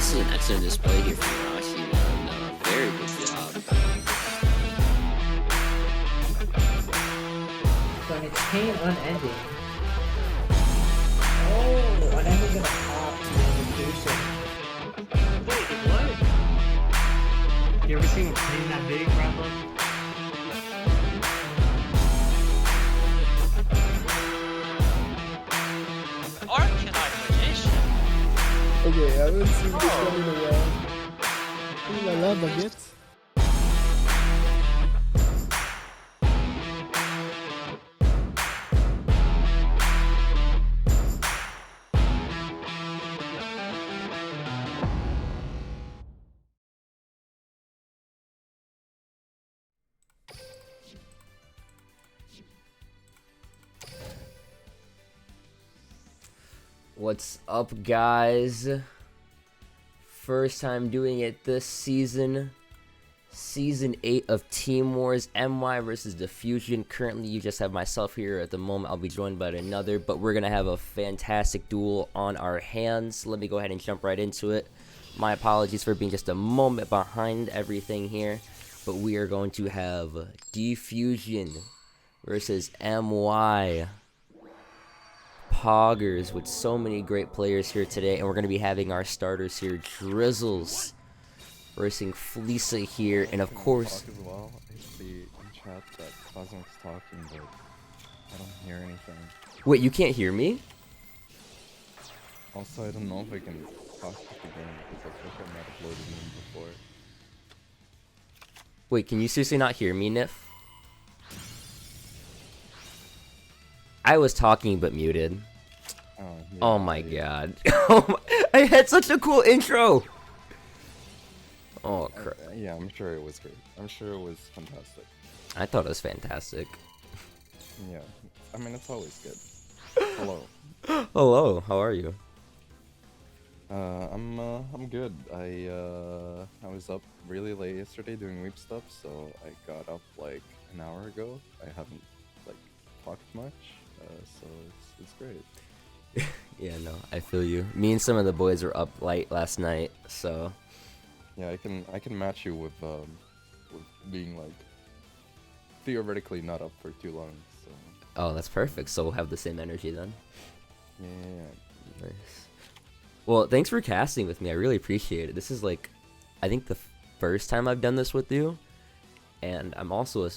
this is an excellent display here from Rashi, man. Very good job. So it's pain unending. Oh, unending gonna pop notification. Wait, what? You ever seen a plane that big, Bravo? Arcanine Magician. Okay, I haven't seen this one in a while. Ooh la la, baguette. What's up, guys? First time doing it this season. Season 8 of Team Wars, MY versus Diffusion. Currently, you just have myself here at the moment. I'll be joined by another, but we're going to have a fantastic duel on our hands. Let me go ahead and jump right into it. My apologies for being just a moment behind everything here, but we are going to have Diffusion versus MY. Poggers with so many great players here today, and we're going to be having our starters here. Drizzles versus Fleesa here, and of course... Talk as well. I see in chat that Cosmic's talking, but I don't hear anything. Wait, you can't hear me? Also, I don't know if I can talk to the game because I think I might have loaded in before. Wait, can you seriously not hear me, Nif? I was talking but muted. Oh, yeah, Oh my god. I had such a cool intro! Oh crap. Yeah, I'm sure it was great. I'm sure it was fantastic. I thought it was fantastic. Yeah, I mean, it's always good. Hello. Hello, how are you? I'm good. I was up really late yesterday doing weep stuff, so I got up like an hour ago. I haven't like talked much, so it's great. Yeah, no, I feel you. Me and some of the boys were up late last night, so... Yeah, I can match you with being like theoretically not up for too long. So. Oh, that's perfect. So we'll have the same energy then. Yeah. Nice. Well, thanks for casting with me. I really appreciate it. This is like, I think the first time I've done this with you, and I'm also I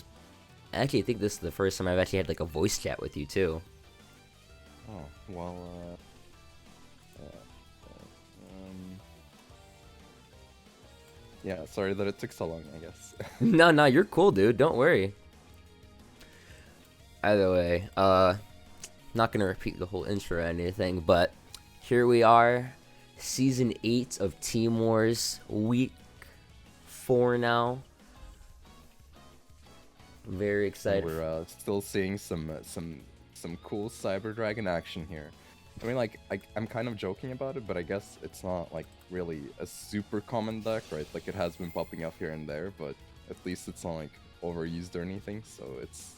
actually think this is the first time I've actually had like a voice chat with you too. Oh well. Yeah, sorry that it took so long, I guess. No, you're cool, dude. Don't worry. Either way, not gonna repeat the whole intro or anything, but here we are, Season 8 of Team Wars, Week 4 now. Very excited. We're still seeing some cool Cyber Dragon action here. I mean, like, I'm kind of joking about it, but I guess it's not, like, really a super common deck, right? Like, it has been popping up here and there, but at least it's not, like, overused or anything, so it's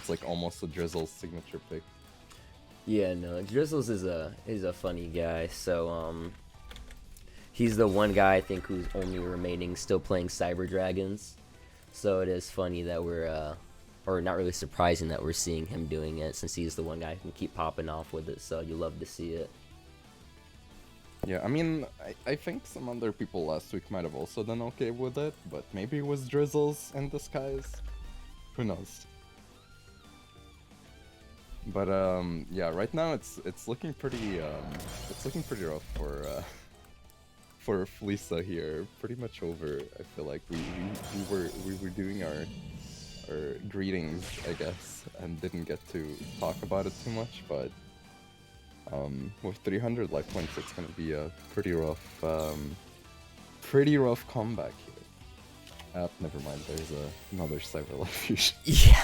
like, almost a Drizzle's signature pick. Yeah, no, Drizzles is a funny guy, so, he's the one guy, I think, who's only remaining still playing Cyber Dragons, so it is funny that we're, or not really surprising that we're seeing him doing it, since he's the one guy who can keep popping off with it, so you love to see it. Yeah, I mean, I think some other people last week might have also done okay with it, but maybe it was Drizzles in disguise. Who knows? But yeah, right now it's looking pretty rough for Fleesa here. Pretty much over. I feel like we were doing our greetings, I guess, and didn't get to talk about it too much, but with 300 life points, it's gonna be a pretty rough comeback here. Never mind. There's another Cyber Life Fusion. Yeah.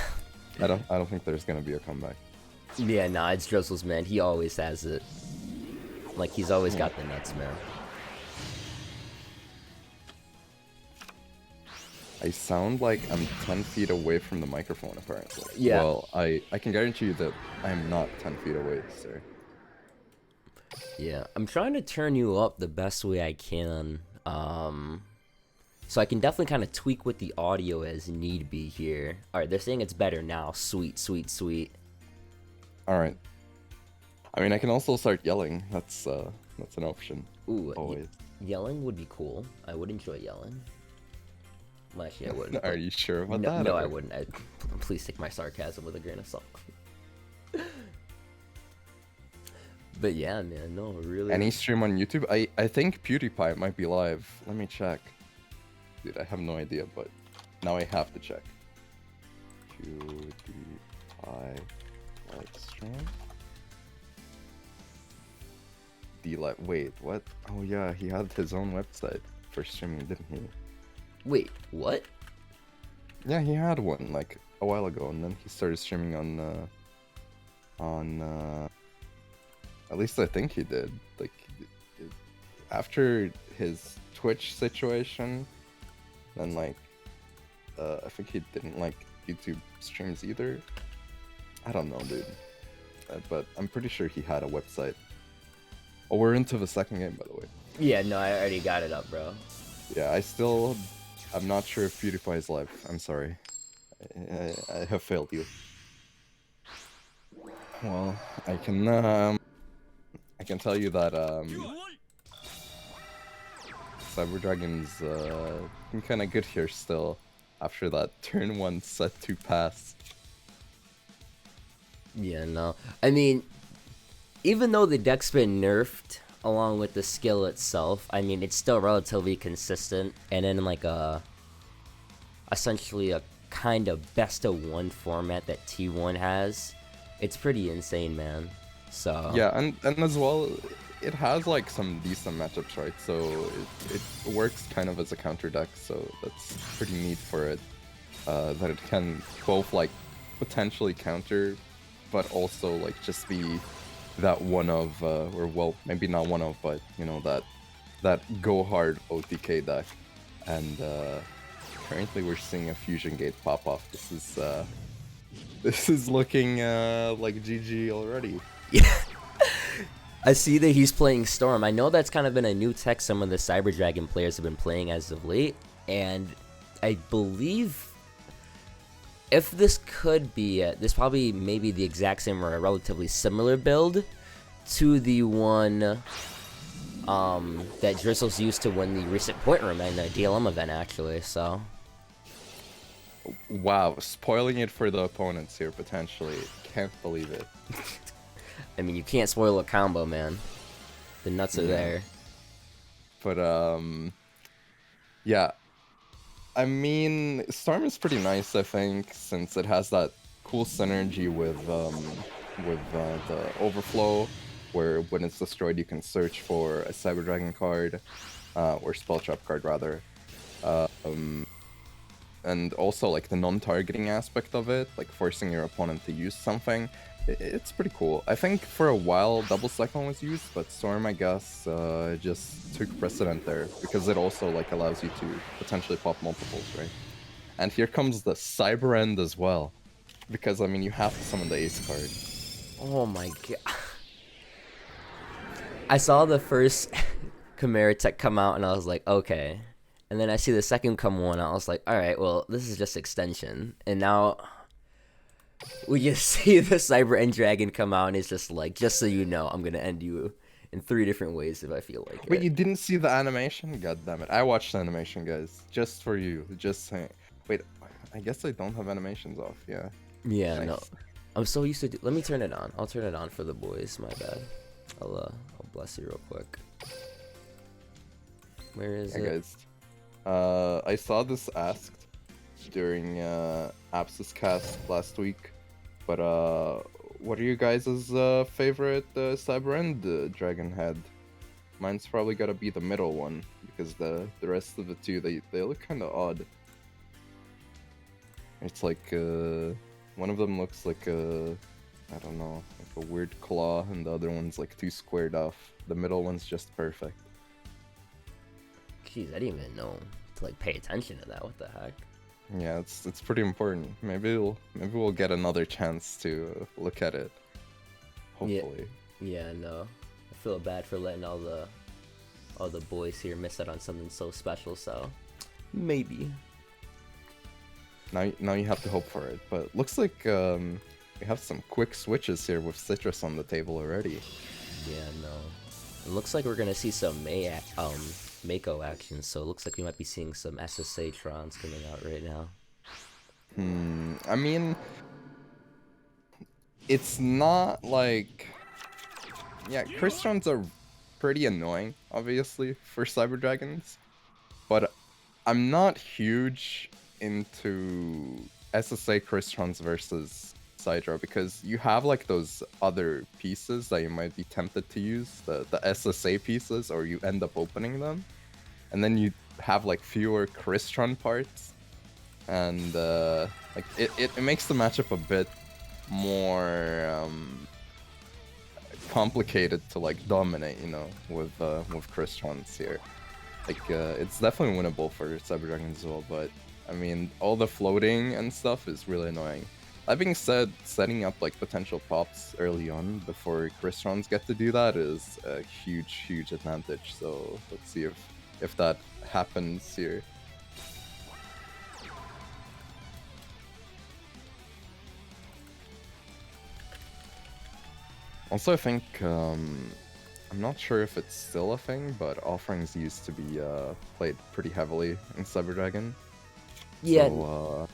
I don't think there's gonna be a comeback. Yeah, nah, it's Drizzles, man. He always has it. Like, he's always got the nuts, man. I sound like I'm 10 feet away from the microphone, apparently. Yeah. Well, I can guarantee you that I'm not 10 feet away, sir. Yeah, I'm trying to turn you up the best way I can. So I can definitely kind of tweak with the audio as need be here. All right, they're saying it's better now. Sweet, sweet, sweet. All right. I mean, I can also start yelling. That's an option. Ooh, Always. yelling would be cool. I would enjoy yelling. Well, actually, I wouldn't. Are you sure about no, that? No, or- I wouldn't. Please take my sarcasm with a grain of salt. But yeah, man, no, really. Any stream on YouTube? I think PewDiePie might be live. Let me check. Dude, I have no idea, but now I have to check. PewDiePie live stream. Wait, what? Oh yeah, he had his own website for streaming, didn't he? Wait, what? Yeah, he had one like a while ago, and then he started streaming on at least I think he did. Like after his Twitch situation, then like I think he didn't like YouTube streams either. I don't know, dude. But I'm pretty sure he had a website. Oh, we're into the second game, by the way. Yeah, no, I already got it up, bro. Yeah, I'm not sure if PewDiePie is live. I'm sorry. I have failed you. Well, I can tell you that Cyber Dragon's kind of good here still after that turn 1 set 2 pass. Yeah, no. I mean, even though the deck's been nerfed along with the skill itself, I mean, it's still relatively consistent. And in like essentially a kind of best of one format that T1 has, it's pretty insane, man. So Yeah, and as well, it has like some decent matchups, right? So it works kind of as a counter deck, so that's pretty neat for it. That it can both like potentially counter, but also like just be that one of, or well, maybe not one of, but you know, that go hard OTK deck. And currently we're seeing a fusion gate pop off. This is looking like GG already. yeah. I see that he's playing Storm. I know that's kind of been a new tech some of the Cyber Dragon players have been playing as of late, and I believe if this could be this probably maybe the exact same or a relatively similar build to the one that Drizzle's used to win the recent point room and the DLM event, actually. So Wow, spoiling it for the opponents here potentially. Can't believe it. I mean, you can't spoil a combo, man. The nuts are there. But yeah. I mean, Storm is pretty nice, I think, since it has that cool synergy with the overflow, where when it's destroyed you can search for a Cyber Dragon card, or Spell Trap card rather. And also like the non-targeting aspect of it, like forcing your opponent to use something. It's pretty cool. I think for a while Double Cyclone was used, but Storm, I guess, just took precedent there because it also like allows you to potentially pop multiples, right? And here comes the Cyber End as well, because I mean you have to summon the Ace card. Oh my god. I saw the first Chimera tech come out and I was like, okay. And then I see the second come one, I was like, alright, well, this is just extension. And now we just see the Cyber End Dragon come out and it's just like, just so you know, I'm gonna end you in 3 different ways if I feel like it. Wait, you didn't see the animation? God damn it. I watched the animation, guys. Just for you. Just saying. Wait, I guess I don't have animations off, yeah. Yeah, Nice. no. I'm so used to let me turn it on. I'll turn it on for the boys, my bad. I'll bless you real quick. Where is Hey it? guys. I saw this asked during Apsis cast last week, but what are you guys' favorite Cyber End Dragon head? Mine's probably gotta be the middle one because the rest of the two they look kind of odd. It's like one of them looks like a, I don't know, like a weird claw, and the other one's like too squared off. The middle one's just perfect. Jeez, I didn't even know to like pay attention to that. What the heck? Yeah, it's pretty important. Maybe we'll get another chance to look at it. Hopefully. Yeah, no. I feel bad for letting all the boys here miss out on something so special. So maybe. Now you have to hope for it. But looks like we have some quick switches here with Citrus on the table already. Yeah, no. It looks like we're gonna see some Mako action. So it looks like we might be seeing some SSA Trons coming out right now. I mean, it's not like... Yeah, Crystons are pretty annoying, obviously, for Cyber Dragons. But I'm not huge into SSA Crystons versus Sidra, because you have like those other pieces that you might be tempted to use, the SSA pieces, or you end up opening them. And then you have like fewer Crystron parts. And like it makes the matchup a bit more complicated to like dominate, you know, with Crystons here. Like it's definitely winnable for Cyber Dragons as well, but I mean all the floating and stuff is really annoying. That being said, setting up like potential pops early on before Crystons get to do that is a huge advantage. So let's see if that happens here. Also, I think, I'm not sure if it's still a thing, but offerings used to be played pretty heavily in Cyber Dragon. Yeah. So,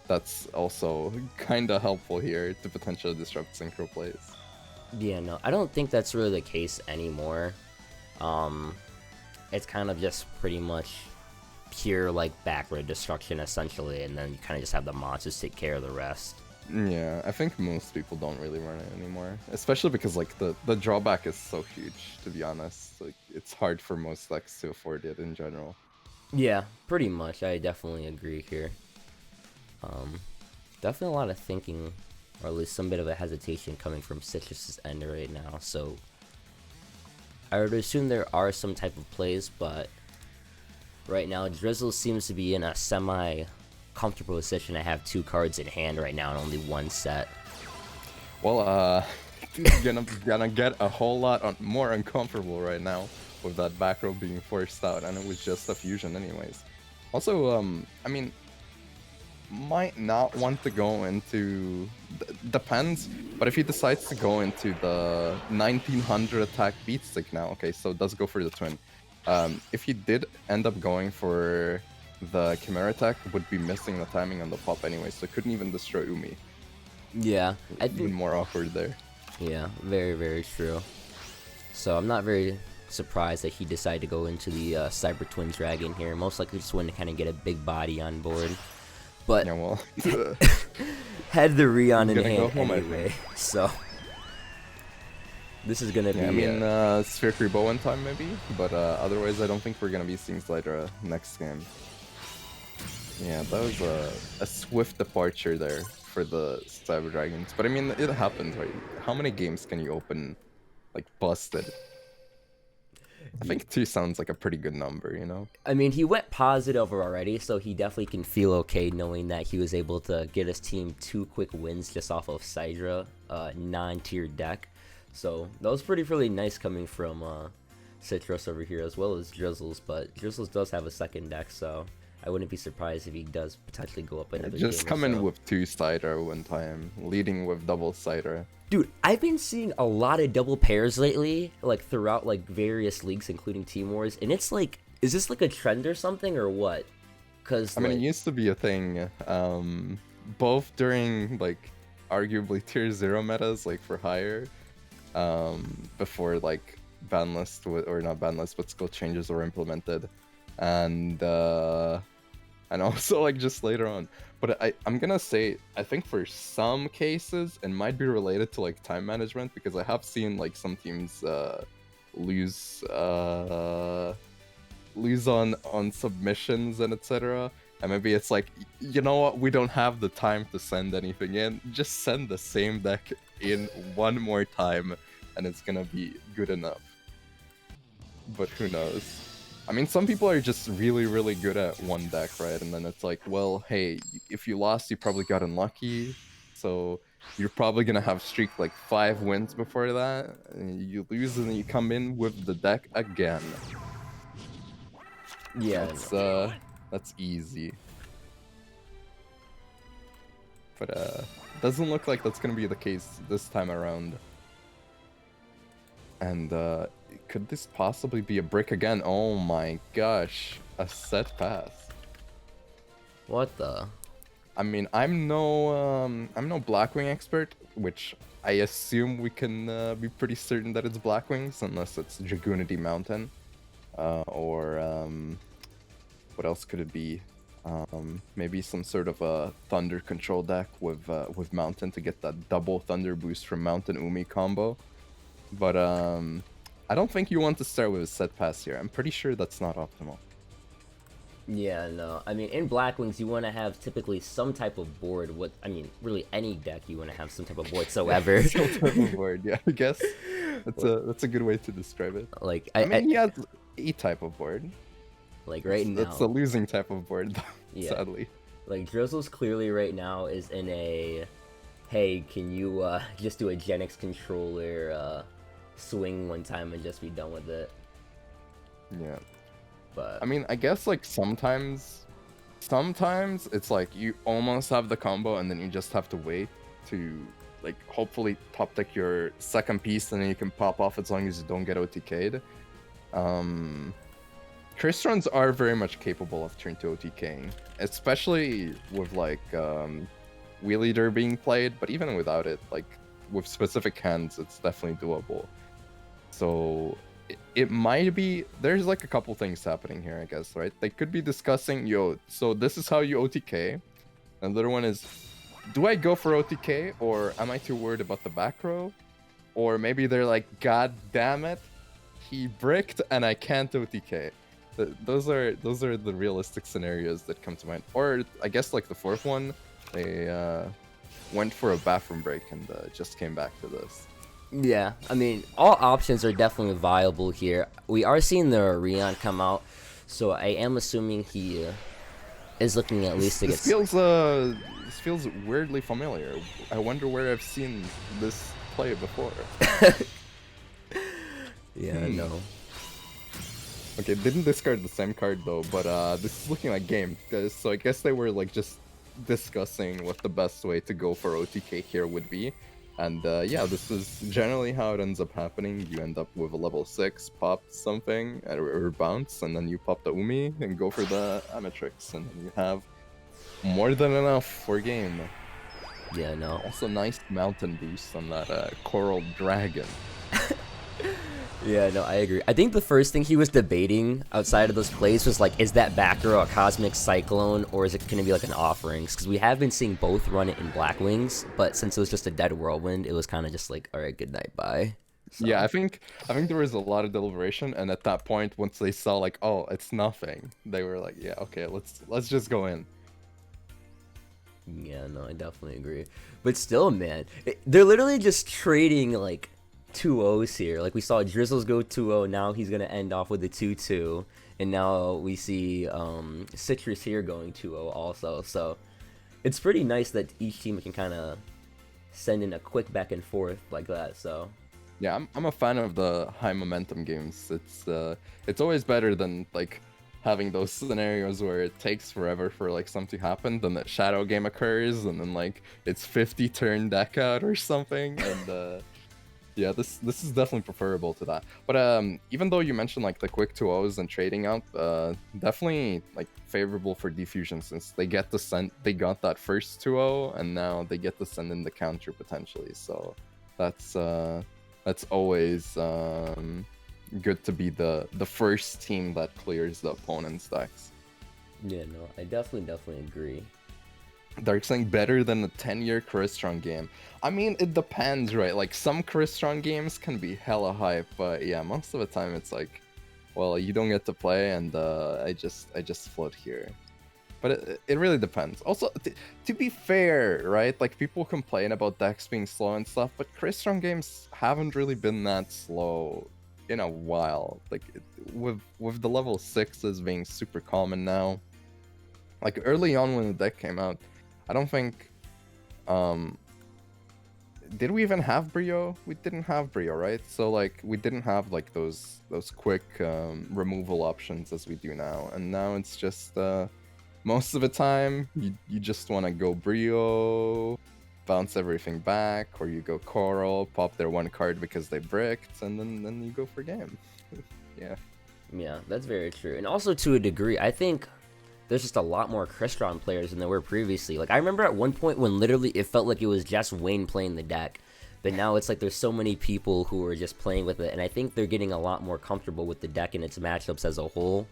that's also kind of helpful here to potentially disrupt synchro plays. Yeah, no, I don't think that's really the case anymore. It's kind of just pretty much pure like backward destruction essentially, and then you kind of just have the monsters take care of the rest. Yeah, I think most people don't really run it anymore, especially because like the drawback is so huge. To be honest, like it's hard for most decks to afford it in general. Yeah, pretty much. I definitely agree here. Definitely a lot of thinking, or at least some bit of a hesitation coming from Citrus's end right now. So I would assume there are some type of plays, but right now Drizzle seems to be in a semi-comfortable position. I have 2 cards in hand right now and only 1 set. Well, gonna get a whole lot more uncomfortable right now with that back row being forced out, and it was just a fusion anyways. Also, I mean, might not want to go into... depends, but if he decides to go into the 1900 attack beat stick now, okay, so it does go for the twin. If he did end up going for the Chimera attack, would be missing the timing on the pop anyway, so couldn't even destroy Umi. Yeah, I think... Even more awkward there. Yeah, very true. So I'm not very surprised that he decided to go into the Cyber Twin Dragon here. Most likely just wanted to kind of get a big body on board. But Yeah, well... had the Rion in Gonna hand go home, I anyway, so... This is gonna be... I mean, Sphere Kribo one time maybe, but otherwise I don't think we're gonna be seeing Slydra next game. Yeah, that was a swift departure there for the Cyber Dragons. But I mean, it happens, right? How many games can you open, like, busted? I think 2 sounds like a pretty good number, you know? I mean, he went positive already, so he definitely can feel okay knowing that he was able to get his team 2 quick wins just off of Sidra, non-tier deck. So that was really nice coming from Citrus over here, as well as Drizzles. But Drizzles does have a second deck, so I wouldn't be surprised if he does potentially go up another game. Just come in with 2 Sidra one time, leading with double Sidra. Dude, I've been seeing a lot of double pairs lately, like throughout like various leagues, including Team Wars, and it's like, is this like a trend or something, or what? Because I mean, it used to be a thing, both during like arguably tier 0 metas, like for higher, before like ban list or not ban list, but skill changes were implemented, and also like just later on. But I'm gonna say, I think for some cases it might be related to like time management, because I have seen like some teams lose on submissions and etc. And maybe it's like, you know what, we don't have the time to send anything in, just send the same deck in one more time and it's gonna be good enough. But who knows? I mean, some people are just really good at one deck, right? And then it's like, well, hey, if you lost, you probably got unlucky. So you're probably gonna have streak like 5 wins before that. And you lose and then you come in with the deck again. Yeah. That's easy. But doesn't look like that's gonna be the case this time around. And could this possibly be a brick again? Oh my gosh, a set pass. What the? I mean, I'm no Blackwing expert, which I assume we can be pretty certain that it's Blackwings, unless it's Dragoonity Mountain, or what else could it be? Maybe some sort of a Thunder control deck with Mountain to get that double Thunder boost from Mountain Umi combo. But I don't think you want to start with a set pass here. I'm pretty sure that's not optimal. Yeah, no. I mean, in Blackwings, you want to have typically some type of board. I mean, really any deck, you want to have some type of board whatsoever. Some type of board, yeah. I guess that's a good way to describe it. Like I mean, he has a type of board. Like right now, It's a losing type of board, yeah. Sadly. Like Drizzle's clearly right now is in a, hey, can you just do a Gen X controller swing one time and just be done with it? Yeah. But I mean, I guess like sometimes it's like you almost have the combo and then you just have to wait to like hopefully top deck your second piece and then you can pop off as long as you don't get OTK'd. Kristrons are very much capable of turn 2 OTKing, especially with like Wheel Leader being played, but even without it, like with specific hands, it's definitely doable. So it might be, there's like a couple things happening here, I guess, right? They could be discussing, yo, so this is how you OTK. Another one is, do I go for OTK or am I too worried about the back row? Or maybe they're like, god damn it, he bricked and I can't OTK. Those are the realistic scenarios that come to mind. Or I guess like the fourth one, they went for a bathroom break and just came back to this. yeah, I mean, all options are definitely viable here. We are seeing the Rion come out, so I am assuming he is looking at least to get. This feels weirdly familiar. I wonder where I've seen this play before. Yeah, no. Okay, didn't discard the same card though, but this is looking like game. So I guess they were like just discussing what the best way to go for OTK here would be. And yeah, this is generally how it ends up happening. You end up with a level 6, pop something, or bounce, and then you pop the Umi and go for the Amatrix, and then you have more than enough for game. Yeah, no. Also nice mountain boost on that Coral Dragon. Yeah, no, I agree. I think the first thing he was debating outside of those plays was like, is that back row a Cosmic Cyclone or is it going to be like an Offerings? Because we have been seeing both run it in Blackwings, but since it was just a dead Whirlwind, it was kind of just like, all right, good night, bye. So. Yeah, I think there was a lot of deliberation, and at that point, once they saw like, oh, it's nothing, they were like, yeah, okay, let's just go in. Yeah, no, I definitely agree. But still, man, they're literally just trading like 2-0s here. Like we saw Drizzles go 2-0, now he's gonna end off with a 2-2, and now we see Citrus here going 2-0 also. So it's pretty nice that each team can kind of send in a quick back and forth like that. So yeah, I'm a fan of the high momentum games. It's always better than like having those scenarios where it takes forever for like something to happen, then the shadow game occurs and then like it's 50 turn deck out or something, and yeah, this is definitely preferable to that. But even though you mentioned like the quick 2-0s and trading out, definitely like favorable for Diffusion, since they get to send, they got that first 2-0 and now they get to send in the counter potentially. So that's always good to be the first team that clears the opponent's decks. yeah, no, I definitely agree. Dark saying better than a 10-year Crystron game. I mean, it depends, right? Like, some Crystron games can be hella hype, but yeah, most of the time it's like, well, you don't get to play, and I just float here. But it really depends. Also, to be fair, right? Like, people complain about decks being slow and stuff, but Crystron games haven't really been that slow in a while. Like, with the level 6s being super common now. Like, early on when the deck came out, I don't think did we even have Brio? We didn't have Brio, right? So like we didn't have like those quick removal options as we do now, and now it's just most of the time you just want to go Brio, bounce everything back, or you go Coral, pop their one card because they bricked, and then you go for game. Yeah. Yeah, that's very true. And also to a degree, I think there's just a lot more Crystron players than there were previously. Like, I remember at one point when literally it felt like it was just Wayne playing the deck. But now it's like there's so many people who are just playing with it. And I think they're getting a lot more comfortable with the deck and its matchups as a whole.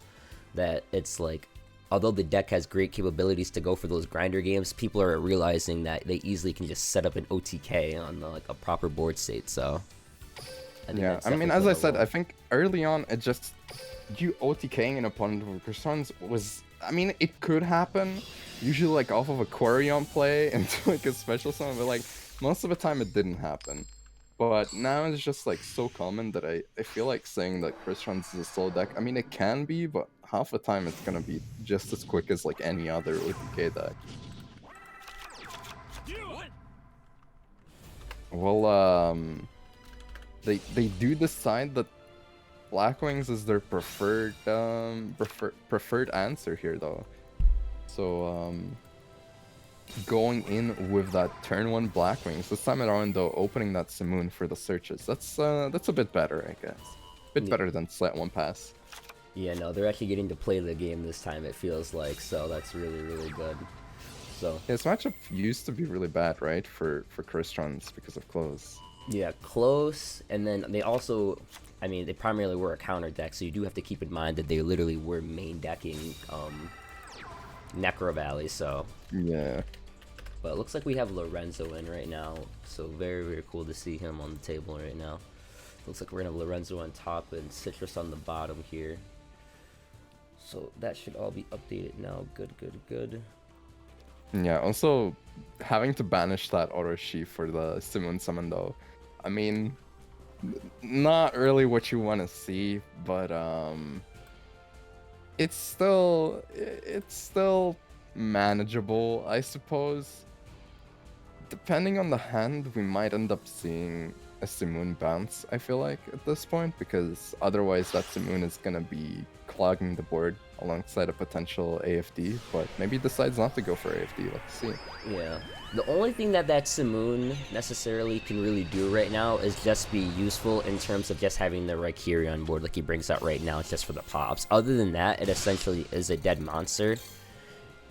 That it's like, although the deck has great capabilities to go for those grinder games, people are realizing that they easily can just set up an OTK on like a proper board state. So, yeah, I mean, as I said, I think early on, it just, you OTKing an opponent with Crystons was, I mean, it could happen, usually like off of a Quarion play into like a special summon, but like most of the time it didn't happen. But now it's just like so common that I feel like saying that Crystons is a slow deck. I mean, it can be, but half the time it's gonna be just as quick as like any other OTK deck. Well, they do decide that Blackwings is their preferred answer here though. So going in with that turn 1 Blackwings, this time around though, opening that Simoon for the searches. That's a bit better, I guess. A bit better than Slat 1 pass. Yeah, no, they're actually getting to play the game this time, it feels like, so that's really, really good. So yeah, this matchup used to be really bad, right, for Crystons because of close. Yeah, close, and then they also, I mean, they primarily were a counter deck, so you do have to keep in mind that they literally were main decking Necro Valley, so. Yeah. But it looks like we have Lorenzo in right now, so very, very cool to see him on the table right now. Looks like we're gonna have Lorenzo on top and Citrus on the bottom here. So that should all be updated now. Good, good, good. Yeah, also having to banish that Orochi for the Simoon summon though. I mean, not really what you want to see, but it's still manageable, I suppose. Depending on the hand, we might end up seeing a Simoon bounce, I feel like, at this point, because otherwise that Simoon is gonna be clogging the board alongside a potential AFD, but maybe decides not to go for AFD. Let's see. Yeah. The only thing that Simoon necessarily can really do right now is just be useful in terms of just having the Raikiri on board like he brings out right now. It's just for the pops. Other than that, it essentially is a dead monster.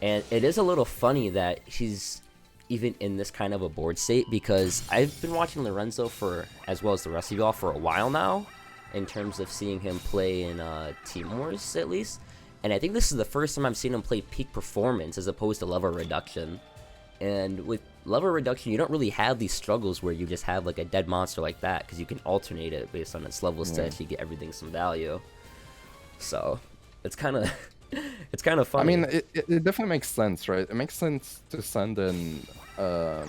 And it is a little funny that he's even in this kind of a board state, because I've been watching Lorenzo for, as well as the rest of y'all, for a while now, in terms of seeing him play in Team Wars, at least. And I think this is the first time I've seen him play peak performance as opposed to level reduction. And with level reduction, you don't really have these struggles where you just have like a dead monster like that, because you can alternate it based on its level stats. You get everything some value. So it's kind of it's kind of funny. I mean, it definitely makes sense, right? It makes sense to send in a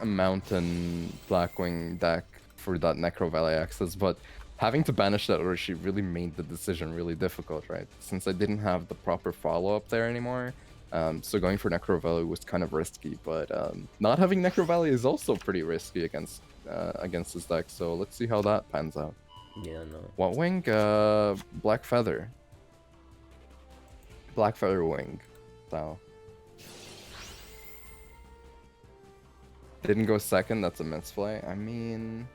Mountain Blackwing deck for that Necro Valley access, but having to banish that Orochi really made the decision really difficult, right? Since I didn't have the proper follow-up there anymore, so going for Necro Valley was kind of risky, but not having Necro Valley is also pretty risky against this deck, so let's see how that pans out. Yeah, no. What wing? Black Feather. Black Feather Wing. So. Didn't go second, that's a misplay. I mean...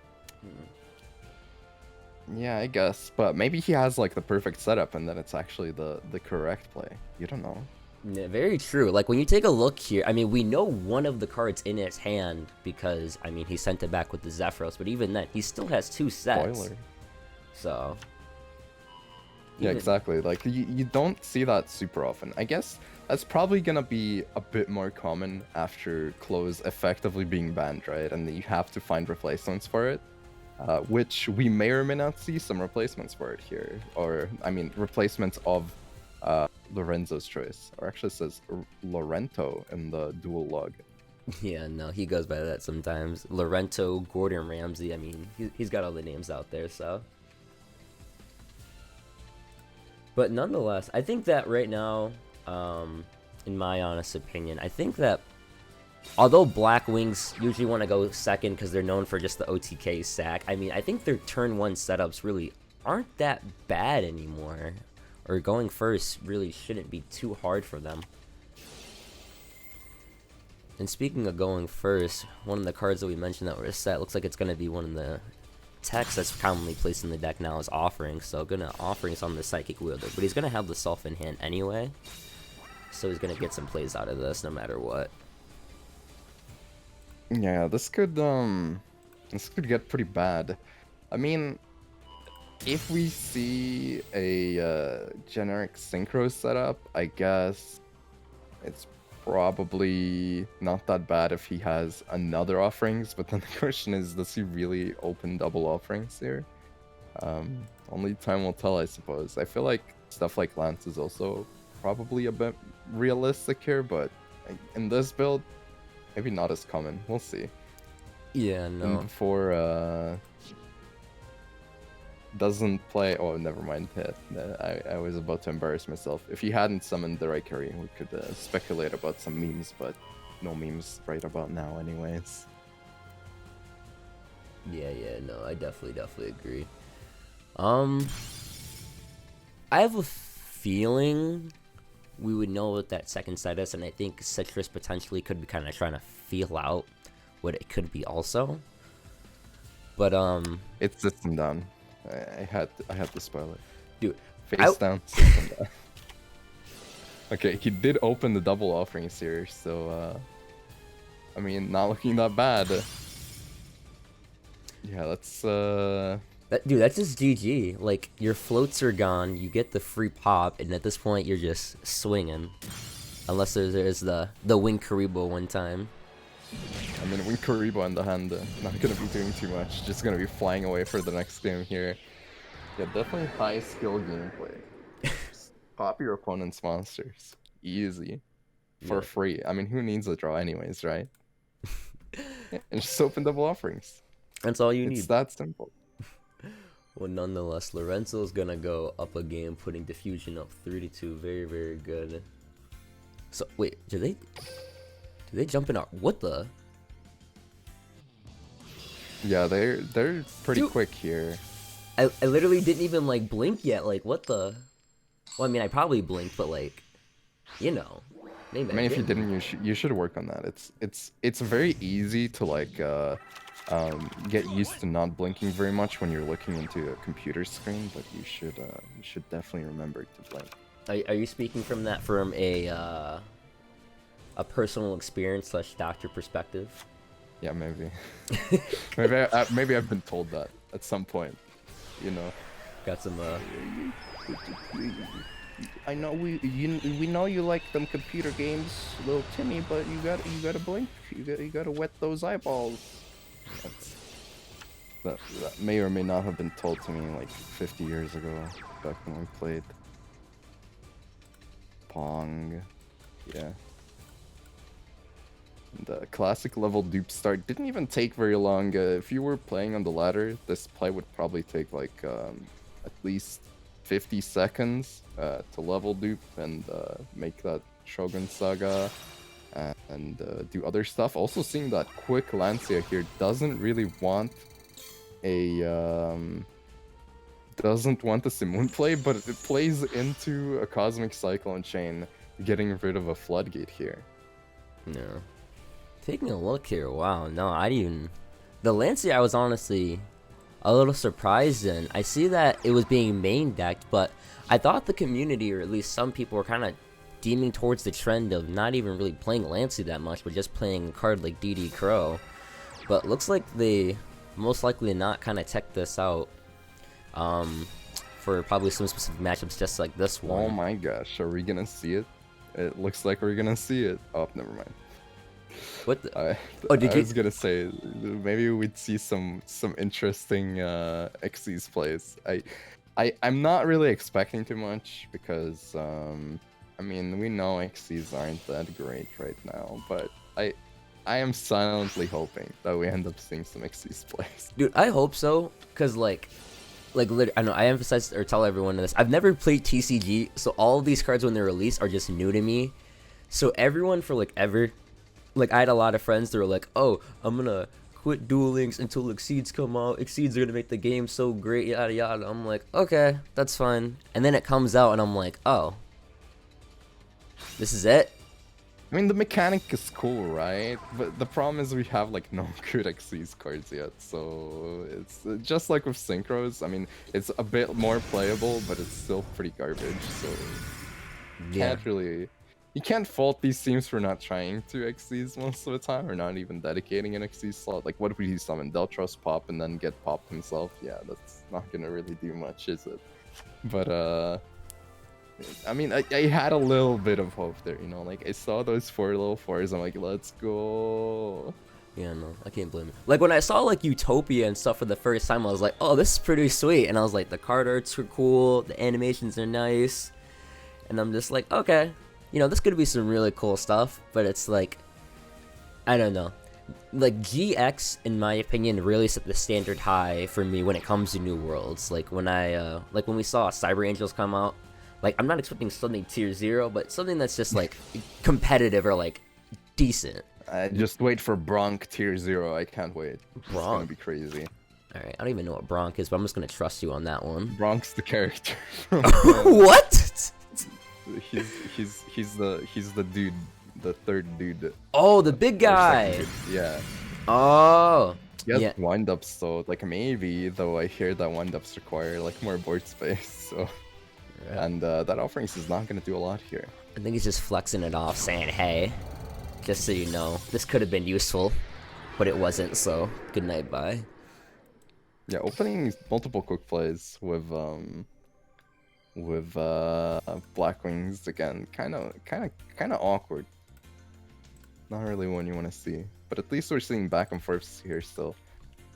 Yeah, I guess, but maybe he has like the perfect setup and then it's actually the correct play. You don't know. Yeah, very true. Like when you take a look here, I mean, we know one of the cards in his hand because, I mean, he sent it back with the Zephyros, but even then, he still has 2 sets. Spoiler. So. Yeah, exactly. Like you don't see that super often. I guess that's probably gonna be a bit more common after close effectively being banned, right? And you have to find replacements for it. Which we may or may not see some replacements for it here, or I mean replacements of Lorenzo's choice, or actually says Lorento in the dual log. Yeah, no, he goes by that sometimes. Lorento, Gordon Ramsay, I mean, he's got all the names out there, so. But nonetheless, I think that right now, in my honest opinion, I think that although Black Wings usually want to go second because they're known for just the OTK sack, I mean, I think their turn 1 setups really aren't that bad anymore. Or going first really shouldn't be too hard for them. And speaking of going first, one of the cards that we mentioned that were set looks like it's going to be one of the techs that's commonly placed in the deck now is Offering. So gonna Offerings on the Psychic Wielder, but he's going to have the Self in hand anyway. So he's going to get some plays out of this no matter what. Yeah, this could get pretty bad. I mean, if we see a generic synchro setup, I guess it's probably not that bad if he has another Offerings, but then the question is, does he really open double Offerings here? Only time will tell, I suppose. I feel like stuff like Lance is also probably a bit realistic here, but in this build, maybe not as common. We'll see. Yeah, no. And before doesn't play. Oh, never mind. I was about to embarrass myself. If he hadn't summoned the right carry, we could speculate about some memes, but no memes right about now, anyways. Yeah, no, I definitely agree. I have a feeling we would know what that second side is, and I think Citrus potentially could be kind of trying to feel out what it could be also. But it's system down. I had to spoil it. Dude, face down, system down. Okay, he did open the double Offerings here, so I mean, not looking that bad. Yeah, let's dude, that's just GG. Like, your floats are gone, you get the free pop, and at this point you're just swinging. Unless there's the Wing Karibo one time. I mean, Wing Karibo in the hand, not gonna be doing too much, just gonna be flying away for the next game here. Yeah, definitely high skill gameplay. Pop your opponent's monsters. Easy. For free. I mean, who needs a draw anyways, right? Yeah, and just open double Offerings. That's all you need. It's that simple. Well, nonetheless, Lorenzo's gonna go up a game, putting Diffusion up 3-2. Very, very good. So, wait, do they jump in our... What the? Yeah, they're pretty Dude, quick here. I literally didn't even, like, blink yet. Like, what the... Well, I mean, I probably blinked, but, like, you know. Maybe I mean, if you didn't, you should work on that. It's very easy to, like, get used to not blinking very much when you're looking into a computer screen, but you should definitely remember to blink. Are you speaking from a personal experience / doctor perspective? Yeah, maybe. maybe I've been told that at some point. You know. Got some. I know we know you like them computer games, little Timmy, but you gotta blink. You gotta wet those eyeballs. That may or may not have been told to me like 50 years ago, back when we played Pong. Yeah. The classic level dupe start didn't even take very long. If you were playing on the ladder, this play would probably take like at least 50 seconds to level dupe and make that Shogun Saga and do other stuff. Also seeing that quick Lancia here doesn't really want a Simoon play, but it plays into a Cosmic Cyclone Chain, getting rid of a Floodgate here. No. Taking a look here, wow, no, I didn't even... The Lancia I was honestly a little surprised in. I see that it was being main decked, but I thought the community, or at least some people, were kind of deeming towards the trend of not even really playing Lancia that much, but just playing a card like DD Crow. But looks like they most likely not kind of tech this out for probably some specific matchups just like this one. Oh my gosh, are we gonna see it? It looks like we're gonna see it. Oh, never mind. What the? I was gonna say maybe we'd see some interesting Xyz plays. I'm not really expecting too much because I mean, we know Xyz aren't that great right now, but I am silently hoping that we end up seeing some Xyz plays. Dude, I hope so, cause like I know I emphasize or tell everyone this. I've never played TCG, so all of these cards when they're released are just new to me. So everyone for like ever like I had a lot of friends that were like, "Oh, I'm gonna quit Duel Links until Exceeds come out. Exceeds are gonna make the game so great, yada yada." I'm like, okay, that's fine. And then it comes out, and I'm like, oh, this is it. I mean, the mechanic is cool, right? But the problem is we have like no good Xyz cards yet, so it's just like with Synchros. I mean, it's a bit more playable, but it's still pretty garbage. So you can't fault these teams for not trying to Xyz most of the time, or not even dedicating an Xyz slot. Like, what if he summon Deltros pop and then get popped himself? Yeah, that's not gonna really do much, is it? But I mean, I had a little bit of hope there, you know, like I saw those 4 level 4s, I'm like, let's go. Yeah, no, I can't blame it. Like when I saw like Utopia and stuff for the first time, I was like, oh, this is pretty sweet. And I was like, the card arts are cool, the animations are nice. And I'm just like, okay, you know, this could be some really cool stuff, but it's like, I don't know. Like GX, in my opinion, really set the standard high for me when it comes to new worlds. Like when like when we saw Cyber Angels come out, like, I'm not expecting something tier 0, but something that's just, like, competitive or, like, decent. Just wait for Bronk tier 0. I can't wait. It's Bronk? gonna be crazy. Alright, I don't even know what Bronk is, but I'm just gonna trust you on that one. Bronk's the character. What? He's the dude, the third dude. Oh, the big guy! Yeah. Oh! He has yeah. wind-ups, though. Like, maybe, though I hear that wind-ups require, like, more board space, so... And that offerings is not going to do a lot here. I think he's just flexing it off, saying, hey, just so you know, this could have been useful, but it wasn't, so good night, bye. Yeah, opening multiple quick plays with Black Wings again, kind of awkward. Not really one you want to see, but at least we're seeing back and forths here still.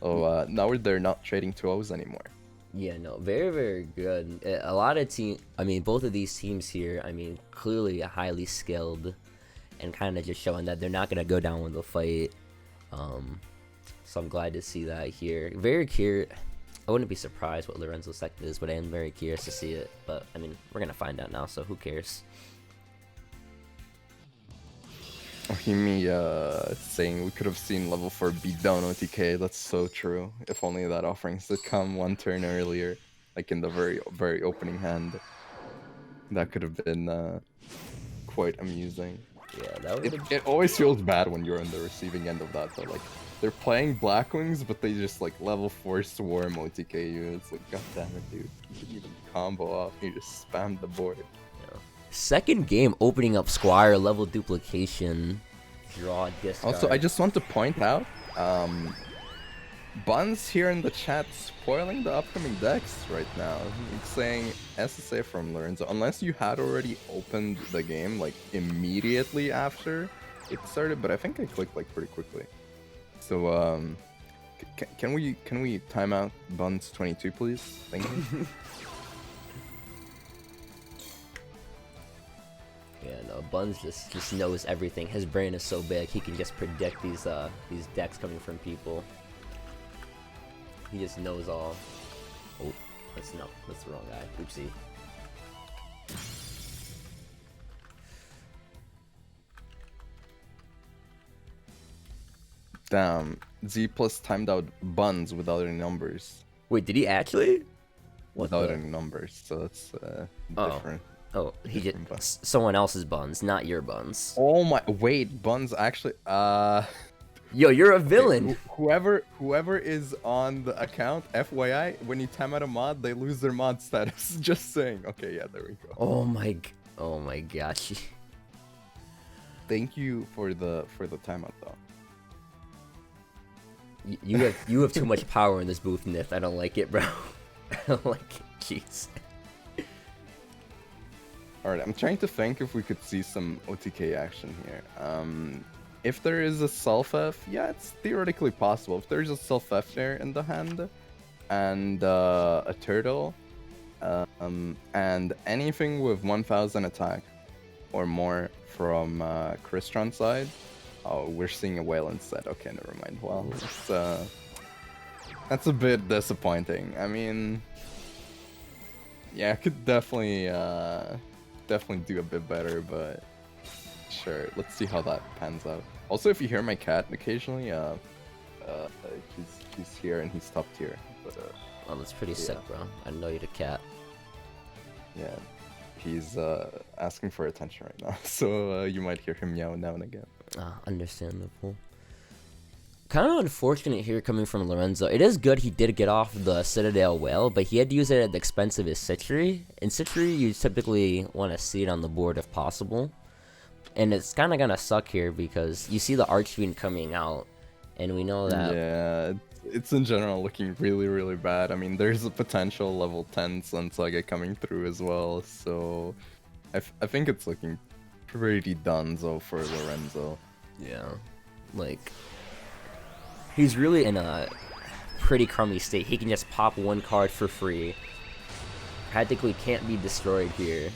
Oh, now they're not trading 2-0s anymore. Yeah, no, very, very good. A lot of I mean, both of these teams here, I mean, clearly highly skilled and kind of just showing that they're not going to go down with the fight. So I'm glad to see that here. Very curious. I wouldn't be surprised what Lorenzo's second is, but I am very curious to see it. But, I mean, we're going to find out now, so who cares? Ohimi saying we could have seen level 4 beat down OTK. That's so true. If only that offerings did come one turn earlier, like in the very opening hand. That could have been quite amusing. Yeah, that would. It always feels bad when you're on the receiving end of that, though. Like they're playing Blackwings, but they just like level 4 swarm OTK you. It's like, god damn it, dude! You didn't even combo off. You just spammed the board. Second game opening up Squire level duplication draw discard. Also, I just want to point out, Buns here in the chat spoiling the upcoming decks right now. He's saying SSA from Lorenzo. Unless you had already opened the game like immediately after it started, but I think I clicked like pretty quickly. So can we time out Buns 22 please? Thank you. Yeah, no, Buns just knows everything. His brain is so big, he can just predict these decks coming from people. He just knows all. Oh, that's the wrong guy. Oopsie. Damn, Z plus timed out Buns without any numbers. Wait, did he actually? Without any numbers, so that's different. Oh, he just someone else's Buns, not your Buns. Oh my! Wait, Buns actually. Yo, you're a villain. Okay, whoever is on the account, FYI, when you time out a mod, they lose their mod status. Just saying. Okay, yeah, there we go. Oh my gosh. Thank you for the timeout though. You have too much power in this booth, Nif. I don't like it, bro. I don't like it. Jeez. Alright, I'm trying to think if we could see some OTK action here. If there is a self-F, yeah, it's theoretically possible. If there's a self-F there in the hand, and a turtle, and anything with 1000 attack or more from Crystron's side, oh, we're seeing a whale instead. Okay, never mind. Well, that's a bit disappointing. I mean, yeah, I could definitely do a bit better, but sure. Let's see how that pans out. Also, if you hear my cat occasionally, he's here and he's top tier. But Oh, that's pretty sick, bro. I know you're the cat. yeah, he's asking for attention right now, so you might hear him meow now and again. Understandable. Kind of unfortunate here coming from Lorenzo. It is good he did get off the Citadel well, but he had to use it at the expense of his Citry. In Citry, you typically want to see it on the board if possible. And it's kind of going to suck here because you see the Archfiend coming out, and we know that... Yeah, it's in general looking really, really bad. I mean, there's a potential level 10 Sun Saga coming through as well, so I think it's looking pretty donezo for Lorenzo. Yeah, like... He's really in a pretty crummy state. He can just pop one card for free. Practically can't be destroyed here.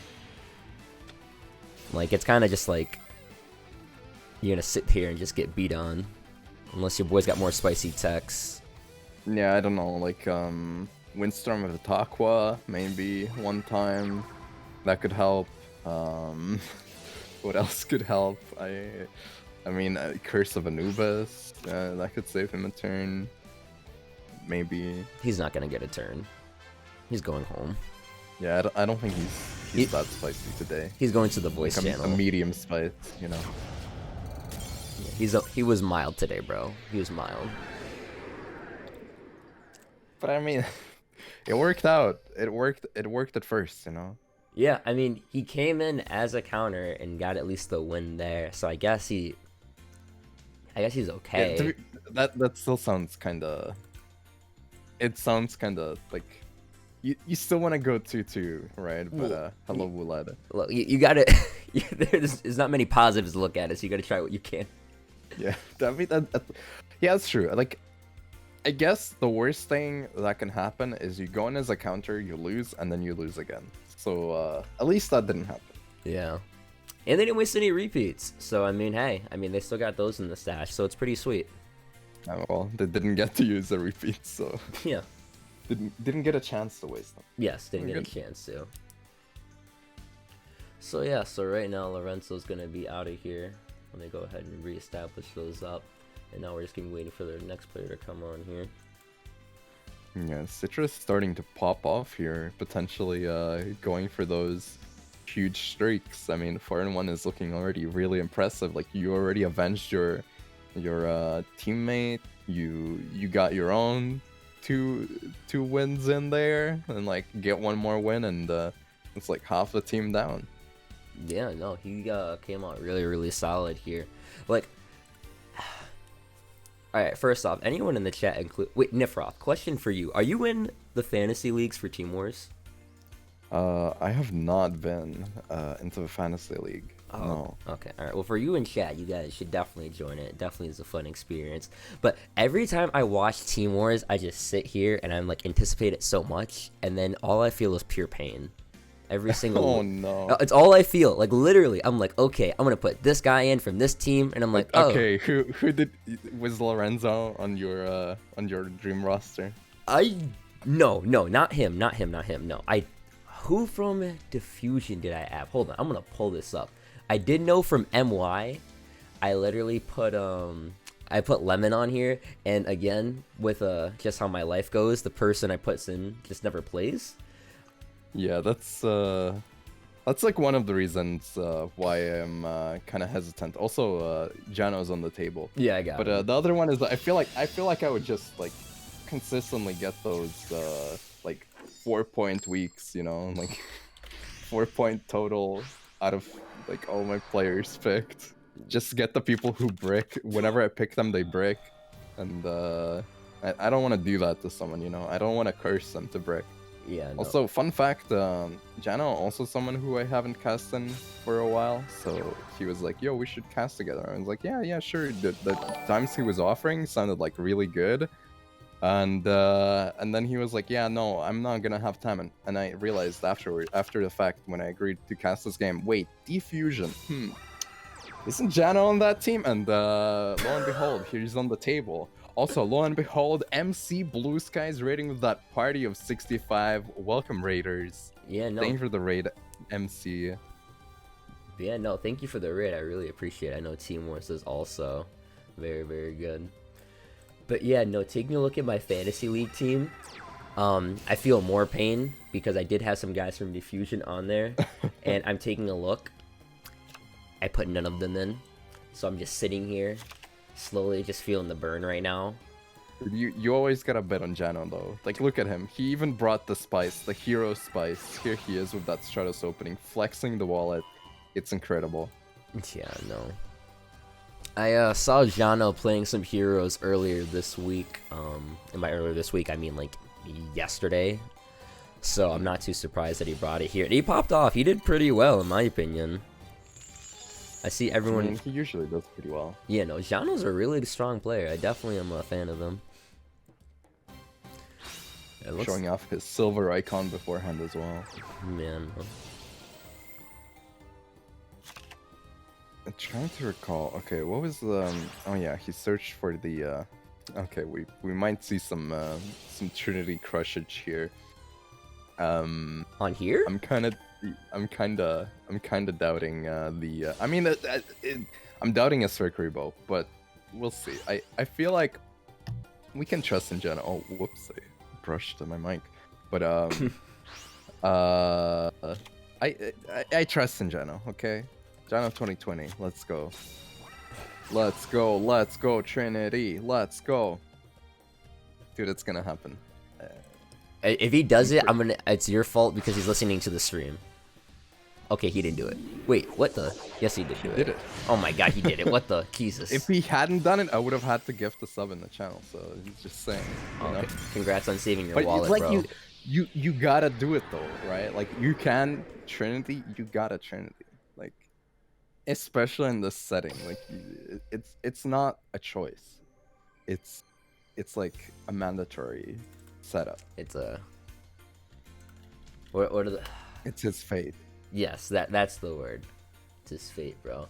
Like, it's kind of just like... You're gonna sit here and just get beat on. Unless your boy's got more spicy techs. Yeah, I don't know, like, Windstorm of Itaqua, maybe one time. That could help. What else could help? I mean, Curse of Anubis, that could save him a turn. Maybe. He's not gonna get a turn. He's going home. Yeah, I don't think he's that spicy today. He's going to the voice Like channel. a medium spice, you know. He was mild today, bro. He was mild. But I mean, it worked out. It worked at first, you know. Yeah, I mean, he came in as a counter and got at least the win there. So I guess he's okay. Yeah, that still sounds kind of. It sounds kind of like you still want to go 2-2, right? But hello, Wulad. Look, you gotta. There's not many positives to look at it, so you gotta try what you can. Yeah, I mean yeah, that's true. Like, I guess the worst thing that can happen is you go in as a counter, you lose, and then you lose again. So at least that didn't happen. Yeah, and they didn't waste any repeats. So I mean, hey, they still got those in the stash, so it's pretty sweet. Well, they didn't get to use the repeats, so Yeah. didn't get a chance to waste them. Yes, didn't We're get good. a chance to. So yeah, so right now Lorenzo's gonna be out of here. Let me go ahead and reestablish those up. And now we're just gonna be waiting for the next player to come on here. Yeah, Citra's starting to pop off here, potentially going for those huge streaks. I mean, 4-1 is looking already really impressive. Like, you already avenged your teammate. You got your own two wins in there, and like get one more win, and it's like half the team down. Yeah, no, he came out really, really solid here. Like, alright, first off, anyone in the chat include... Wait, Nifroth, question for you. Are you in the fantasy leagues for Team Wars? I have not been into the fantasy league. Oh, No. okay. Alright, well, for you in chat, you guys should definitely join it. It definitely is a fun experience. But every time I watch Team Wars, I just sit here and I'm like, anticipate it so much, and then all I feel is pure pain. Every single... Oh no. It's all I feel. Like, literally, I'm like, okay, I'm gonna put this guy in from this team, and I'm like, oh. Okay, who was Lorenzo on your dream roster? No, not him. No, who from Diffusion did I have? Hold on, I'm gonna pull this up. I did know from MY. I literally put I put Lemon on here, and again, with just how my life goes, the person I put in just never plays. Yeah, that's like one of the reasons why I'm kind of hesitant. Also, Jano's on the table. Yeah, I got it. But the other one is I feel like I would just like consistently get those like 4-point weeks, you know, like 4-point total out of like all my players picked. Just get the people who brick. Whenever I pick them, they brick, and I don't want to do that to someone, you know. I don't want to curse them to brick. Yeah. No. Also, fun fact, Jano also someone who I haven't cast in for a while, so he was like, yo, we should cast together. I was like, yeah, sure. The times he was offering sounded like really good, and then he was like, yeah, no, I'm not gonna have time, and I realized after the fact, when I agreed to cast this game, wait, Diffusion, isn't Jano on that team? And lo and behold, he's on the table. Also, lo and behold, MC Blue Skies raiding with that party of 65. Welcome, Raiders. Yeah, no. Thank you for the raid, MC. But yeah, no, thank you for the raid. I really appreciate it. I know Team Wars is also very, very good. But yeah, no, taking a look at my fantasy league team, I feel more pain because I did have some guys from Diffusion on there, and I'm taking a look. I put none of them in, so I'm just sitting here, slowly just feeling the burn right now. You always gotta bet on Jano though. Like, look at him. He even brought the spice, the hero spice. Here he is with that Stratos opening, flexing the wallet. It's incredible. Yeah, no. I saw Jano playing some heroes earlier this week. And by earlier this week, I mean like yesterday. So I'm not too surprised that he brought it here. And he popped off. He did pretty well, in my opinion. I see everyone. I mean, he usually does pretty well. Yeah, no, Jano's a really strong player. I definitely am a fan of him. Showing off his silver icon beforehand as well. Man. I'm trying to recall. Okay, what was the? Oh yeah, he searched for the. Okay, we might see some Trinity crushage here. On here? I'm kind of doubting the. I mean, I'm doubting a Circuribo, but we'll see. I feel like we can trust in Jenna. Oh, whoops! I brushed my mic, but I trust in Jenna. Okay, Jenna 2020. Let's go. Let's go. Let's go, Trinity. Let's go. Dude, it's gonna happen. If he does it, it's your fault because he's listening to the stream. Okay, he didn't do it. Wait, what the? Yes, he did do it. Did it? Oh my god, he did it. What the? Jesus. If he hadn't done it, I would have had to gift a sub in the channel. So he's just saying. You know? Congrats on saving your But wallet, like bro. you gotta do it though, right? Like you can Trinity, you gotta Trinity. Like, especially in this setting, like it's not a choice. It's like a mandatory setup. It's a. What are the? It's his fate. Yes, that's the word. It's his fate, bro.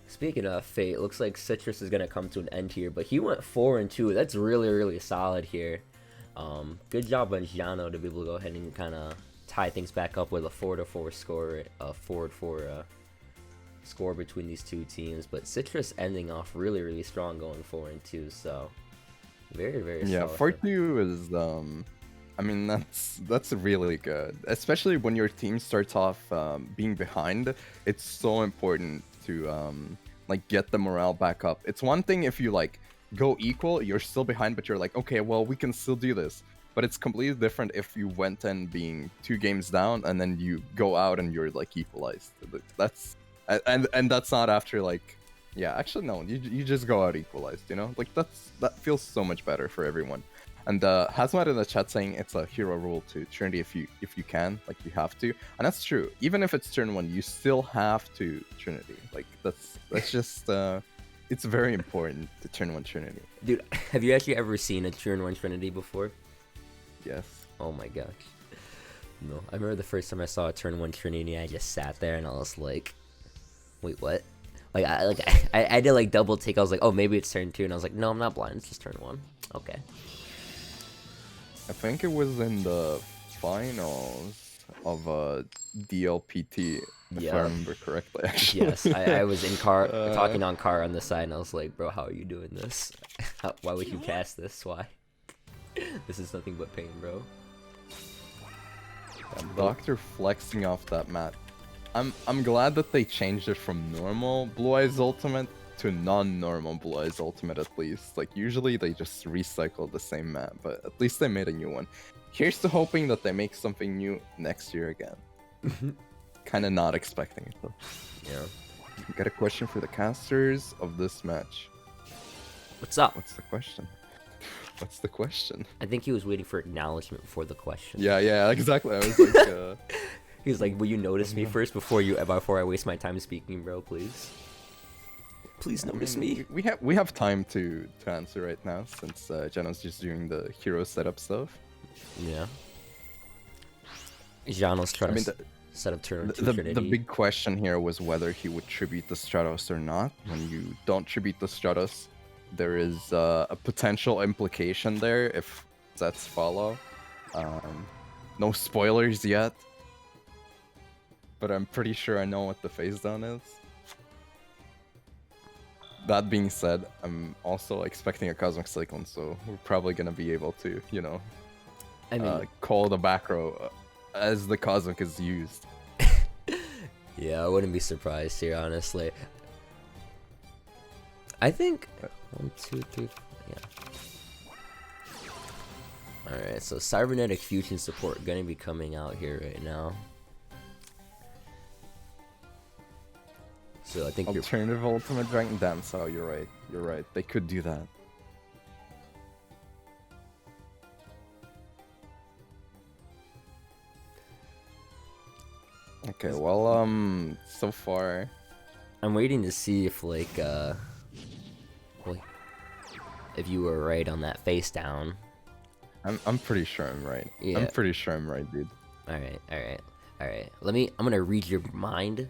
Speaking of fate, looks like Citrus is gonna come to an end here, but he went 4-2. That's really, really solid here. Good job on Jano to be able to go ahead and kind of tie things back up with a 4-4 score, a 4-4 score between these two teams. But Citrus ending off really, really strong, going 4-2. So very, very yeah. solid. 4-2 is I mean, that's really good, especially when your team starts off being behind. It's so important to like get the morale back up. It's one thing if you like go equal, you're still behind, but you're like, okay, well, we can still do this. But it's completely different if you went in being 2 games down and then you go out and you're like equalized. That's and that's not after like, yeah, actually no, you just go out equalized, you know, like that feels so much better for everyone. And Hazmat in the chat saying it's a hero rule to Trinity if you can, like you have to, and that's true. Even if it's turn 1, you still have to Trinity. Like that's just it's very important to turn 1 Trinity. Dude, have you actually ever seen a turn 1 Trinity before? Yes. Oh my gosh. No, I remember the first time I saw a turn 1 Trinity, I just sat there and I was like, wait, what? Like I did like double take. I was like, oh, maybe it's turn 2, and I was like, no, I'm not blind. It's just turn 1. Okay. I think it was in the finals of DLPT, if I remember correctly, actually. Yes, I was in car talking on car on the side, and I was like, bro, how are you doing this? Why would you cast this? Why? This is nothing but pain, bro. Yeah, Doctor flexing off that mat. I'm glad that they changed it from normal Blue Eyes Ultimate to non-normal Blue Eyes Ultimate at least. Like usually they just recycle the same map, but at least they made a new one. Here's to hoping that they make something new next year again. Kind of not expecting it though. Yeah. Got a question for the casters of this match. What's up? What's the question? What's the question? I think he was waiting for acknowledgement for the question. Yeah, exactly. I was like, He was like, will you notice me first before I waste my time speaking, bro, please? Please notice me. We have time to answer right now since Jano's just doing the hero setup stuff. Yeah. Jano's trying to set up turn 2 Trinity. The big question here was whether he would tribute the Stratos or not. When you don't tribute the Stratos, there is a potential implication there if sets follow. No spoilers yet. but I'm pretty sure I know what the face down is. That being said, I'm also expecting a Cosmic Cyclone, so we're probably gonna be able to, you know, I mean, call the back row as the Cosmic is used. yeah, I wouldn't be surprised here, honestly. I think 1, 2, 3, yeah. Alright, so Cybernetic Fusion support gonna be coming out here right now. So I think Alternative Ultimate Dragon Dance. Oh, you're right. You're right. They could do that. Okay, well, so far, I'm waiting to see if like if you were right on that face down. I'm pretty sure I'm right. Yeah. I'm pretty sure I'm right, dude. Alright. I'm gonna read your mind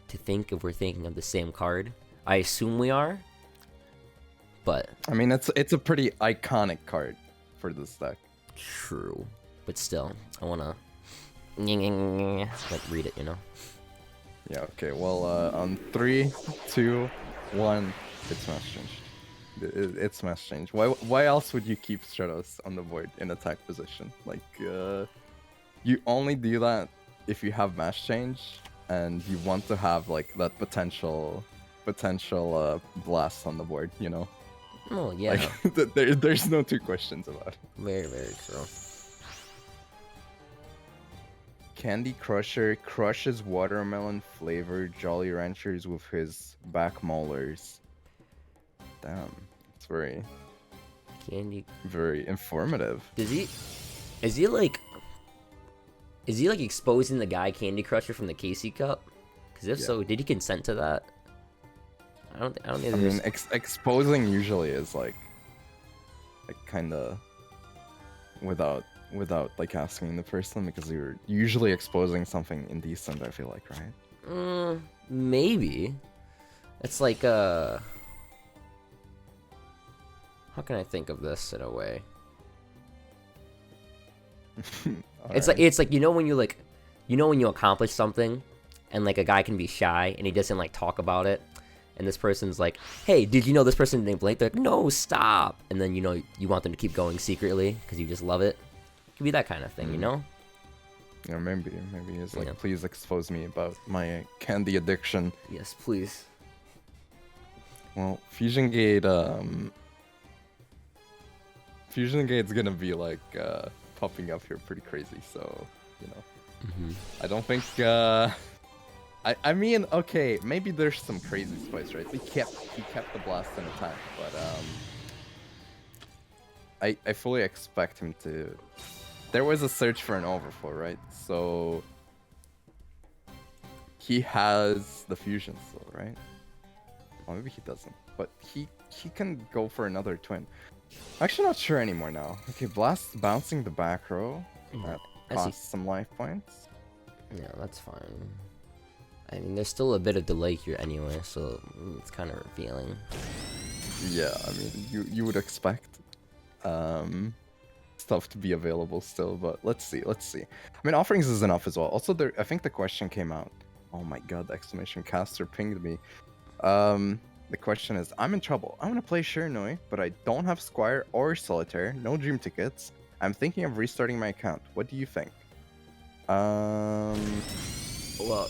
to think if we're thinking of the same card. I assume we are, but I mean, it's a pretty iconic card for this deck. true. But still, I wanna like read it, you know? Yeah. Okay. Well, on 3, 2, 1, it's Mass Change. It's Mass Change. Why else would you keep Stratos on the board in attack position? Like, you only do that if you have Mass Change and you want to have like that potential blast on the board. You know. Oh yeah, Like, there's no two questions about it. very true. Candy Crusher crushes watermelon flavored Jolly Ranchers with his back molars. Damn, it's very Candy. informative. Is he like exposing the guy Candy Crusher from the KC Cup? Because if Yeah. so, did he consent to that? I don't think I mean, there's... exposing usually is like kind of without like asking the person, because you're usually exposing something indecent. I feel like, right? Maybe. It's like how can I think of this in a way? It's like you know when you accomplish something, and like a guy can be shy and he doesn't like talk about it, and this person's like, "Hey, did you know this person named Blake?" They're like, "No, stop!" And then you want them to keep going secretly because you just love it. It could be that kind of thing, you know? Yeah, maybe it's like, Yeah. please expose me about my candy addiction. Yes, please. Well, Fusion Gate's gonna be like popping up here pretty crazy, so you know. I don't think I mean, okay, maybe there's some crazy spice, right? He kept the blast in attack, but I fully expect him to. There was a search for an overflow, right? So he has the fusion still, right? Well, maybe he doesn't, but he can go for another twin. Actually, not sure anymore now. Okay, blast bouncing the back row. That I see. costs some life points. Yeah, that's fine. I mean, there's still a bit of delay here anyway, so it's kind of revealing. Yeah, I mean, you would expect stuff to be available still, but let's see. I mean, offerings is enough as well. Also, I think the question came out. Oh my god! Exclamation caster pinged me. The question is, I'm in trouble. I want to play Shiranui, but I don't have Squire or Solitaire. No dream tickets. I'm thinking of restarting my account. What do you think? Well,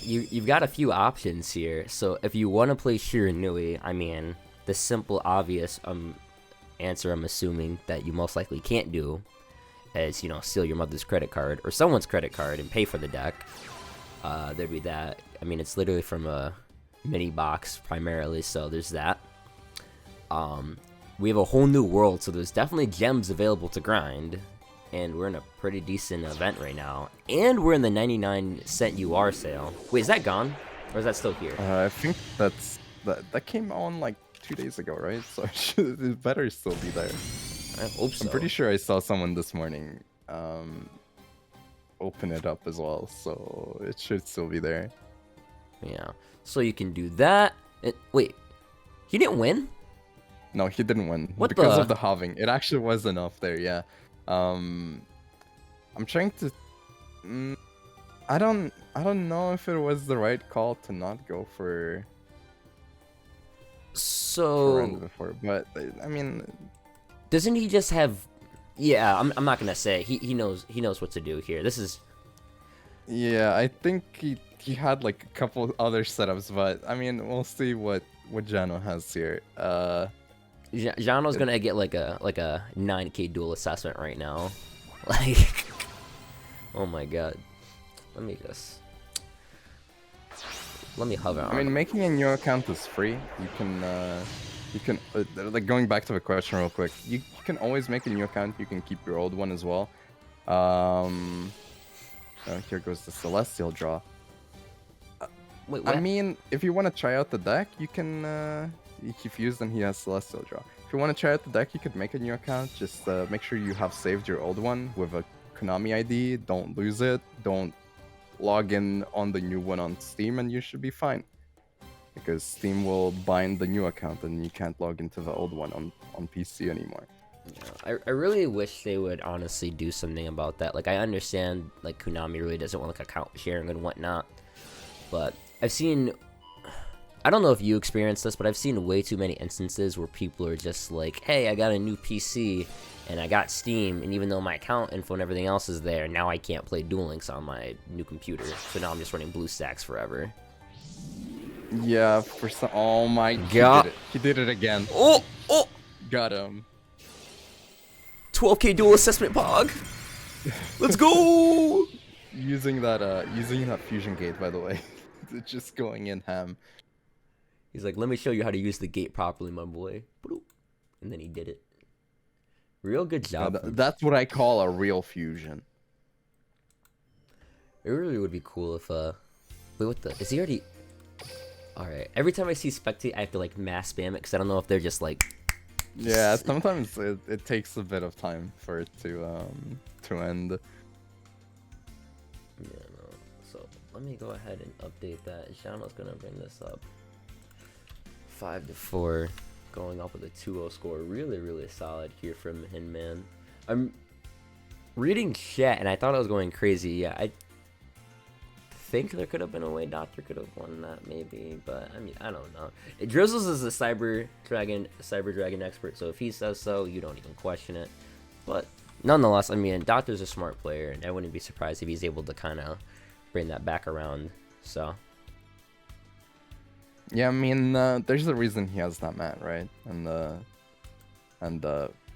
you've got a few options here. So if you want to play Shiranui, I mean, the simple, obvious answer I'm assuming that you most likely can't do is, steal your mother's credit card or someone's credit card and pay for the deck. There'd be that. I mean, it's literally from a mini box primarily, so there's that. We have a whole new world, so there's definitely gems available to grind, and we're in a pretty decent event right now, and we're in the 99-cent UR sale. Wait, is that gone, or is that still here? I think that came on like 2 days ago, right? So it better still be there. I hope so. I'm pretty sure I saw someone this morning open it up as well, so it should still be there. Yeah, so you can do that. Wait, he didn't win? No, he didn't win. What because the- of the halving. It actually was enough there, yeah. I'm trying to... I don't know if it was the right call to not go for Ren So before, but I mean, doesn't he just have? Yeah, I'm not gonna say he knows what to do here. This is yeah, I think he had like a couple other setups, but I mean, we'll see what Jano has here. Jano's gonna get like a 9K dual assessment right now. Like, oh my god. Let me hover on. I mean, making a new account is free. You can like going back to the question real quick. You can always make a new account. You can keep your old one as well. Here goes the Celestial draw. Wait, what? I mean, if you want to try out the deck, you can. If used, then he has Celestial draw. If you want to try out the deck, you could make a new account. Just make sure you have saved your old one with a Konami ID. Don't lose it. Don't log in on the new one on Steam, and you should be fine. Because Steam will bind the new account, and you can't log into the old one on PC anymore. Yeah, I really wish they would honestly do something about that. Like, I understand, like, Konami really doesn't want, like, account sharing and whatnot. But I've seen... I don't know if you experienced this, but I've seen way too many instances where people are just like, hey, I got a new PC, and I got Steam, and even though my account info and everything else is there, now I can't play Duel Links on my new computer. So now I'm just running BlueStacks forever. Yeah, for some... Oh my God. He did it again. Oh! Got him. 12K dual assessment pog! Let's go! Using that fusion gate, by the way. It's just going in ham. He's like, let me show you how to use the gate properly, my boy. And then he did it. Real good job. That's what I call a real fusion. It really would be cool if, wait, what the, is he already, alright. Every time I see Spectate, I have to, like, mass spam it, because I don't know if they're just, like... Yeah, sometimes it takes a bit of time for it to end. Yeah, no. So, let me go ahead and update that. Shano's gonna bring this up. 5-4, going up with a 2-0 score. Really, really solid here from Hinman. I'm reading chat, and I thought I was going crazy. Yeah, I think there could have been a way Doctor could have won that, maybe, but I mean, I don't know. Drizzles is a Cyber Dragon expert, so if he says so, you don't even question it. But nonetheless, I mean, Doctor's a smart player, and I wouldn't be surprised if he's able to kind of bring that back around. So yeah, I mean, there's a reason he has that mat, right? And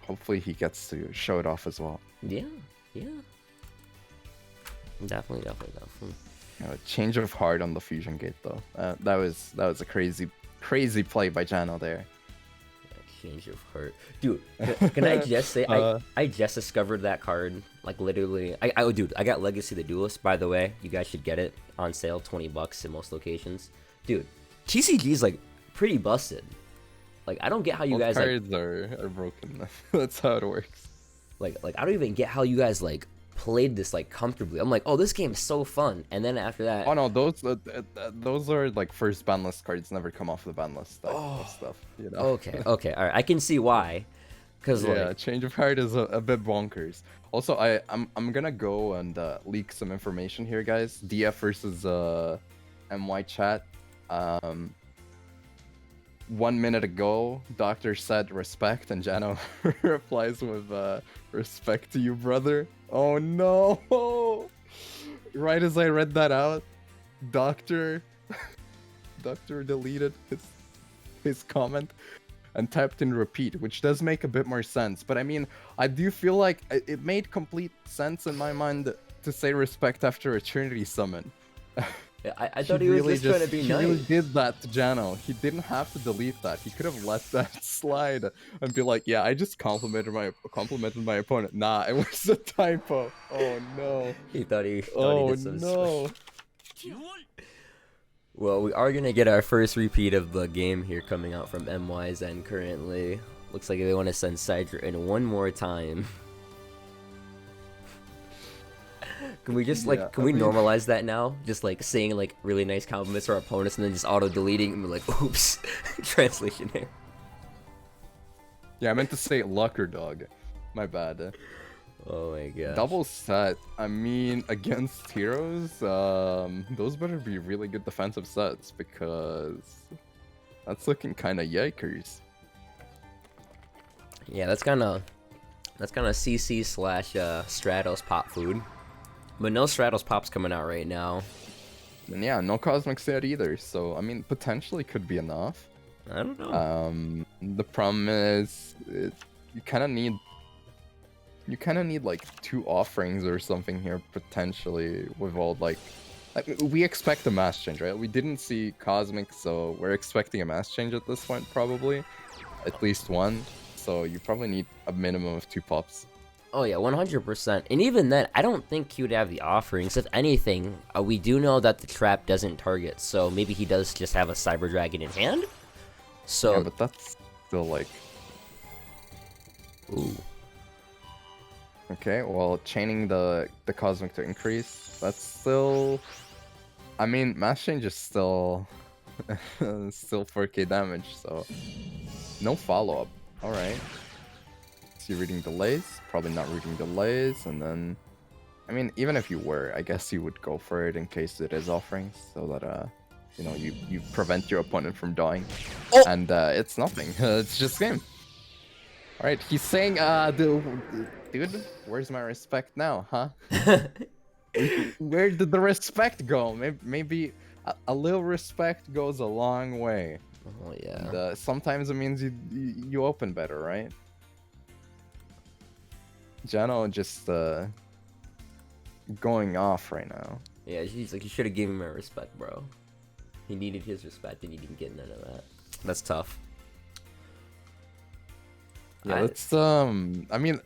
hopefully he gets to show it off as well. yeah, definitely. Change of heart on the fusion gate though. That was a crazy play by Jano there. Change of heart, dude. Can I just say I just discovered that card, like, literally. Dude, I got Legacy the Duelist, by the way. You guys should get it on sale, $20 in most locations. Dude, TCG is, like, pretty busted. Like, I don't get how you guys cards are broken. That's how it works. Like I don't even get how you guys, like, played this, like, comfortably. I'm like, oh, this game is so fun, and then after that, Oh no, those are like first ban list cards, never come off the ban list type of stuff. You know? okay, all right, I can see why, because Yeah, like, change of heart is a bit bonkers. Also, I'm gonna go and leak some information here, guys. DF versus MY chat. 1 minute ago, Doctor said respect, and Jano replies with respect to you, brother. Oh no! Right as I read that out, Doctor deleted his comment and typed in repeat, which does make a bit more sense. But I mean, I do feel like it made complete sense in my mind to say respect after a Trinity summon. I thought he was really just trying to be nice. He really did that to Jano. He didn't have to delete that. He could have let that slide and be like, yeah, I just complimented my opponent. Nah, it was a typo. Oh no. He thought he Oh did some no. Well, we are gonna get our first repeat of the game here coming out from MY's end currently. Looks like they want to send Sidra in one more time. Can we just like, can we normalize that now? Just like saying like really nice compliments to our opponents and then just auto deleting and be like, oops, translation here. Yeah, I meant to say lucker dog. My bad. Oh my gosh. Double set. I mean, against heroes, those better be really good defensive sets because that's looking kind of yikers. Yeah, that's kind of CC slash Stratos pop food. But no Stratos pops coming out right now. And yeah, no CosmicFlare either. So I mean, potentially could be enough. I don't know. The problem is you kind of need like 2 offerings or something here potentially with all like we expect a mass change, right? We didn't see Cosmic, so we're expecting a mass change at this point probably, at least one. So you probably need a minimum of 2 pops. Oh yeah, 100%. And even then, I don't think he would have the offerings. If anything, we do know that the trap doesn't target, so maybe he does just have a Cyber Dragon in hand. So Yeah, but that's still like... Ooh. Okay, well, chaining the Cosmic to increase, that's still... I mean, mass change is still... still 4k damage, so... No follow-up. Alright. So you're reading delays? Probably not reading delays, and then... I mean, even if you were, I guess you would go for it in case it is offerings, so that, you know, you prevent your opponent from dying. Oh! And, it's nothing. It's just game. Alright, he's saying, dude, where's my respect now, huh? Where did the respect go? Maybe a little respect goes a long way. Oh yeah. And, sometimes it means you open better, right? Jano just going off right now. Yeah, he's like, you should have given him my respect, bro. He needed his respect and he didn't get none of that. That's tough. Yeah, let's I mean,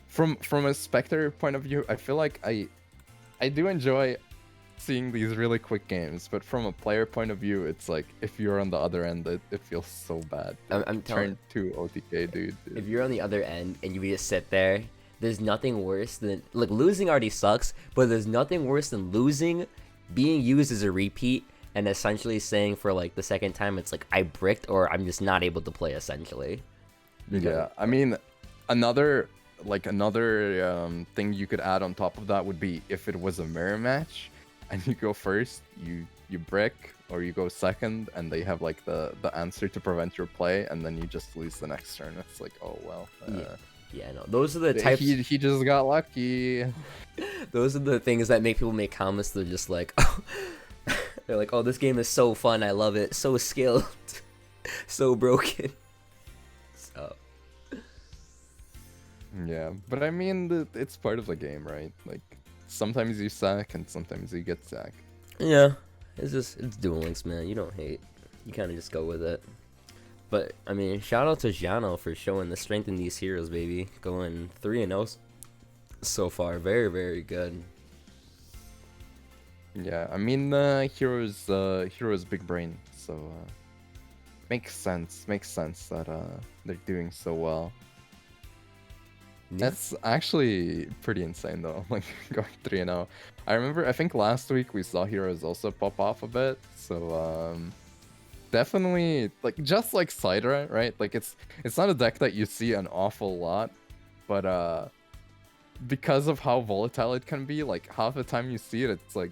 from a spectator point of view, I feel like I do enjoy seeing these really quick games, but from a player point of view, it's like if you're on the other end, it feels so bad. I'm telling Turn 2 OTK, dude. If you're on the other end and you just sit there, there's nothing worse than like losing already sucks, but there's nothing worse than losing, being used as a repeat, and essentially saying for like the second time it's like I bricked or I'm just not able to play essentially. Yeah, I mean, another thing you could add on top of that would be if it was a mirror match and you go first, you brick or you go second, and they have like the answer to prevent your play, and then you just lose the next turn. It's like, oh well. Yeah, no, those are the types. He just got lucky. Those are the things that make people make comments. They're just like, oh, they're like, oh, this game is so fun. I love it. So skilled, so broken. So. Yeah, but I mean, it's part of the game, right? Like, sometimes you sack and sometimes you get sacked. Yeah, it's Duel Links, man. You don't hate. You kind of just go with it. But, I mean, shout out to Jano for showing the strength in these heroes, baby. Going 3-0 so far. Very, very good. Yeah, I mean, heroes big brain, so makes sense that they're doing so well. That's actually pretty insane though, like going 3-0. I think last week we saw heroes also pop off a bit, so definitely like just like Sidra, right? Like it's not a deck that you see an awful lot, but because of how volatile it can be, like half the time you see it, it's like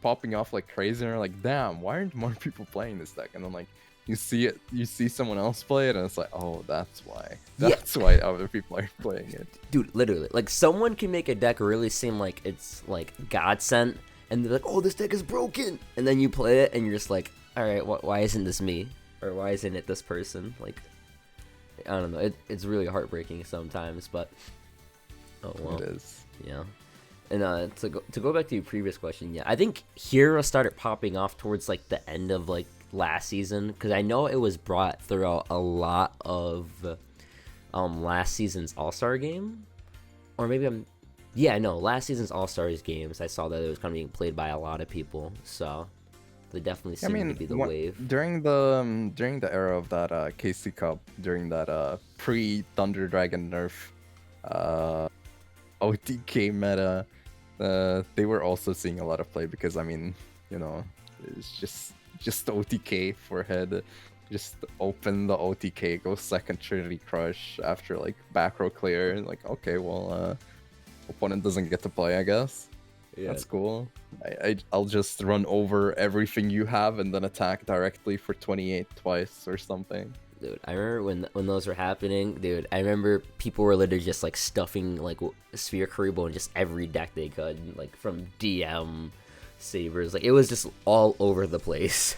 popping off like crazy, and you're like, damn, why aren't more people playing this deck? And then like you see someone else play it, and it's like, oh, that's why. That's why other people are playing it. Dude, literally, like someone can make a deck really seem like it's like God sent, and they're like, oh, this deck is broken, and then you play it, and you're just like, all right, why isn't this me, or why isn't it this person? Like, I don't know. It's really heartbreaking sometimes, but oh well. It is. Yeah. And to go back to your previous question, yeah, I think Hero started popping off towards like the end of like last season, because I know it was brought throughout a lot of last season's All-Star game, or maybe last season's All-Stars games. I saw that it was kind of being played by a lot of people, so they definitely seemed to be the wave during the era of that KC Cup, during that pre Thunder Dragon nerf OTK meta. They were also seeing a lot of play because, I mean, you know, it's just OTK forehead. Just open the OTK, go second Trinity Crush after like back row clear, and like okay, well, opponent doesn't get to play, I guess. Yeah. That's cool. I'll just run over everything you have and then attack directly for 28 twice or something. Dude, I remember when those were happening, dude. I remember people were literally just like stuffing like Sphere Karibo in just every deck they could, like from DM, Sabers. Like it was just all over the place.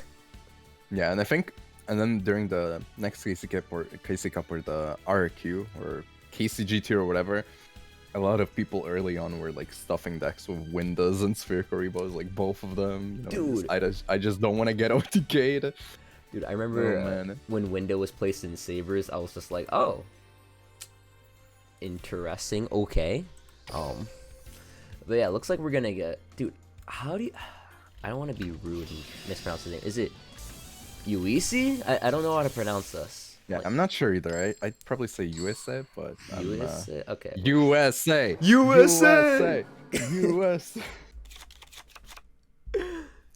Yeah, and I think, and then during the next KC Cup or the RQ or KCGT or whatever, a lot of people early on were like stuffing decks with Windows and Sphere Karibos, like both of them. You know, Dude, I just don't want to get OTK'd. Dude, I remember when Window was placed in Sabers, I was just like, oh, interesting, okay. But yeah, looks like we're gonna get, dude. How do you? I don't want to be rude and mispronounce his name. Is it Uisi? I don't know how to pronounce this. Yeah, Like, I'm not sure either. I'd probably say USA, but USA. Okay. USA. USA. USA.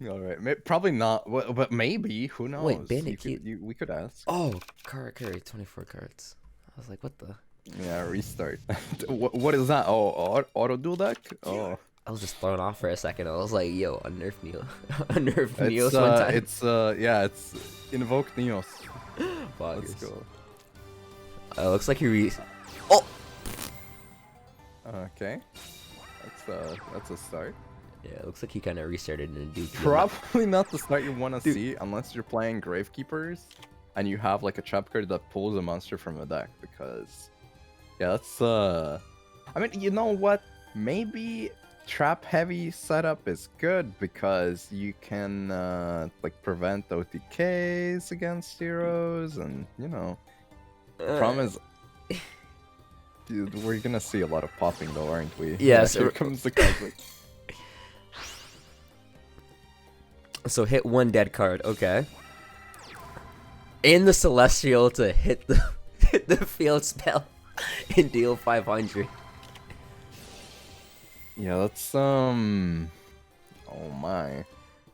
All right, probably not, but maybe. Who knows? Wait, Bandit Key. We could ask. Oh, card carry 24 cards. I was like, what the? Yeah, restart. What is that? Oh, auto duel deck. Oh, I was just thrown off for a second. I was like, yo, unnerf Neo. Unnerf Neos it's one time. it's invoke Neos. Let's Boggers. go. Looks like he Oh! Okay, that's a start. Yeah, looks like he kind of restarted and Duke. Probably not the start you want to see unless you're playing Gravekeepers and you have like a trap card that pulls a monster from the deck, because yeah, that's I mean, you know what? Maybe trap heavy setup is good because you can like prevent OTKs against heroes, and you know, problem is, dude, we're gonna see a lot of popping though, aren't we? Yes. Here comes the Cosmic. So hit one dead card, okay. And the Celestial to hit the field spell and deal 500. Yeah, that's oh my.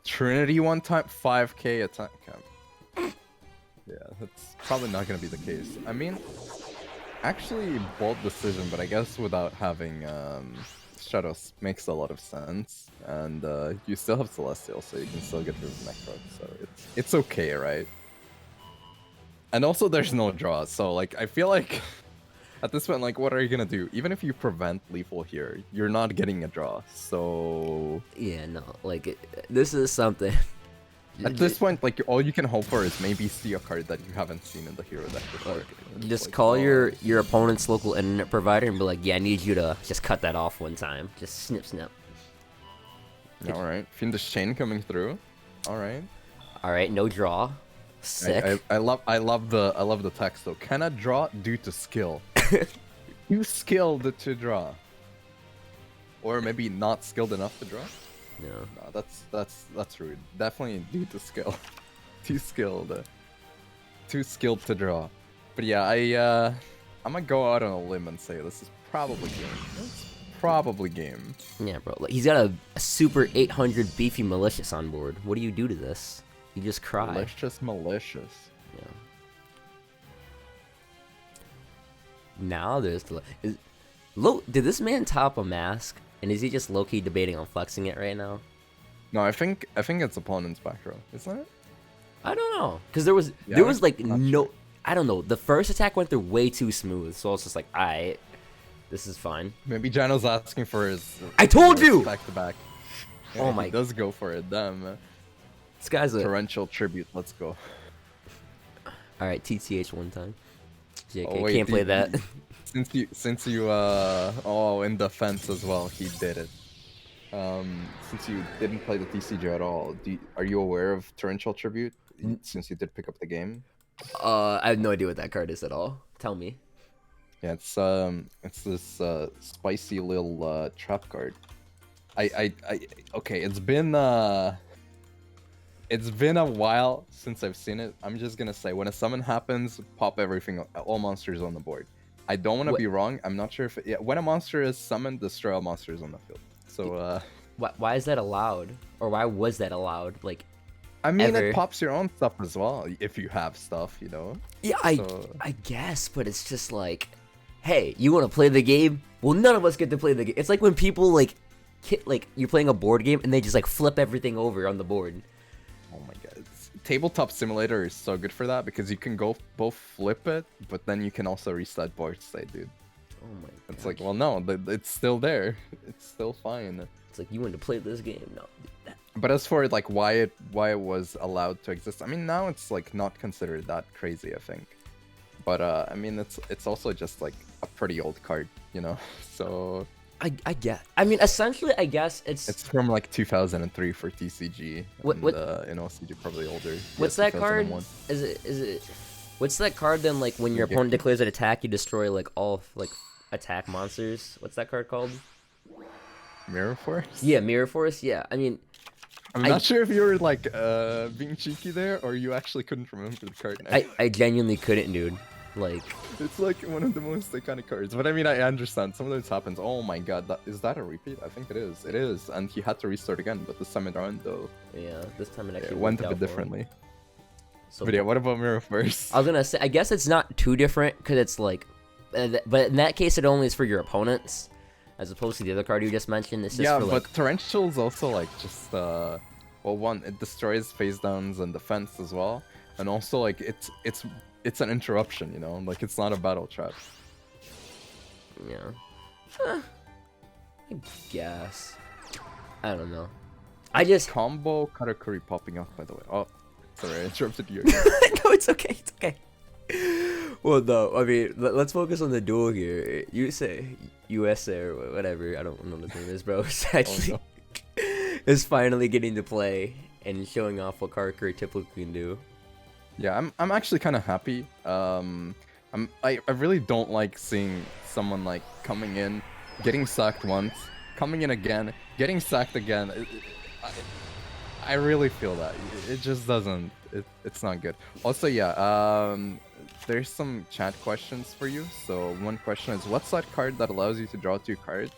Trinity one time 5k attack cap. Yeah, that's probably not gonna be the case. I mean, actually bold decision, but I guess without having Shadows makes a lot of sense. And you still have Celestial, so you can still get rid of Nifroth, so it's okay, right? And also there's no draw, so like I feel like at this point, like, what are you gonna do? Even if you prevent lethal here, you're not getting a draw, so Yeah, no, like this is something. at this point, like, all you can hope for is maybe see a card that you haven't seen in the hero deck before. Just like, call your opponent's local internet provider and be like, yeah, I need you to just cut that off one time. Just snip snip. Alright, Fiendish Chain coming through. Alright. Alright, no draw. Sick. I love the text though. Cannot draw due to skill. You skilled to draw. Or maybe not skilled enough to draw? No. No, that's rude. Definitely due to skill. Too skilled. Too skilled to draw. But yeah, I'm gonna go out on a limb and say this is probably game. It's probably game. Yeah, bro. Like, he's got a super 800 beefy malicious on board. What do you do to this? You just cry. Malicious. Yeah. Now there's did this man top a mask? And is he just low-key debating on flexing it right now? No, I think it's opponent's back row, isn't it? I don't know, because there was like no, I don't know. The first attack went through way too smooth, so I was just like, alright, this is fine. Maybe Jano's asking for his. I told you. Back to back. Yeah, Oh my. He does go for it. Damn. This guy's a. Torrential tribute. Let's go. Alright, TTH one time. JK, Oh, wait, can't play that. Since you in defense as well, he did it. Since you didn't play the TCG at all, are you aware of Torrential Tribute? Since you did pick up the game. I have no idea what that card is at all. Tell me. Yeah, it's this spicy little trap card. Okay, it's been a while since I've seen it. I'm just gonna say, when a summon happens, pop everything, all monsters on the board. I don't want to be wrong. I'm not sure if when a monster is summoned, destroy all monsters on the field. So why is that allowed? Or why was that allowed? Like, I mean, ever. it pops your own stuff as well if you have stuff, you know. Yeah, So- I guess, but it's just like, hey, you want to play the game? Well, none of us get to play the game. It's like when people like you're playing a board game and they just like flip everything over on the board. Oh my god. Tabletop Simulator is so good for that because you can go both flip it, but then you can also reset board state, dude. Oh my god. It's like, well, no, it's still there. It's still fine. It's like you want to play this game? No. But as for like why it was allowed to exist, I mean now it's like not considered that crazy, I think. But I mean it's also just like a pretty old card, you know. So I get. I mean, essentially, I guess it's from like 2003 for TCG. What- and, what- in OCG probably older. What's Yeah, that card? 2001. Is it? What's that card then? Like when your Okay. opponent declares an attack, you destroy like all like attack monsters. What's that card called? Mirror Force? Yeah, Mirror Force. Yeah, I mean, I'm not sure if you were like being cheeky there or you actually couldn't remember the card now. I genuinely couldn't, dude. Like, It's like one of the most iconic cards. But I mean, I understand. Sometimes happens. Oh my god, is that a repeat? I think it is. It is. And he had to restart again, but this time around, though, yeah, this time it it actually went worked a bit out for him. differently. So, But yeah, what about Mirror Force? I was gonna say, I guess it's not too different because it's like, but in that case, it only is for your opponents, as opposed to the other card you just mentioned. It's just Yeah, for but like, Torrential's also like just, well, one, it destroys phase downs and defense as well. And also, like, it's an interruption, you know? Like, it's not a battle trap. yeah. I guess. I don't know. I just Combo Karakuri popping up, by the way. Oh, sorry, I interrupted you. no, it's okay. It's okay. Well, no, I mean, let's focus on the duel here. You say USA or whatever. I don't know what the name is, bro. It's actually is finally getting to play and showing off what Karakuri typically can do. Yeah, I'm actually kind of happy. I really don't like seeing someone like coming in, getting sacked once, coming in again, getting sacked again. I really feel that it just doesn't. It's not good. Also, yeah. There's some chat questions for you. So one question is, what's that card that allows you to draw 2 cards?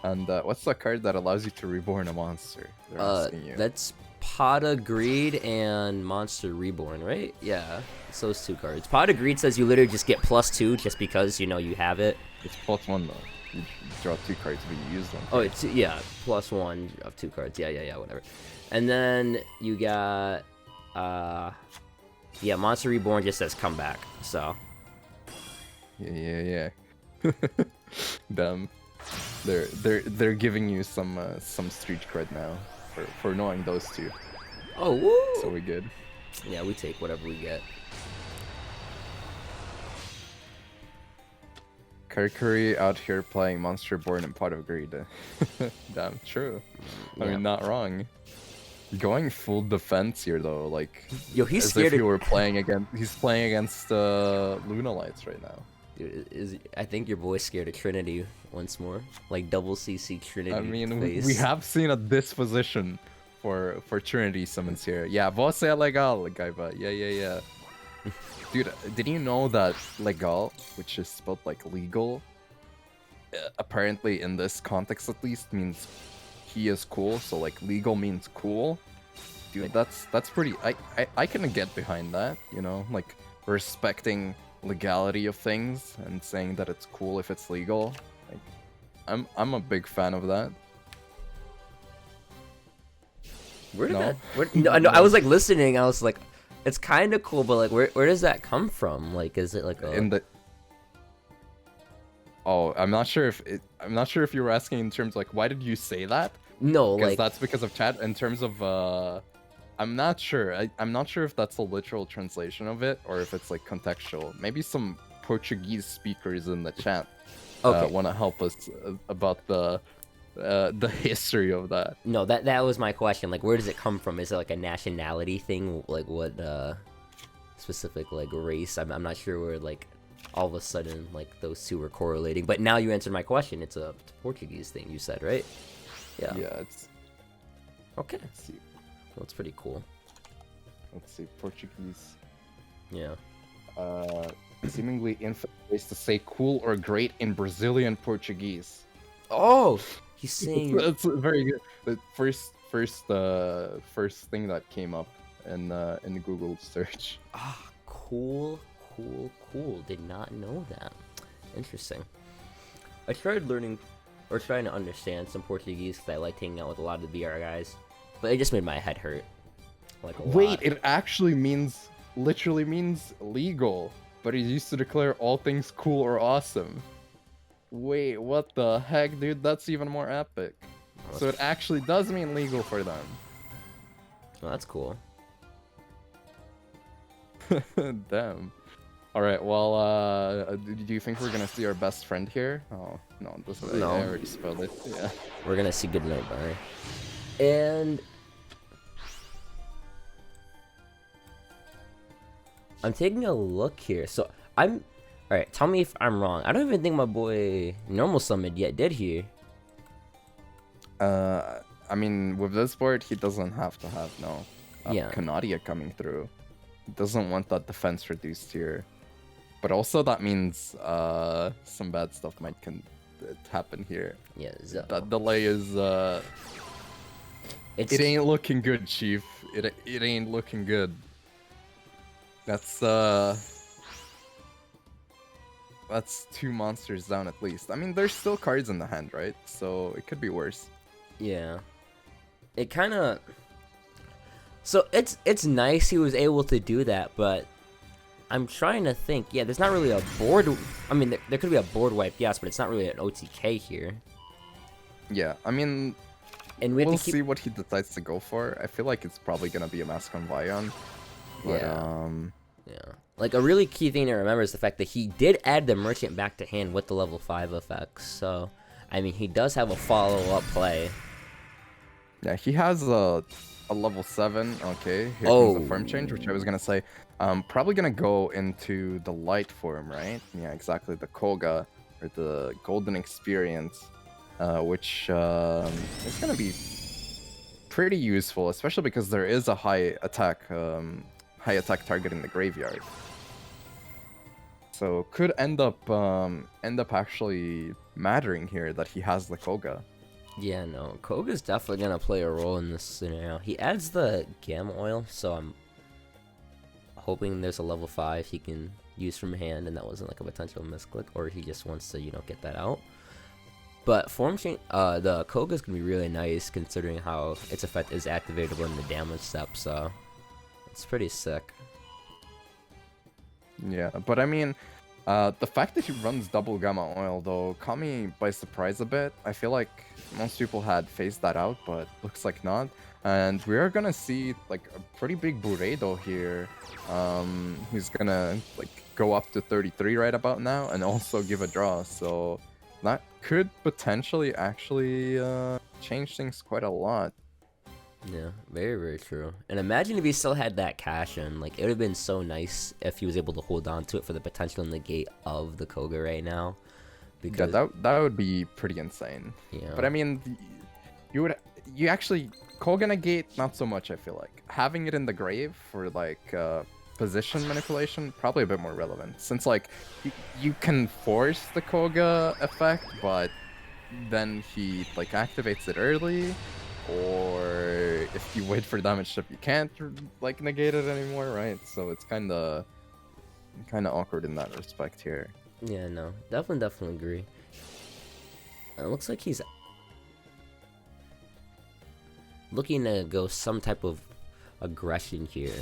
And what's that card that allows you to reborn a monster? They're asking you. That's Pot of Greed and Monster Reborn, right? Yeah, it's those 2 cards. Pot of Greed says you literally just get +2 just because you know you have it. It's +1 though. You draw 2 cards, but you use them. Oh, it's yeah, +1 of 2 cards. Yeah, whatever. And then you got yeah, Monster Reborn just says come back. So Yeah. Damn. They're giving you some street cred now for knowing those 2. oh, woo! So we good. Yeah, we take whatever we get. Karakuri out here playing Monster Born and Pot of Greed. Damn, true. I Yeah. mean, not wrong. Going full defense here though, like Yo, he's as scared if he of- were playing against. He's playing against Luna Lights right now. Dude, I think your boy's scared of Trinity once more, like double CC Trinity. I mean, face. we have seen a disposition for Trinity summons here. Yeah, você é legal, Gaiba. Yeah. Dude, did you know that legal, which is spelled like legal, apparently in this context at least means he is cool. So like legal means cool. Dude, that's pretty. I can get behind that. You know, like respecting legality of things and saying that it's cool if it's legal. Like, I'm a big fan of that. Where did No. that? No, I was like listening. I was like, it's kind of cool, but like, where does that come from? Like, is it like a? In the I'm not sure if you were asking in terms like why did you say that? No, Because like that's because of chat. In terms of I'm not sure. I'm not sure if that's a literal translation of it or if it's like contextual. Maybe some Portuguese speakers in the chat Okay. want to help us about the history of that. no, that was my question. Like, where does it come from? Is it like a nationality thing? Like, what specific like race? I'm not sure where like all of a sudden like those 2 were correlating. But now you answered my question. It's a Portuguese thing. You said, right? Yeah. Yeah, it's Okay. let's see. Well, it's pretty cool. Let's see, Portuguese. Yeah. Seemingly infinite ways to say cool or great in Brazilian Portuguese. Oh, he's saying. That's very good. But first first thing that came up in Google search. Ah, cool. Did not know that. Interesting. I started learning or trying to understand some Portuguese because I liked hanging out with a lot of the BR guys, but it just made my head hurt. Like a Wait, lot. it actually literally means legal, but it used to declare all things cool or awesome. Wait, what the heck, dude? That's even more epic. So it actually does mean legal for them. Oh, that's cool. Damn. All right. Well, do you think we're gonna see our best friend here? Oh no, No. I already spelled it. Yeah. We're gonna see Goodnight Barry. And I'm taking a look here. So I'm alright, tell me if I'm wrong. I don't even think my boy Normal Summit yet did here. I mean, with this board, he doesn't have to have Yeah. Kanadia coming through. He doesn't want that defense reduced here. But also that means some bad stuff might happen here. Yeah, That delay is it's it ain't looking good, Chief. It ain't looking good. That's 2 monsters down at least. I mean, there's still cards in the hand, right? So it could be worse. yeah. It kinda so it's nice he was able to do that, but I'm trying to think. Yeah, there's not really a board. I mean, there could be a board wipe, yes, but it's not really an OTK here. Yeah, I mean, And we have we'll to keep. see what he decides to go for. I feel like it's probably gonna be a Mask on Vion. But, Yeah. Yeah. Like, a really key thing to remember is the fact that he did add the Merchant back to hand with the level 5 effects. So, I mean, he does have a follow-up play. yeah, he has a level 7. Okay, here Oh. comes the form change, which I was gonna say. Probably gonna go into the light form, right? Yeah, exactly. The Koga or the Golden Experience, which is gonna be pretty useful, especially because there is a high attack target in the graveyard. So could end up actually mattering here that he has the Koga. Yeah, no. Koga's definitely going to play a role in this scenario. He adds the Gamma Oil, so I'm hoping there's a level 5 he can use from hand, and that wasn't like a potential misclick, or he just wants to, get that out. But form change, the Koga's going to be really nice considering how its effect is activatable in the damage step, so it's pretty sick. Yeah, but I mean, the fact that he runs double Gamma Oil, though, caught me by surprise a bit. I feel like most people had phased that out, but looks like not. And we're gonna see, like, a pretty big Buredo here. He's gonna, like, go up to 33 right about now, and also give a draw, so that could potentially actually change things quite a lot. Yeah, very, very true. And imagine if he still had that cash in. Like, it would have been so nice if he was able to hold on to it for the potential negate of the Koga right now. Because, Yeah, that would be pretty insane. yeah. But I mean, you actually Koga negate not so much. I feel like having it in the grave for like position manipulation probably a bit more relevant, since like you can force the Koga effect, but then he like activates it early, or if you wait for damage shift, you can't like negate it anymore, right? So it's kind of awkward in that respect here. Yeah, no. Definitely agree. It looks like he's looking to go some type of aggression here,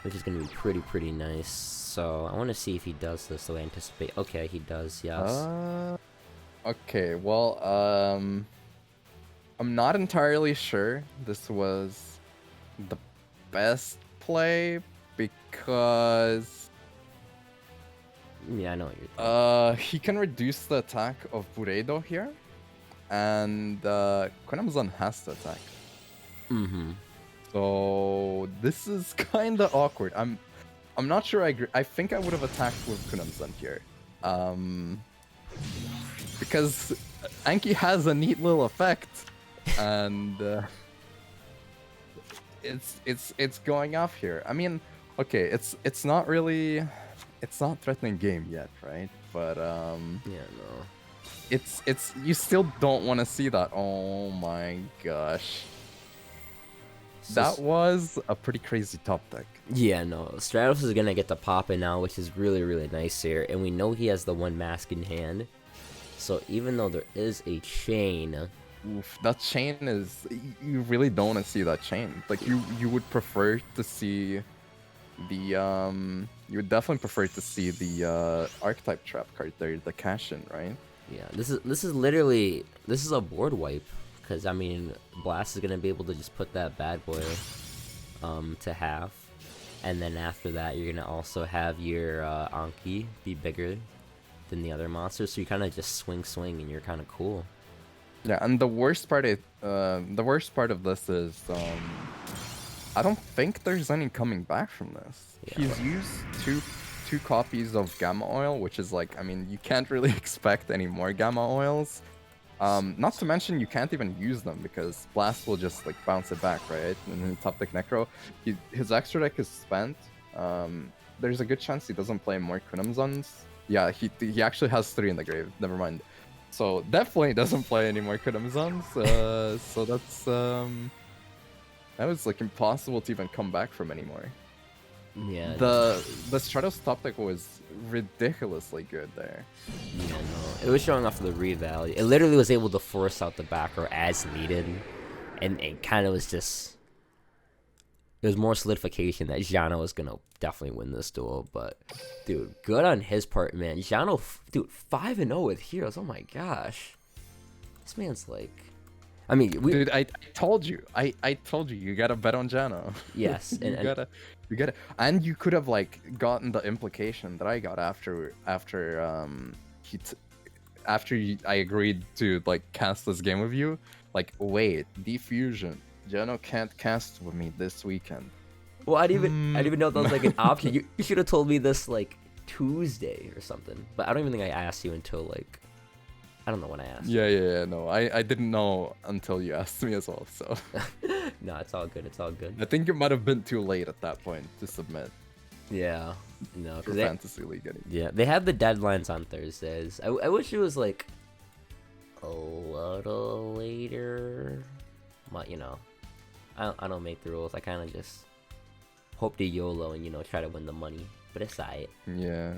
which is going to be pretty nice. So I want to see if he does this the way I anticipate. Okay, he does, yes. Okay, well, I'm not entirely sure this was the best play because Yeah, I know what you're thinking. he can reduce the attack of Buredo here, and Konamazan has to attack. Mm-hmm. So this is kind of awkward. I'm not sure I agree. I think I would have attacked with Kunamzan here. Because Anki has a neat little effect, and it's going off here. I mean, okay, it's not threatening game yet, right? But Yeah, no. it's you still don't want to see that. Oh my gosh. That was a pretty crazy top deck. Yeah, no. Stratos is gonna get the pop in now, which is really, really nice here. And we know he has the one mask in hand. So even though there is a chain... Oof, that chain is... You really don't want to see that chain. Like, you would prefer to see the... You would definitely prefer to see the archetype trap card there, the cash-in, right? Yeah, this is literally... This is a board wipe. Because, I mean, Blast is gonna be able to just put that bad boy to half. And then after that, you're gonna also have your Anki be bigger than the other monsters, so you kind of just swing, and you're kind of cool. Yeah, and the worst part of this is I don't think there's any coming back from this. Yeah, He's used two copies of Gamma Oil, which is like, I mean, you can't really expect any more Gamma Oils. Not to mention you can't even use them because Blast will just like bounce it back, right? And then top deck Necro. His extra deck is spent. There's a good chance he doesn't play more Kunamzons. Yeah, he actually has 3 in the grave. Never mind. So definitely doesn't play any more Kunamzons. So that's that was like impossible to even come back from anymore. Yeah. The Stratos top deck was ridiculously good there. Yeah, no. It was showing off the revalue. It literally was able to force out the back row as needed. And it kind of was just... It was more solidification that Jano was going to definitely win this duel. But, dude, good on his part, man. Jano, dude, 5-0 with heroes. Oh my gosh. This man's like... I mean, dude, I told you. I told you gotta bet on Jano. Yes. You gotta, and you could have like gotten the implication that I got after I agreed to like cast this game with you. Like, wait, defusion. Jano can't cast with me this weekend. Well, I didn't even know that was like an option. You should have told me this like Tuesday or something. But I don't even think I asked you until like... I don't know when I asked. Yeah, no. I didn't know until you asked me as well, so... No, it's all good, it's all good. I think it might have been too late at that point to submit. Yeah. No, for Fantasy League. Yeah, they have the deadlines on Thursdays. I wish it was like... a little later. But, you know... I don't make the rules. I kind of just... hope to YOLO and, you know, try to win the money. But it's alright. Yeah.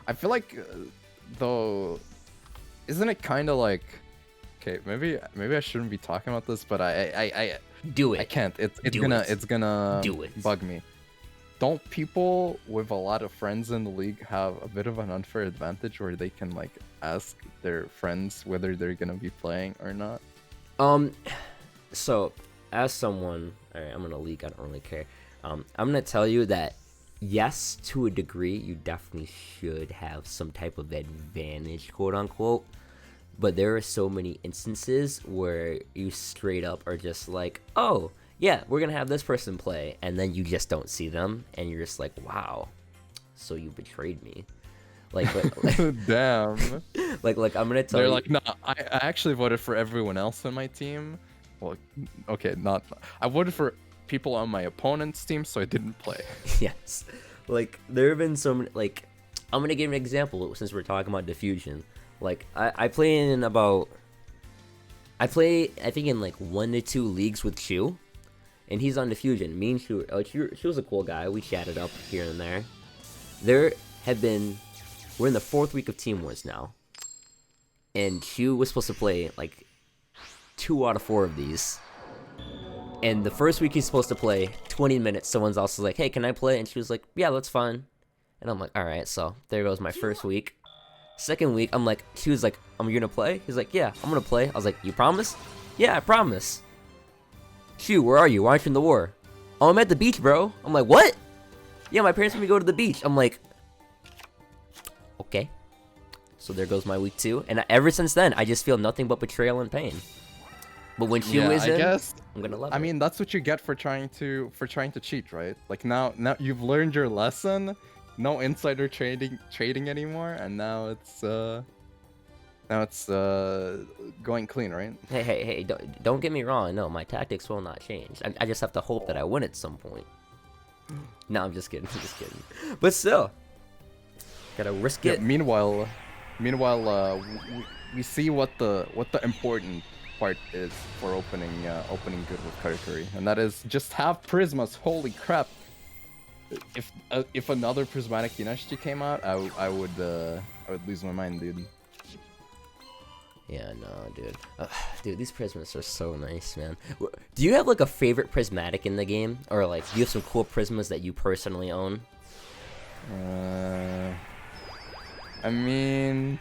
I feel like... though... Isn't it kind of like, okay, maybe I shouldn't be talking about this, but I do it. I can't. It's gonna do it. Bug me. Don't people with a lot of friends in the league have a bit of an unfair advantage where they can like ask their friends whether they're gonna be playing or not? So as someone, all right, I'm gonna leak. I don't really care. I'm gonna tell you that. Yes, to a degree, you definitely should have some type of advantage, quote unquote. But there are so many instances where you straight up are just like, oh, yeah, we're going to have this person play. And then you just don't see them. And you're just like, wow, so you betrayed me. Like damn. Like I'm going to tell you. They're like, no, I actually voted for everyone else on my team. Well, okay, not. I voted for people on my opponent's team, so I didn't play. Yes. Like, there have been so many, like, I'm gonna give an example since we're talking about diffusion. Like, I play, I think in like 1 to 2 leagues with Chu, and he's on diffusion. Me and Chu was a cool guy. We chatted up here and there. We're in the 4th week of Team Wars now, and Chu was supposed to play like 2 out of 4 of these. And the first week he's supposed to play 20 minutes, someone's also like, hey, can I play? And she was like, yeah, that's fine. And I'm like, all right, so there goes my first week. Second week, I'm like, she was like, you gonna play? He's like, yeah, I'm gonna play. I was like, you promise? Yeah, I promise. Shoo, where are you? Why aren't you in the war? Oh, I'm at the beach, bro. I'm like, what? Yeah, my parents made me go to the beach. I'm like, okay. So there goes my week 2. And ever since then, I just feel nothing but betrayal and pain. But when Shu is in, I'm gonna love it. I mean, that's what you get for trying to cheat, right? Like now you've learned your lesson. No insider trading anymore, and now it's going clean, right? Hey! Don't get me wrong. No, my tactics will not change. I just have to hope that I win at some point. No, I'm just kidding. But still, gotta risk it. Meanwhile, we see what the important part is for opening good with Karakuri, and that is just have Prismas. Holy crap! If another prismatic Inashi came out, I would lose my mind, dude. Yeah, no, dude. Dude, these prismas are so nice, man. Do you have like a favorite prismatic in the game, or like do you have some cool prismas that you personally own? I mean,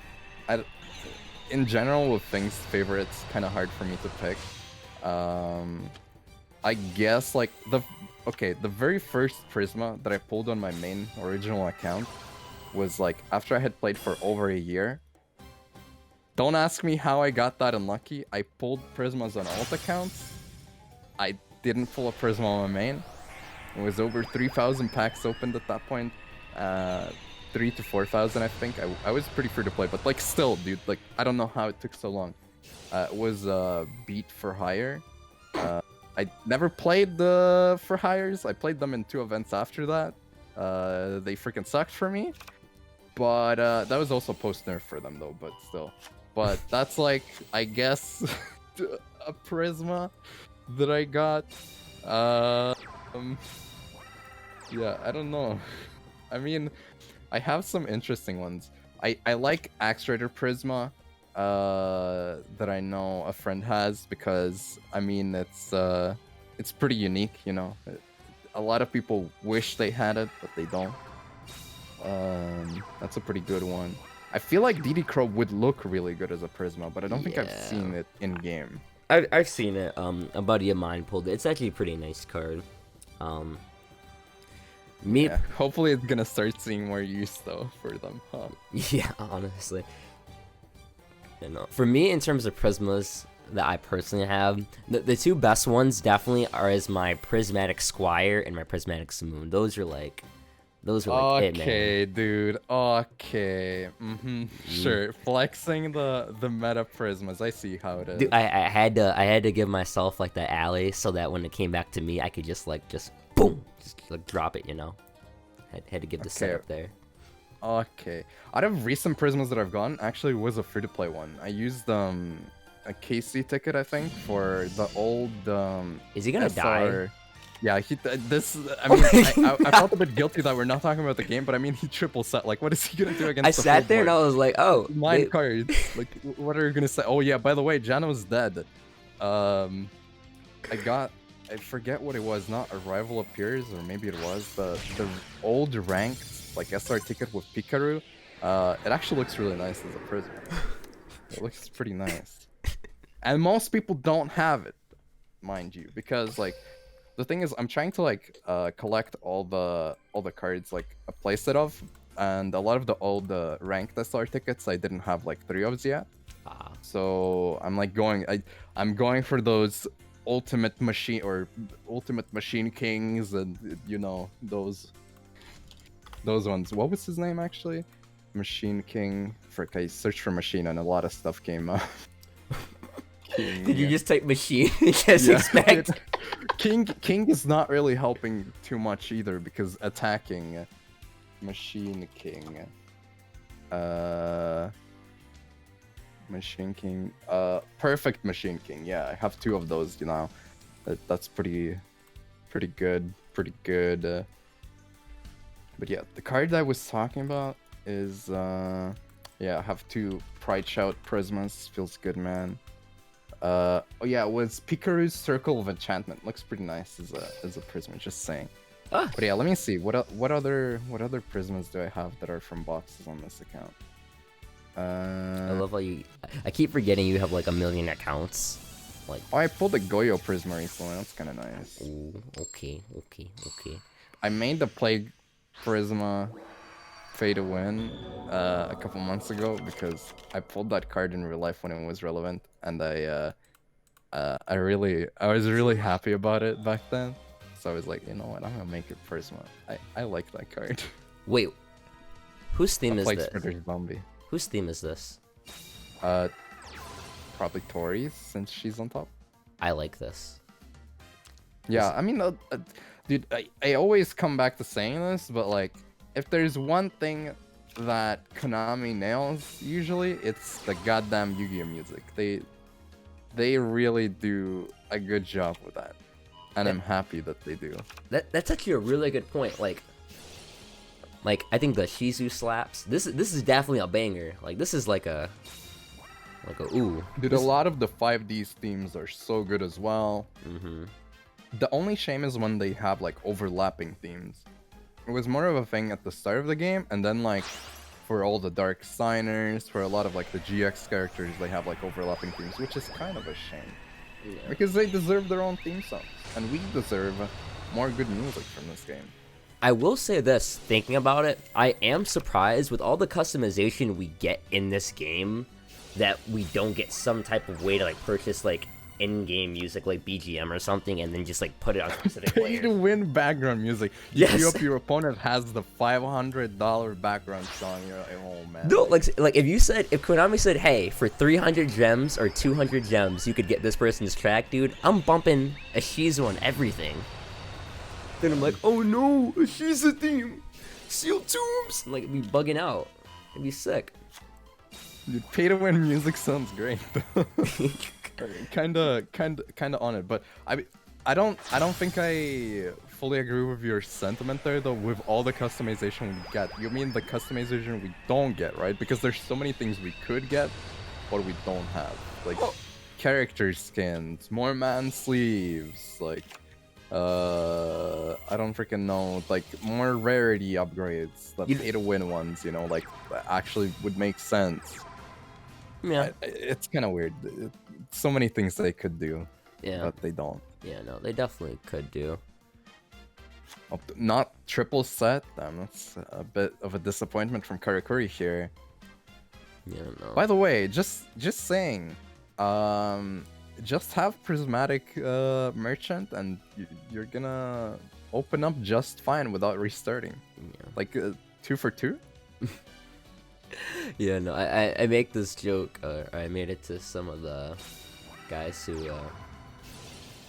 in general with things favorites, kind of hard for me to pick. I guess like the very first Prisma that I pulled on my main original account was like after I had played for over a year. Don't ask me how I got that unlucky. I pulled Prismas on alt accounts. I didn't pull a Prisma on my main. It was over 3,000 packs opened at that point. 3 to 4,000, I think. I was pretty free to play, but like still, dude, like I don't know how it took so long. It was Beat for Hire. I never played the for hires. I played them in 2 events after that. They freaking sucked for me. But that was also post nerf for them though, but still. But that's like, I guess, a Prisma that I got. Yeah, I don't know. I mean, I have some interesting ones. I like Axe Rider Prisma that I know a friend has because, I mean, it's pretty unique, you know. A lot of people wish they had it, but they don't. That's a pretty good one. I feel like DD Crow would look really good as a Prisma, but I don't think I've seen it in game. I've seen it. A buddy of mine pulled it. It's actually a pretty nice card. Yeah, hopefully it's gonna start seeing more use though for them. Huh? Yeah, honestly. You know, for me, in terms of Prismas that I personally have, the 2 best ones definitely are as my Prismatic Squire and my Prismatic Simoon. Those are like it, man. Okay, dude. Okay. Sure. Flexing the meta Prismas. I see how it is. Dude, I had to give myself like the alley so that when it came back to me, I could just boom, just like drop it, you know. Had to give the setup there. Okay. Out of recent Prismas that I've gotten, actually was a free-to-play one. I used a KC ticket, I think, for the old Is he gonna die? Yeah, I mean, I felt a bit guilty that we're not talking about the game, but I mean, he triple set. Like, what is he gonna do against I the sat there and I was like, oh, 9 cards. Like, what are you gonna say? Oh yeah, by the way, Jano's dead. I forget what it was. Not Arrival Appears, or maybe it was the old ranked like SR ticket with Pikaru. It actually looks really nice as a Prism. It looks pretty nice, and most people don't have it, mind you, because like. The thing is, I'm trying to like collect all the cards like a playset of, and a lot of the old ranked SR tickets I didn't have like 3 of yet. So I'm like I'm going for those ultimate machine kings, and you know those ones. What was his name actually? Machine King. I searched for machine and a lot of stuff came up. Did you just type machine? Just expect. King is not really helping too much either because attacking Machine King. Machine King. Perfect Machine King. Yeah, I have 2 of those, you know. That's pretty good. Pretty good. But yeah, the card I was talking about is yeah, I have 2 Pride Shout Prismas. Feels good, man. Oh yeah, it was Pikaru's Circle of Enchantment. Looks pretty nice as a Prisma, just saying. But yeah, let me see. What other Prismas do I have that are from boxes on this account? I love how I keep forgetting you have like a million accounts. Like. Oh, I pulled a Goyo Prisma recently. That's kind of nice. Ooh, okay. I made the Plague Prisma Pay to Win a couple months ago because I pulled that card in real life when it was relevant, and I was really happy about it back then. So I was like, you know what, I'm gonna make it Prisma. I like that card. Wait, whose theme is this? Zombie. Whose theme is this? Probably Tori's, since she's on top. I like this. Yeah, I mean, dude, I always come back to saying this, but like, if there's one thing that Konami nails, usually it's the goddamn Yu-Gi-Oh music. they really do a good job with that, and I'm happy that they do. That's actually a really good point. Like I think the Shizu slaps. This is definitely a banger. Like this is like a ooh. Dude, a lot of the 5D's themes are so good as well. Mm-hmm. The only shame is when they have like overlapping themes. It was more of a thing at the start of the game, and then like for all the Dark Signers, for a lot of like the GX characters, they have like overlapping themes, which is kind of a shame. Yeah. Because they deserve their own theme songs, and we deserve more good music from this game. I will say this, thinking about it, I am surprised with all the customization we get in this game that we don't get some type of way to like purchase like in-game music like BGM or something and then just like put it on specific Pay players. to win background music. You Yes. queue up your opponent has the $500 background song. You're like, oh man. No, like if Konami said, hey, for 300 gems or 200 gems, you could get this person's track, dude, I'm bumping a Shizu on everything. Then I'm like, oh no, a Shizu theme, Seal Tombs, and, like, be bugging out. It'd be sick. Dude, pay to win music sounds great. kinda on it, but I don't think I fully agree with your sentiment there though. With all the customization we get, you mean the customization we don't get, right? Because there's so many things we could get, but we don't have, like character skins, more man sleeves, like I don't freaking know, like more rarity upgrades, the pay to win ones, you know, like that actually would make sense. Yeah. It's kind of weird. So many things they could do, Yeah. but they don't. Yeah, no, they definitely could do. Not triple set. That's a bit of a disappointment from Karakuri here. Yeah, no. By the way, just saying, just have prismatic merchant, and you're gonna open up just fine without restarting. Yeah. Like 2 for 2. Yeah, no, I make this joke, I made it to some of the guys who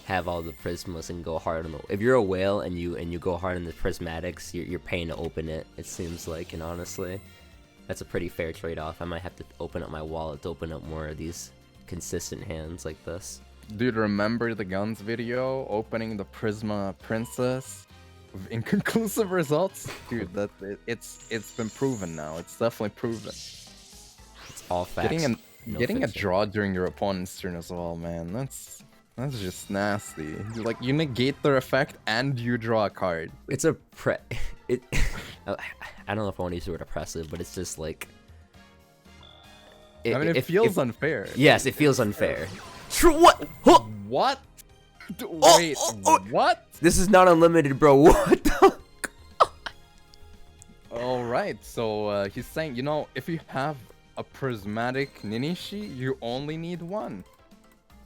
have all the prismas and go hard on the. If you're a whale and you go hard on the prismatics, you're paying to open it. It seems like, and honestly, that's a pretty fair trade-off. I might have to open up my wallet to open up more of these consistent hands like this. Dude, remember the guns video opening the Prisma Princess? Inconclusive results, dude. It's been proven now. It's definitely proven. It's all facts. Getting a draw during your opponent's turn as well, man. That's just nasty. Like you negate their effect and you draw a card. It's a I don't know if I want to use the word oppressive, but it's just like. It feels unfair. Yes, it feels unfair. What? Huh? What? Wait, what? This is not unlimited, bro. What the? Alright, so he's saying, you know, if you have a prismatic Ninishi, you only need one.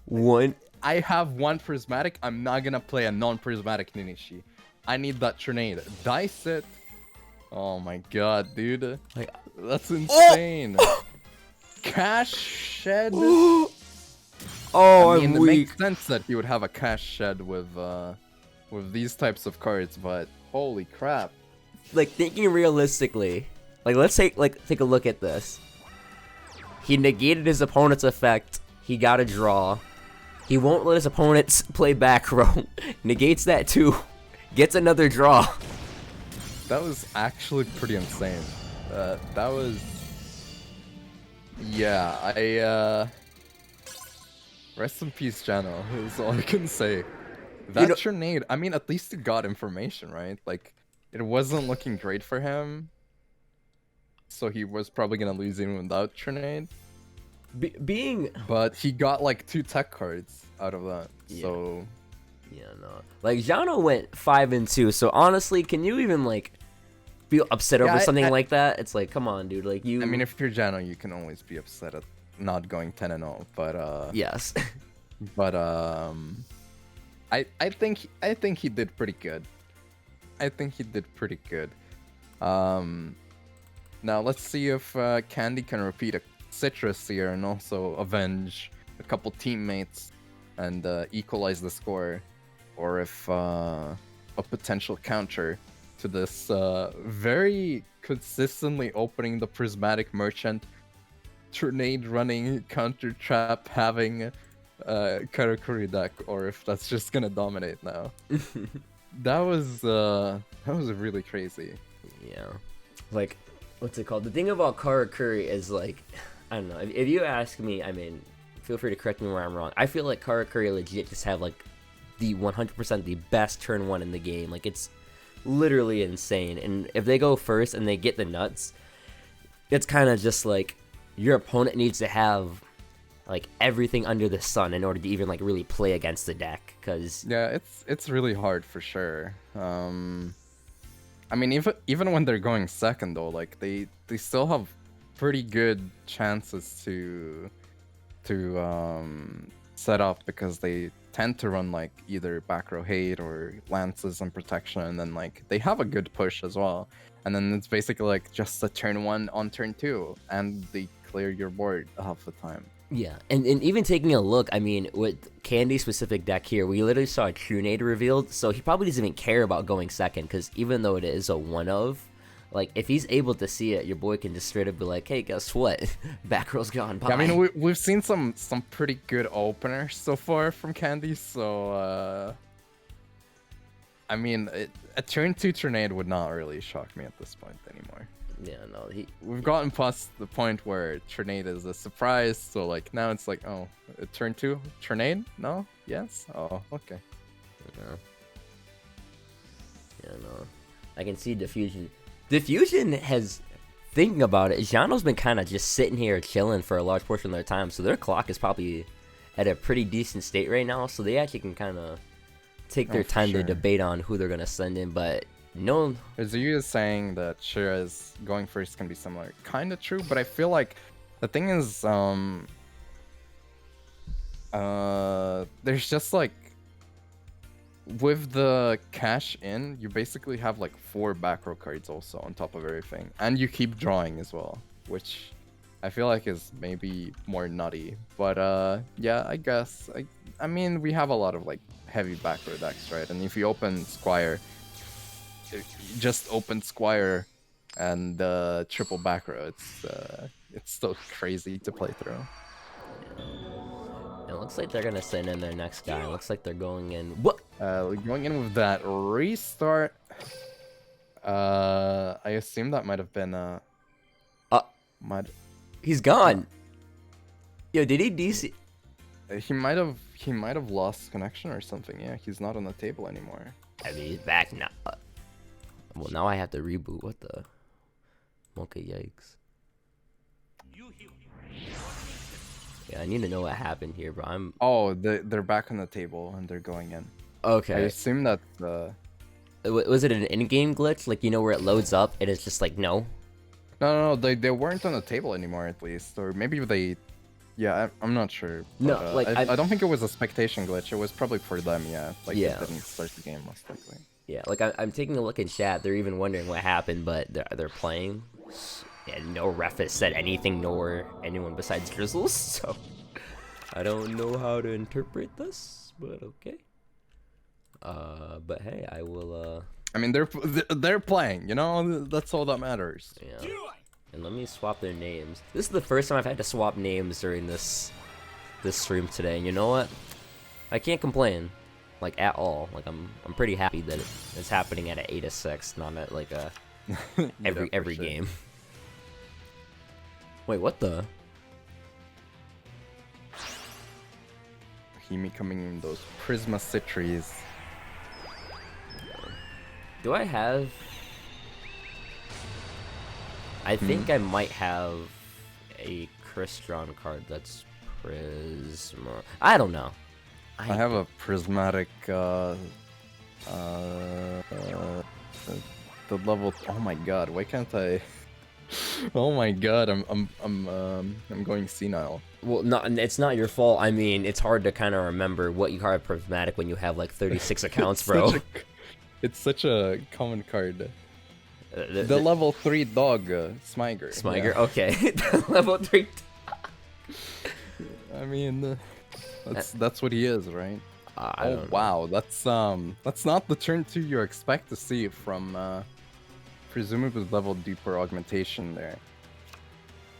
One? I have one prismatic, I'm not gonna play a non-prismatic Ninishi. I need that Trinade. Dice it. Oh my god, dude. That's insane. Cash shed? Oh, I mean, I'm it weak. makes sense that he would have a cash shed with these types of cards, but holy crap. Like, thinking realistically, like, let's take a look at this. He negated his opponent's effect. He got a draw. He won't let his opponents play back row. Negates that too. Gets another draw. That was actually pretty insane. That was... Yeah, Rest in peace, Jano, is all I can say. That Trinade, I mean, at least he got information, right? Like, it wasn't looking great for him. So he was probably gonna lose even without Trinade. But he got like 2 tech cards out of that, so... Yeah, no. Like, Jano went 5-2, so honestly, can you even, like, feel upset over something like that? It's like, come on, dude, like, you... I mean, if you're Jano, you can always be upset at not going 10-0, but yes. But I think he did pretty good. Now let's see if Candy can repeat a citrus here and also avenge a couple teammates and equalize the score, or if a potential counter to this very consistently opening the prismatic merchant, Trinade running, counter trap having Karakuri deck, or if that's just gonna dominate now. That was really crazy. Yeah. Like, what's it called? The thing about Karakuri is like, I don't know. If you ask me, I mean, feel free to correct me where I'm wrong. I feel like Karakuri legit just have like the 100% the best turn 1 in the game. Like, it's literally insane. And if they go first and they get the nuts, it's kind of just like your opponent needs to have like everything under the sun in order to even like really play against the deck. Cause yeah, it's really hard for sure. I mean, even when they're going second though, like they still have pretty good chances to set up, because they tend to run like either back row hate or lances and protection, and then like they have a good push as well. And then it's basically like just a turn 1 on turn 2, and they clear your board half the time. yeah, and even taking a look, I mean, with Candy's specific deck here, we literally saw a Trunade revealed, so he probably doesn't even care about going second, because even though it is a one of, like, if he's able to see it, your boy can just straight up be like, hey, guess what? Back row's gone, bye. Yeah, I mean, we've seen some pretty good openers so far from Candy, so I mean, a turn 2 Trunade would not really shock me at this point anymore. Yeah, no, We've gotten past the point where Trunade is a surprise, so like now it's like, oh, a turn 2 Trunade? No? Yes? Oh, okay. Yeah, no. I can see Diffusion. Diffusion has, thinking about it, Jano's been kind of just sitting here chilling for a large portion of their time, so their clock is probably at a pretty decent state right now, so they actually can kind of take their time to debate on who they're going to send in, but no. Rizu is saying that Shira's going first can be similar. Kind of true, but I feel like the thing is, there's just like, with the cash in, you basically have like 4 back row cards also on top of everything, and you keep drawing as well, which I feel like is maybe more nutty. But yeah, I guess I mean, we have a lot of like heavy back row decks, right? And if you open Squire, just open Squire and triple back row, it's still crazy to play through. It looks like they're gonna send in their next guy. It looks like they're going in. What? Going in with that restart. I assume that might have been He's gone. Yo, did he DC? He might have lost connection or something. Yeah, he's not on the table anymore. I mean, he's back now. Well, now I have to reboot. What the? Okay, yikes. Yeah, I need to know what happened here, bro. Oh, they're back on the table and they're going in. Okay. I assume that was it an in-game glitch? Like, you know, where it loads up and it's just like, no? No, they weren't on the table anymore, at least. Or maybe they... Yeah, I'm not sure. But, No, like... I don't think it was a spectation glitch. It was probably for them, yeah. Like, yeah. They didn't start the game, most likely. Yeah, like, I'm taking a look in chat. They're even wondering what happened, but they're playing. And no ref has said anything, nor anyone besides Drizzles, so... I don't know how to interpret this, but okay. But hey, I will, I mean, they're playing, you know? That's all that matters. Yeah. And let me swap their names. This is the first time I've had to swap names during this stream today, and you know what? I can't complain, like, at all. Like, I'm pretty happy that it's happening at an 8-6, not at like a every sure. game. Wait, what the? Himi coming in those Prisma Citries. Do I have... I think I might have a Crystron card that's Prisma... I don't know. I have a prismatic, the level... Oh my god, why can't I... Oh my god, I'm going senile. Well, it's not your fault. I mean, it's hard to kind of remember what you have Prismatic when you have like 36 accounts, bro. It's such a common card. The level 3 dog, Smiger. Smiger, yeah. okay. Level 3. I mean, that's what he is, right? Oh wow, that's not the turn 2 you expect to see from presumably level deeper augmentation there.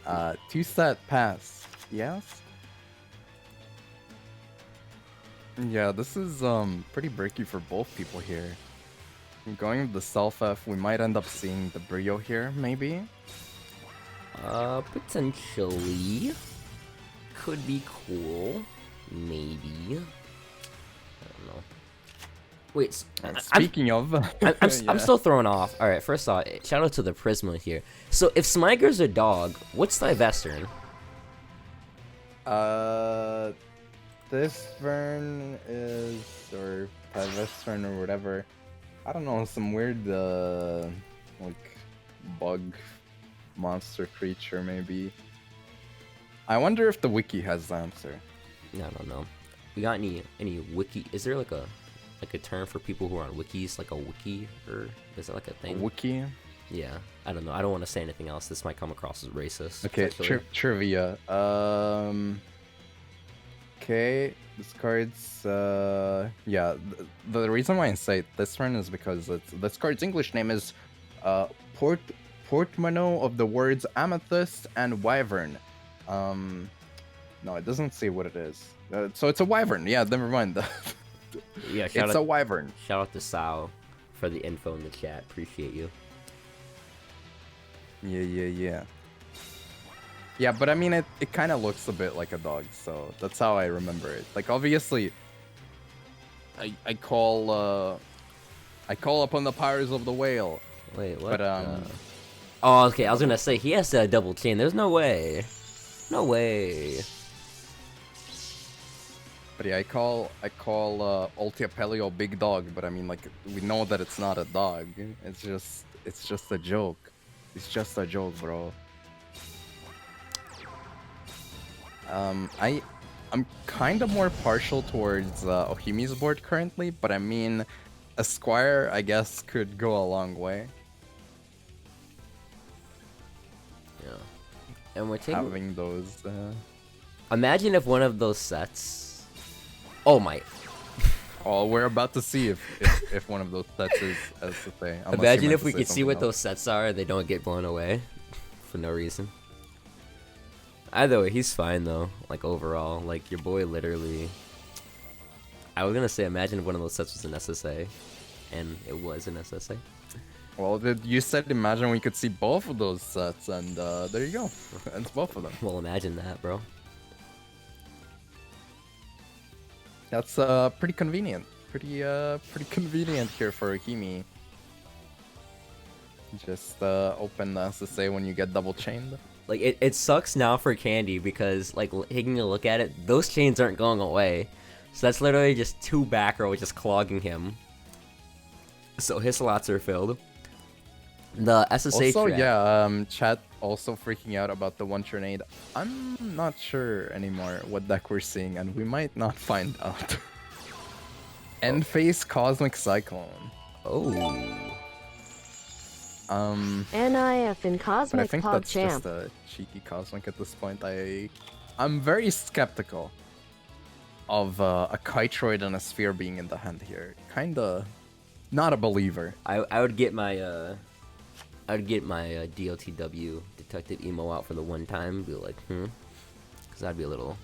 2-stat pass, yes. Yeah, this is pretty bricky for both people here. Going with the self-F, we might end up seeing the Brio here, maybe? Potentially. Could be cool. Maybe. I don't know. Wait, Speaking of... I'm still thrown off. Alright, first off, shout out to the Prisma here. So, if Smiger's a dog, what's Divestern? This Vern is... or Divestern or whatever. I don't know, some weird, like, bug monster creature, maybe. I wonder if the wiki has the answer. I don't know. We got any wiki? Is there like a term for people who are on wikis, like a wiki, or is that like a thing? A wiki? Yeah, I don't know. I don't want to say anything else. This might come across as racist. Okay, trivia. Okay, this card's yeah. The reason why I say this one is because this card's English name is portmanteau of the words amethyst and wyvern. No, it doesn't say what it is. So it's a wyvern. Yeah, never mind. Yeah, it's a wyvern. Shout out to Sal for the info in the chat. Appreciate you. Yeah. Yeah, but I mean, it kind of looks a bit like a dog, so that's how I remember it. Like, obviously, I call upon the powers of the whale. Wait, what? But Oh, okay. I was gonna say he has to double chain. There's no way. No way. But yeah, I call Ultia Pelio big dog, but I mean, like, we know that it's not a dog. It's just a joke. It's just a joke, bro. I'm kind of more partial towards Ohimi's board currently, but I mean, a Squire, I guess, could go a long way. Yeah. And we're taking... Having those... Imagine if one of those sets... Oh my... Oh, we're about to see if one of those sets is as to say. Imagine if we could see what those sets are and they don't get blown away for no reason. Either way, he's fine though. Like overall, like your boy literally. I was gonna say, imagine if one of those sets was an SSA, and it was an SSA. Well, you said imagine we could see both of those sets, and there you go. It's both of them. Well, imagine that, bro. That's pretty convenient. Pretty convenient here for Ohimi. Just open the SSA when you get double chained. Like it sucks now for Candy because like taking a look at it, those chains aren't going away. So that's literally just two back row just clogging him. So his slots are filled. The SSA also, trap. yeah, chat also freaking out about the one tornado. I'm not sure anymore what deck we're seeing, and we might not find out. End phase Cosmic Cyclone. Oh. NIF in But I Cosmic think Pog that's Champ. just a cheeky Cosmic at this point. I'm very skeptical of a Kytroid and a Sphere being in the hand here. Kinda not a believer. I would get my DOTW Detective Emo out for the one time. Be like, because I'd be a little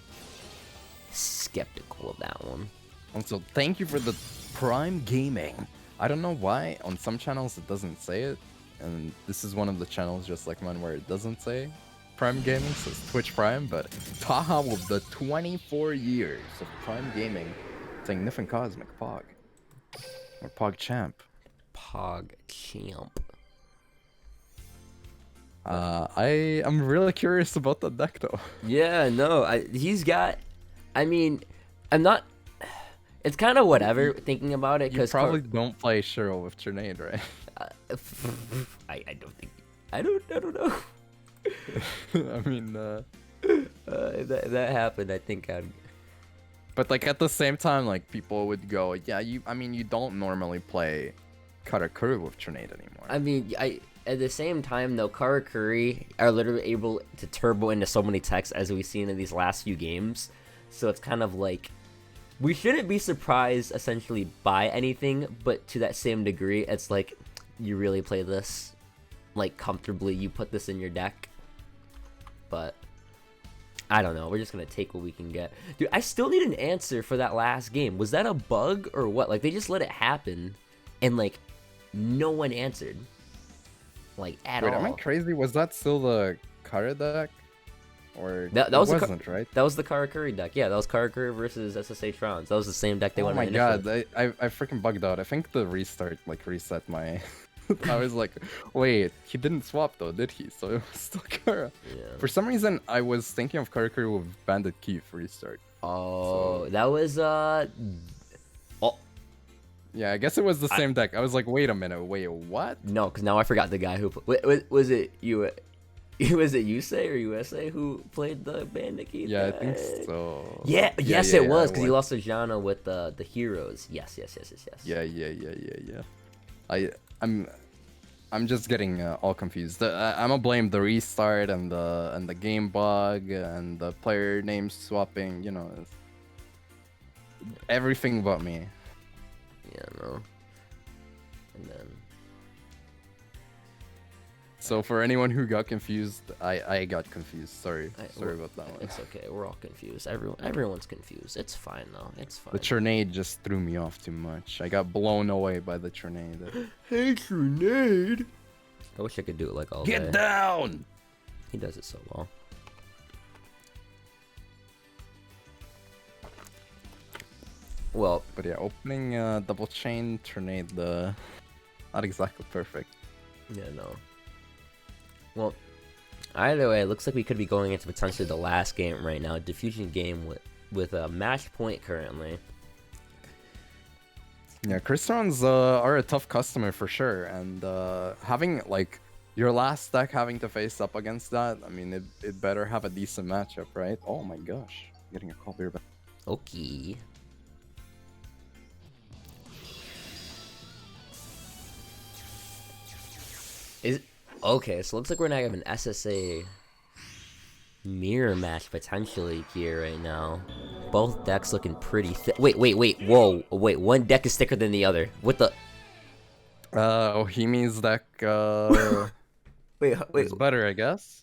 skeptical of that one. Also, thank you for the Prime Gaming. I don't know why on some channels it doesn't say it, and this is one of the channels just like mine where it doesn't say Prime Gaming, so it's Twitch Prime, but Taha with the 24 years of Prime Gaming saying Nif and Cosmic Pog. Or Pog Champ. Pog Champ. I'm really curious about the deck though. Yeah, no, he's got. I mean, I'm not. It's kind of whatever thinking about it You because probably don't play Shiro with Trinade, right? I don't think. I don't know. I mean, that happened. I think I'd. But like at the same time, like people would go, yeah, you don't normally play Karakuri with Trinade anymore. I mean, at the same time though, Karakuri are literally able to turbo into so many techs as we've seen in these last few games. So it's kind of like we shouldn't be surprised essentially by anything, but to that same degree, it's like you really play this like comfortably. You put this in your deck, but I don't know. We're just gonna take what we can get. Dude, I still need an answer for that last game. Was that a bug or what? Like, they just let it happen, and, like, no one answered. Like, at Wait, all. am I crazy? Was that still the Kara deck? Or That it was wasn't, right? That was the Karakuri deck. Yeah, that was Karakuri versus SSH rounds. That was the same deck they Oh won. my in god, Nifroth. I freaking bugged out. I think the restart, like, reset my... I was like, wait, he didn't swap though, did he? So it was still Kara. Yeah. For some reason, I was thinking of Karakuri with Bandit Keith restart. Oh, that was Yeah, I guess it was the same deck. I was like, wait a minute, wait, what? no, because now I forgot the guy who was it you. Was it Yusei or USA who played the Bandit Keith? Yeah, I think so. Yeah, yes, yeah, it was I because he went- lost to Jana with the heroes. Yes. Yeah. I'm just getting all confused. I'm gonna blame the restart and the game bug and the player name swapping. You know, everything but me. Yeah, no. And then So for anyone who got confused, I got confused. Sorry about that one. it's okay. We're all confused. Everyone's confused. It's fine though. It's fine. The Trinade just threw me off too much. I got blown away by the Trinade. Hey, Grenade! I wish I could do it like all day. Get down! He does it so well. Well, But yeah, opening double chain Trinade, not exactly perfect. yeah, no. Well, either way, it looks like we could be going into potentially the last game right now. Diffusion game with a match point currently. Yeah, Crystons are a tough customer for sure, and having like your last deck having to face up against that, I mean, it better have a decent matchup, right? Oh my gosh, getting a call here, but Okay. Okay, so looks like we're gonna have an SSA mirror match potentially here right now. Both decks looking pretty thick. Wait, whoa, wait, one deck is thicker than the other. What the? Ohimi's deck Wait, is better, I guess.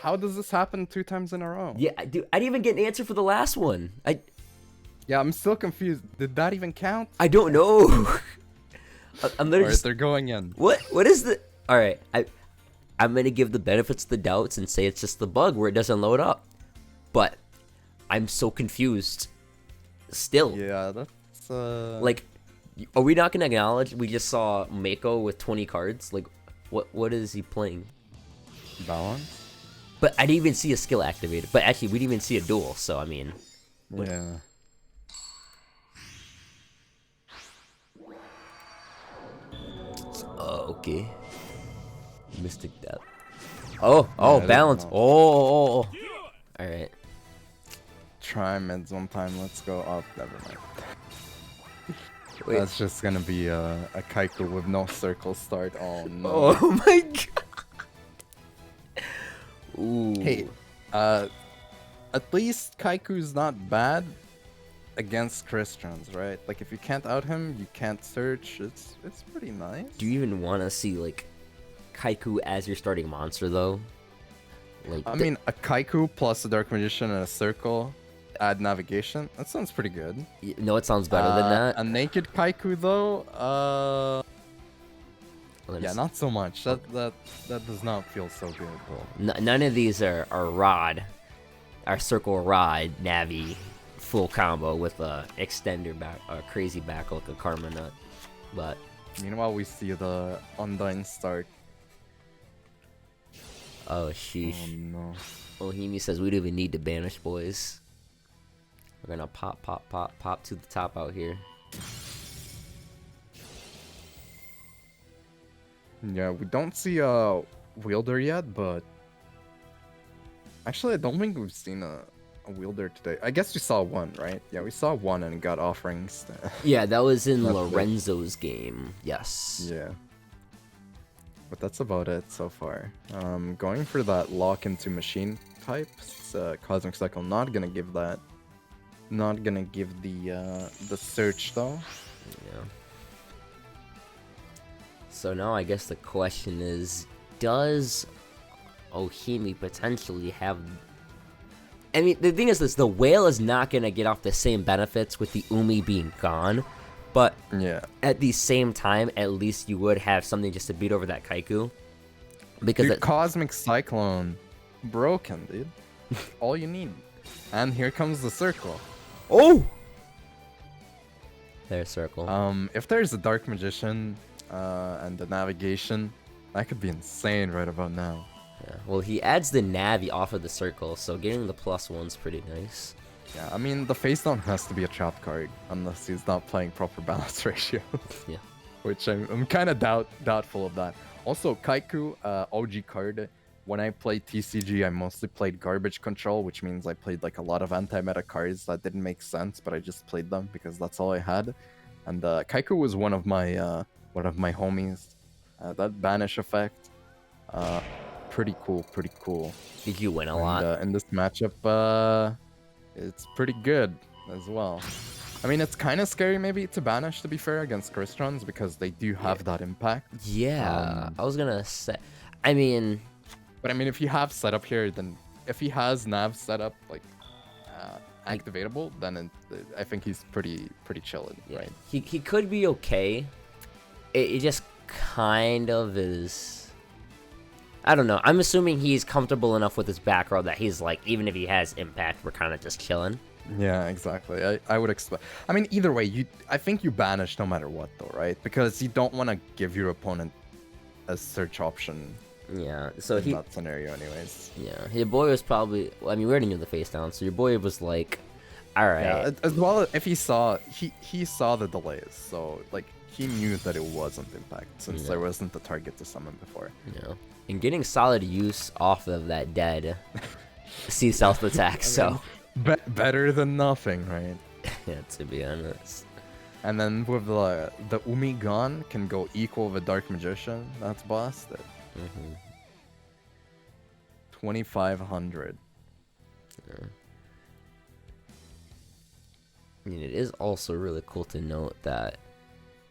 How does this happen 2 times in a row? yeah, dude, I didn't even get an answer for the last one. Yeah, I'm still confused. Did that even count? I don't know. I'm literally Alright, just, they're going in. what is the? All right, I'm gonna give the benefits of the doubts and say it's just the bug where it doesn't load up, but I'm so confused still. Yeah, that's Like, are we not gonna acknowledge we just saw Mako with 20 cards? Like, what is he playing? balance. But I didn't even see a skill activated. But actually, we didn't even see a duel. So I mean, Yeah. okay. Mystic Death. Oh, I didn't balance. know. All right. Try mids one time. Let's go. Oh, never mind. Wait. That's just gonna be a Kaiku with no circle start. Oh no. Oh my god. Ooh. Hey, at least Kaiku's not bad against Christians, right? Like if you can't out him, you can't search. It's pretty nice. Do you even want to see like Kaiku as your starting monster though? Like, I mean, a Kaiku plus a Dark Magician and a circle, add navigation. That sounds pretty good. no, it sounds better than that. A naked Kaiku though, Let's- yeah, not so much. That does not feel so good. None of these are rod, our circle rod Navi full combo with a extender back, a crazy back like a Karma Nut. But Meanwhile, we see the Undyne start. oh Oh sheesh. no. Ohimi says we don't even need to banish, boys. We're gonna pop to the top out here. Yeah, we don't see a wielder yet, but actually, I don't think we've seen a wielder today. I guess we saw one, right? Yeah, we saw one and got offerings. Yeah, that was in That's it. Lorenzo's game. Yes. Yeah. But that's about it so far. Going for that lock into machine type. It's, Cosmic Cycle not gonna give that. Not gonna give the search though. Yeah. So now I guess the question is, does Ohimi potentially have I mean, the thing is this, the whale is not going to get off the same benefits with the Umi being gone, but Yeah. at the same time, at least you would have something just to beat over that Kaiku. Because Dude, Cosmic Cyclone, broken, dude. All you need. And here comes the circle. Oh! There's circle. If there's a Dark Magician and the navigation, that could be insane right about now. Yeah. Well, he adds the Navi off of the circle, so getting the +1's pretty nice. Yeah, I mean, the face down has to be a trap card, unless he's not playing proper balance ratio. Yeah. Which I'm kind of doubtful of that. Also, Kaiku, OG card. When I played TCG, I mostly played garbage control, which means I played like a lot of anti-meta cards that didn't make sense, but I just played them because that's all I had. And Kaiku was one of my homies. That banish effect, pretty cool. Did you win a lot? In this matchup, it's pretty good as well. I mean, it's kind of scary maybe to banish, to be fair, against Cristrons because they do have that impact. Yeah, I was gonna say. I mean, but I mean, if you have setup here, then if he has nav setup like activatable, then I think he's pretty chilling, right? He could be okay. It just kind of is. I don't know. I'm assuming he's comfortable enough with his back row that he's like, even if he has impact, we're kind of just chilling. Yeah, exactly. I would expect. I mean, either way, I think you banish no matter what, though, right? Because you don't want to give your opponent a search option. Yeah. So in that scenario, anyways. Yeah, your boy was probably. Well, I mean, we already knew the face down, so your boy was like, "All right." Yeah, as well, if he saw the delays, so like he knew that it wasn't impact since there wasn't the target to summon before. Yeah. And getting solid use off of that dead sea self attack, so better than nothing, right? Yeah, to be honest. And then with the Umi gone, can go equal with Dark Magician. That's busted. 2,500. Yeah. I mean, it is also really cool to note that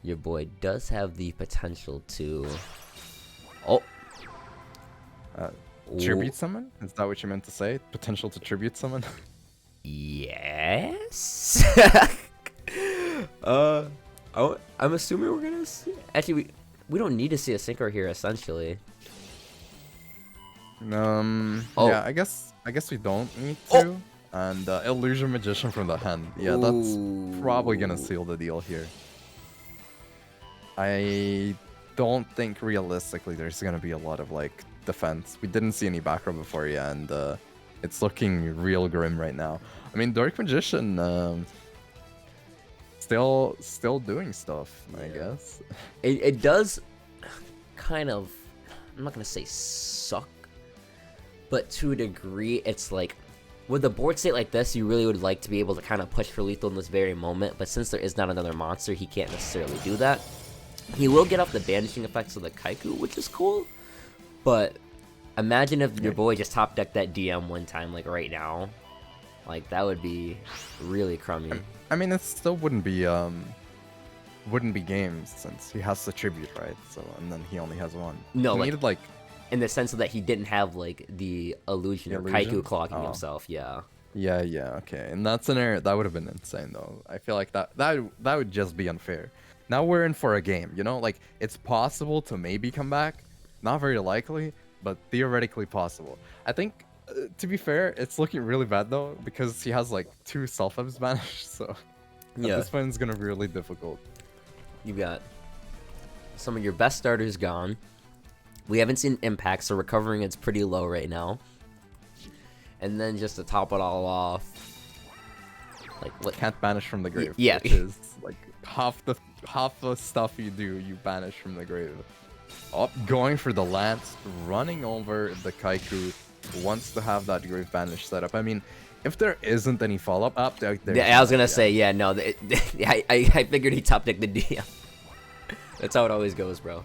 your boy does have the potential to. Tribute summon? Is that what you meant to say? Potential to tribute summon? Yes. I'm assuming we're gonna see. Actually, we don't need to see a synchro here. Essentially. Yeah, I guess we don't need to. And Illusion Magician from the hand. Yeah, that's probably gonna seal the deal here. I don't think realistically there's gonna be a lot of like defense. We didn't see any back row before, yeah, and it's looking real grim right now. I mean, Dark Magician still doing stuff, I guess. It does kind of, I'm not gonna say suck, but to a degree, it's like with a board state like this, you really would like to be able to kind of push for lethal in this very moment, but since there is not another monster, he can't necessarily do that. He will get off the banishing effects of the Kaiku, which is cool, but imagine if your boy just top decked that DM one time, like right now. Like, that would be really crummy. I mean, it still wouldn't be games since he has the tribute, right? So, and then he only has one. No, he like, needed, like, in the sense that he didn't have like the illusion or Kaiku clogging himself. Yeah. Yeah, okay. In that scenario, that would have been insane, though. I feel like that would just be unfair. Now we're in for a game, you know? Like, it's possible to maybe come back. Not very likely, but theoretically possible. I think, to be fair, it's looking really bad, though, because he has, like, 2 self-ups banished, so at this point, it's gonna be really difficult. You got some of your best starters gone. We haven't seen impact, so recovering it's pretty low right now. And then just to top it all off, like what? Can't banish from the grave. Yeah. Which is like half the stuff you do, you banish from the grave. Going for the lance, running over the Kaiku, wants to have that grave banish set up. I mean, if there isn't any follow up there. Yeah, I was gonna say, yeah, no, I figured he top decked the DM. That's how it always goes, bro.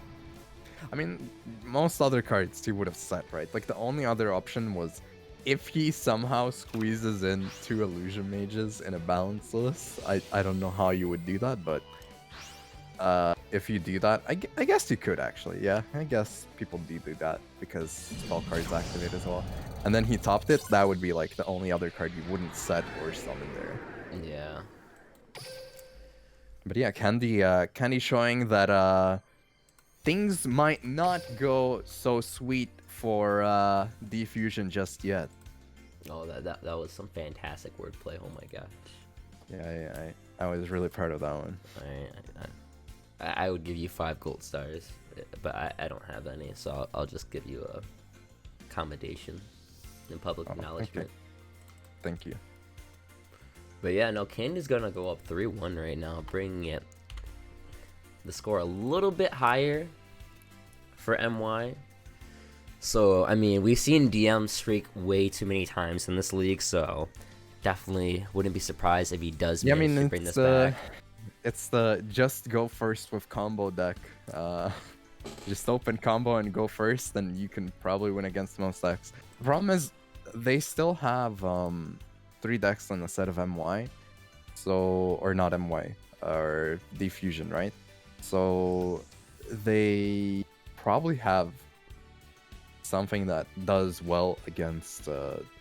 I mean, most other cards he would have set, right? Like, the only other option was if he somehow squeezes in 2 illusion mages in a balance list. I don't know how you would do that, but if you do that, I guess you could actually. Yeah, I guess people do that because spell cards activate as well. And then he topped it. That would be like the only other card you wouldn't set or summon there. Yeah. But yeah, Candy showing that things might not go so sweet for Diffusion just yet. Oh, that was some fantastic wordplay. Oh my gosh. Yeah, I was really proud of that one. I would give you 5 gold stars, but I don't have any, so I'll just give you a commendation and public acknowledgement. Okay. Thank you. But yeah, no, Candy's gonna go up 3-1 right now, bringing it the score a little bit higher for MY. So, I mean, we've seen DM streak way too many times in this league, so definitely wouldn't be surprised if he does manage to bring this back. It's the just go first with combo deck. Just open combo and go first, then you can probably win against most decks. The problem is, they still have 3 decks in a set of MY, so or not MY or Diffusion, right? So they probably have something that does well against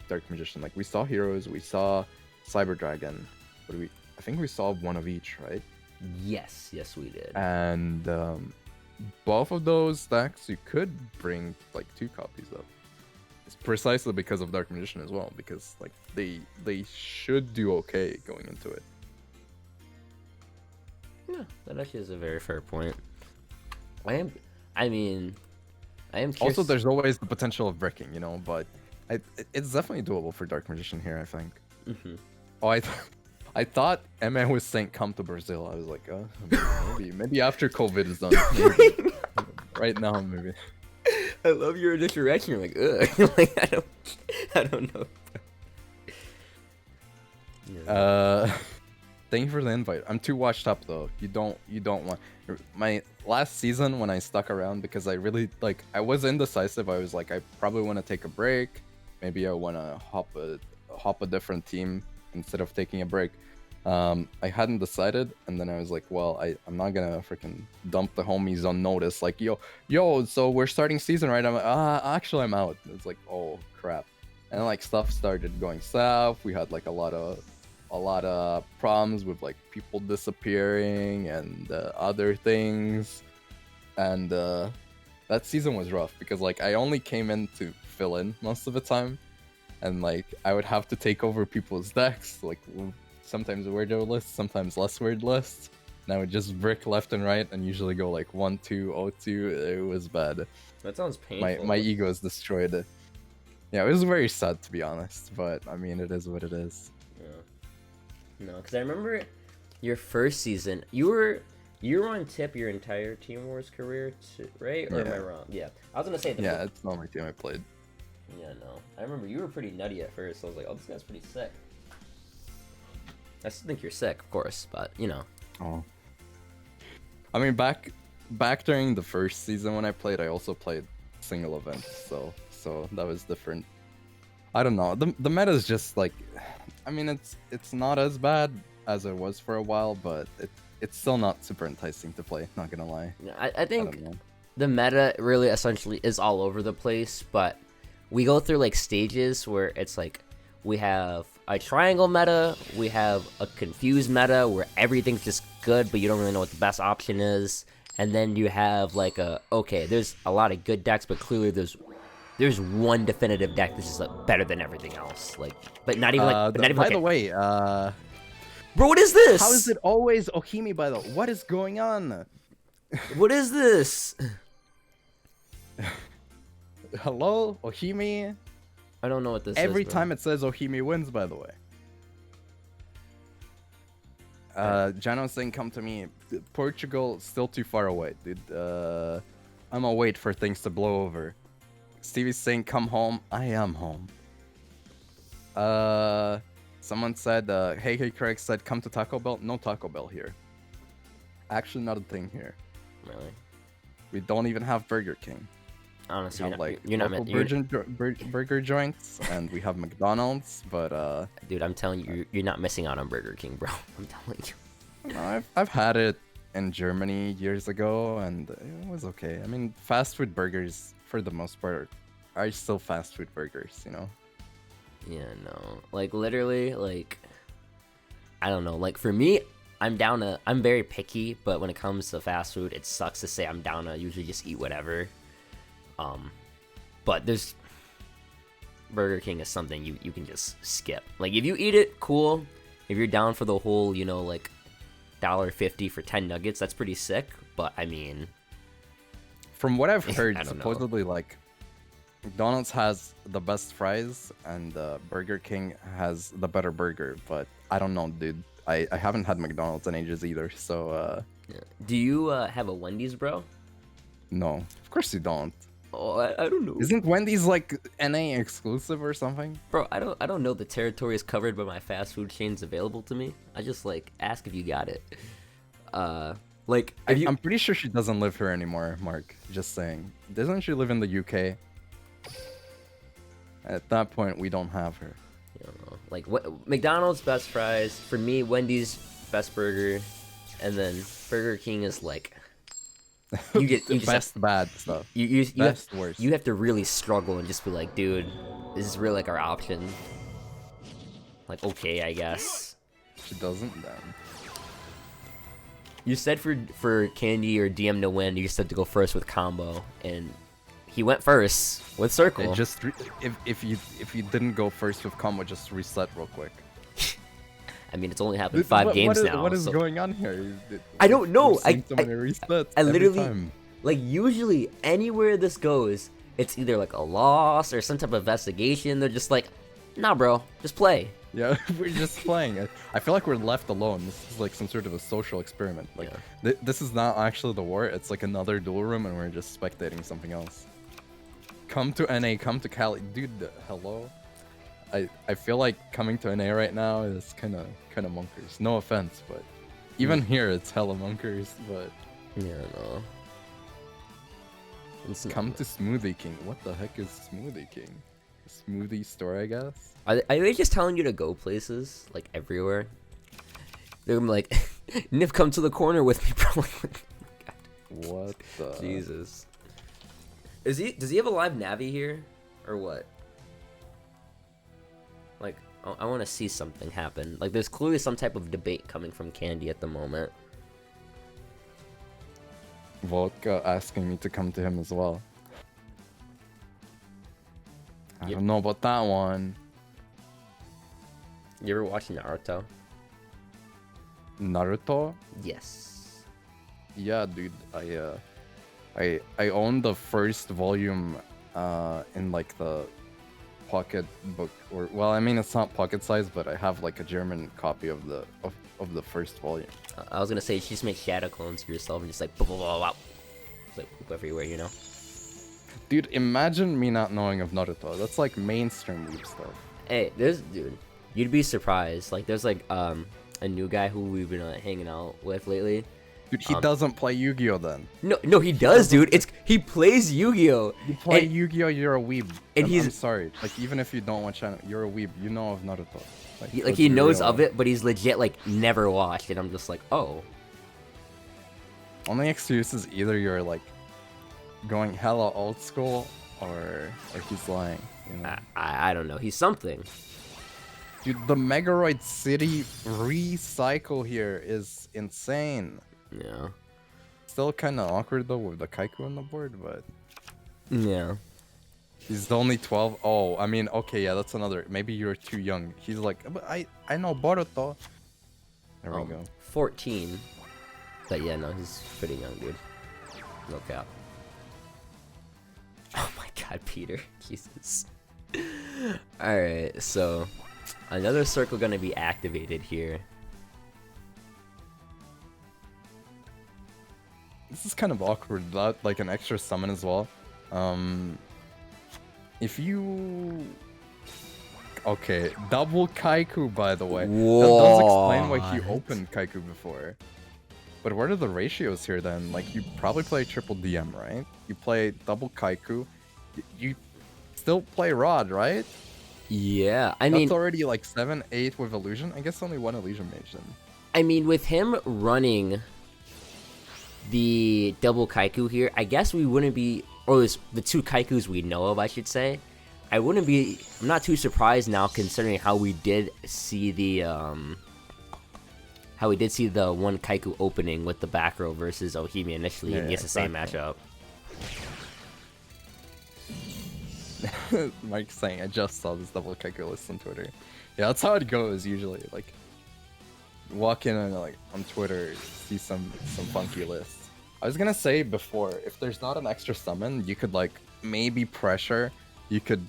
Dark Magician. Like we saw Heroes, we saw Cyber Dragon. I think we saw one of each, right? Yes, we did. And both of those decks you could bring like 2 copies of. It's precisely because of Dark Magician as well, because like they should do okay going into it. Yeah, that actually is a very fair point. I am curious. Also, there's always the potential of bricking, you know, but it's definitely doable for Dark Magician here, I think. Mm-hmm. Oh, I thought Emma was saying come to Brazil. I was like, maybe after COVID is done. Maybe. Right now, maybe. I love your initial reaction. You're like, ugh. Like, I don't know. Yeah. Thank you for the invite. I'm too washed up though. You don't want my last season when I stuck around because I really I was indecisive. I was like, I probably want to take a break. Maybe I want to hop a different team instead of taking a break. I hadn't decided, and then I was like, well, I'm not gonna freaking dump the homies on notice. Like, yo, so we're starting season, right? I'm like, actually, I'm out. It's like, oh crap, and like stuff started going south. We had like a lot of problems with like people disappearing and other things, and that season was rough because like I only came in to fill in most of the time, and like I would have to take over people's decks, like sometimes weirdo lists, sometimes less weird lists, and I would just brick left and right and usually go like 1-2, 0-2. It was bad. That sounds painful. My ego is destroyed. Yeah, it was very sad to be honest, but I mean it is what it is. Yeah. No, because I remember your first season, you were on tip your entire Team Wars career, right? Or am I wrong? Yeah, I was gonna say yeah, it's the only team I played. Yeah, no, I remember you were pretty nutty at first. So I was like, oh, this guy's pretty sick. I still think you're sick, of course, but you know. Oh. I mean, back during the first season when I played, I also played single events, so that was different. I don't know. The meta is just like, I mean, it's not as bad as it was for a while, but it's still not super enticing to play. Not gonna lie. I think the meta really essentially is all over the place, but we go through like stages where it's like we have a triangle meta, we have a confused meta where everything's just good, but you don't really know what the best option is, and then you have like there's a lot of good decks, but clearly there's one definitive deck that's just like better than everything else, like, but not even like. By the way, bro, what is this? How is it always Ohimi? By the way, what is going on? What is this? Hello, Ohimi. I don't know what this is. Every time it says Ohimi wins, by the way. Jano's saying, come to me. Portugal, still too far away, dude. I'm gonna wait for things to blow over. Stevie's saying, come home. I am home. Someone said, hey, Craig said, come to Taco Bell. No Taco Bell here. Actually, not a thing here. Really? We don't even have Burger King. Honestly, you're not burger joints, and we have McDonald's, but dude, I'm telling you, you're not missing out on Burger King, bro. I'm telling you. I've had it in Germany years ago, and it was okay. I mean, fast food burgers for the most part are still fast food burgers, you know. Yeah, no, like literally, like I don't know. Like for me, I'm very picky, but when it comes to fast food, it sucks to say I'm down to usually just eat whatever. But there's Burger King is something you can just skip. Like if you eat it, cool. If you're down for the whole, you know, like $1.50 for 10 nuggets, that's pretty sick. But I mean, from what I've heard, I don't know. supposedly like McDonald's has the best fries and Burger King has the better burger. But I don't know, dude. I haven't had McDonald's in ages either. So yeah. Do you have a Wendy's, bro? no, of course you don't. Oh, I don't know. Isn't Wendy's like NA exclusive or something? Bro, I don't know the territory is covered by my fast food chains available to me. I just like ask if you got it. Like I'm pretty sure she doesn't live here anymore, Mark. Just saying. Doesn't she live in the UK? At that point, we don't have her. I don't know. Like what McDonald's best fries for me, Wendy's best burger, and then Burger King is like you just best bad stuff. You Best have, worst. you have to really struggle and just be like, dude, this is really like our option. Like okay, I guess. She doesn't then. You said for Candy or DM to win, you just had to go first with combo, and he went first with circle. It just if you didn't go first with combo, just reset real quick. I mean, it's only happened 5 games now. What is so going on here? I don't know. We've seen so many resets I every literally time. like usually anywhere this goes, it's either like a loss or some type of investigation. They're just like, nah, bro, just play. Yeah, we're just playing. I feel like we're left alone. This is like some sort of a social experiment. Like this is not actually the war. It's like another duel room, and we're just spectating something else. Come to NA, come to Cali, dude. Hello. I feel like coming to NA right now is kind of monkers. No offense, but even here it's hella monkers. But Yeah, no. come to Smoothie King. What the heck is Smoothie King? A smoothie store, I guess. Are they just telling you to go places like everywhere? They're gonna be like, Nif, come to the corner with me, bro. What the? Jesus. Does he have a live Navi here, or what? Like, I want to see something happen. Like, there's clearly some type of debate coming from Candy at the moment. Vodka asking me to come to him as well. I Yep. don't know about that one. You ever watching Naruto? Naruto? Yes. Yeah, dude. I own the first volume in like the pocket book, or well, I mean it's not pocket size, but I have like a German copy of the first volume. I was gonna say, you just make shadow clones for yourself and just like, blah, blah, blah, blah. Just, like, poop everywhere, you know? Dude, imagine me not knowing of Naruto. That's like mainstream weeb stuff. Hey, dude, you'd be surprised. Like, there's like a new guy who we've been hanging out with lately. Dude, he doesn't play Yu-Gi-Oh then. No, he does, dude. He plays Yu-Gi-Oh. You play Yu-Gi-Oh, you're a weeb. And I'm sorry. Like, even if you don't watch anime, you're a weeb. You know of Naruto. He knows of it, but he's legit like never watched it. I'm just like, oh. Only excuse is either you're like going hella old school, or he's lying. You know? I don't know. He's something. Dude, the Megaroid City recycle here is insane. Yeah. Still kind of awkward though with the Kaiku on the board, but Yeah. he's only 12. Oh, I mean, okay, yeah, that's another. Maybe you're too young. He's like, but I know Boruto. There we go. 14. But yeah, no, he's pretty young, dude. No cap. Oh my god, Peter. Jesus. Alright, so another circle gonna be activated here. This is kind of awkward. That like an extra summon as well. If you okay, double Kaiku by the way. That does explain why he opened Kaiku before. But what are the ratios here then? Like you probably play triple DM, right? You play double Kaiku. You still play Rod, right? Yeah, I mean, that's already like 7, 8 with illusion. I guess only one illusion mage then. I mean, with him running the double Kaiku here, I guess we wouldn't be, or the two Kaikus we know of, I should say. I'm not too surprised now, considering how we did see the one Kaiku opening with the back row versus Ohimi initially, and it's the same matchup. Mike's saying, I just saw this double Kaiku list on Twitter. Yeah, that's how it goes usually. Like, walk in and like on Twitter, see some funky lists. I was gonna say before, if there's not an extra summon, you could like maybe pressure. You could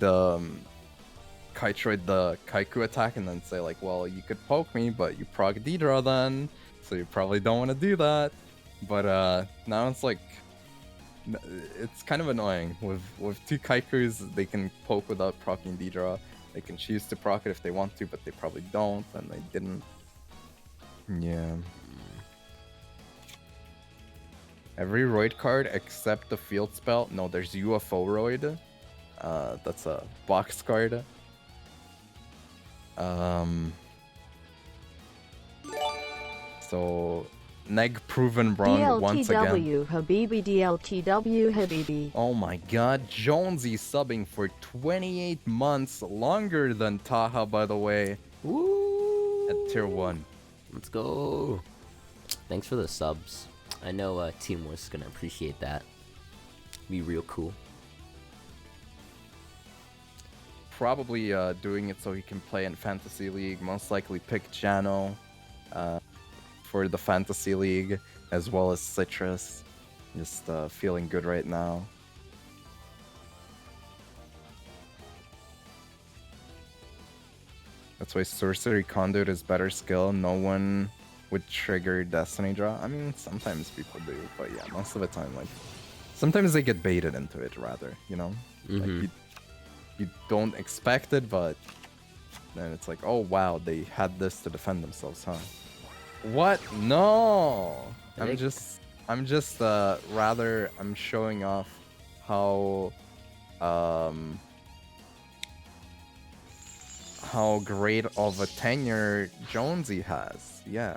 Kaitroid the Kaiku attack and then say like, well, you could poke me, but you proc D-draw then, so you probably don't want to do that. But now it's like, it's kind of annoying. With two Kaikus, they can poke without proccing D-draw. They can choose to proc it if they want to, but they probably don't, and they didn't. Yeah. Every Roid card except the field spell. No, there's UFO Roid. That's a box card. So Neg proven wrong once again. DLTW Habibi, DLTW Habibi. Oh my god, Jonesy subbing for 28 months, longer than Taha, by the way. Woo! At tier 1. Let's go. Thanks for the subs. I know Team War's gonna appreciate that. Be real cool. Probably doing it so he can play in Fantasy League. Most likely pick Jano for the Fantasy League, as well as Citrus. Just feeling good right now. That's why Sorcery Conduit is better skill. No one would trigger Destiny Draw. I mean, sometimes people do, but yeah, most of the time, like, sometimes they get baited into it, rather, you know? Like, you don't expect it, but then it's like, oh wow, they had this to defend themselves, huh? What? No! I'm just rather, I'm showing off how great of a tenure Jonesy has. Yeah.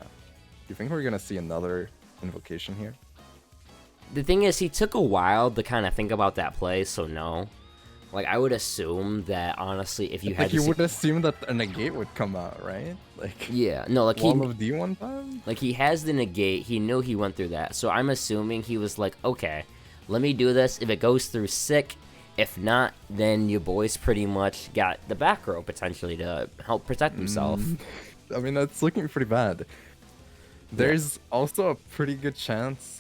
You think we're gonna see another invocation here? The thing is, he took a while to kind of think about that play, so no. Like, I would assume that, honestly, if you had you would assume that a negate would come out, right? Like, yeah, no, like Wall of D1 time? Like, he has the negate, he knew he went through that, so I'm assuming he was like, okay, let me do this, if it goes through, sick, if not, then your boy's pretty much got the back row, potentially, to help protect himself. I mean, that's looking pretty bad. There's also a pretty good chance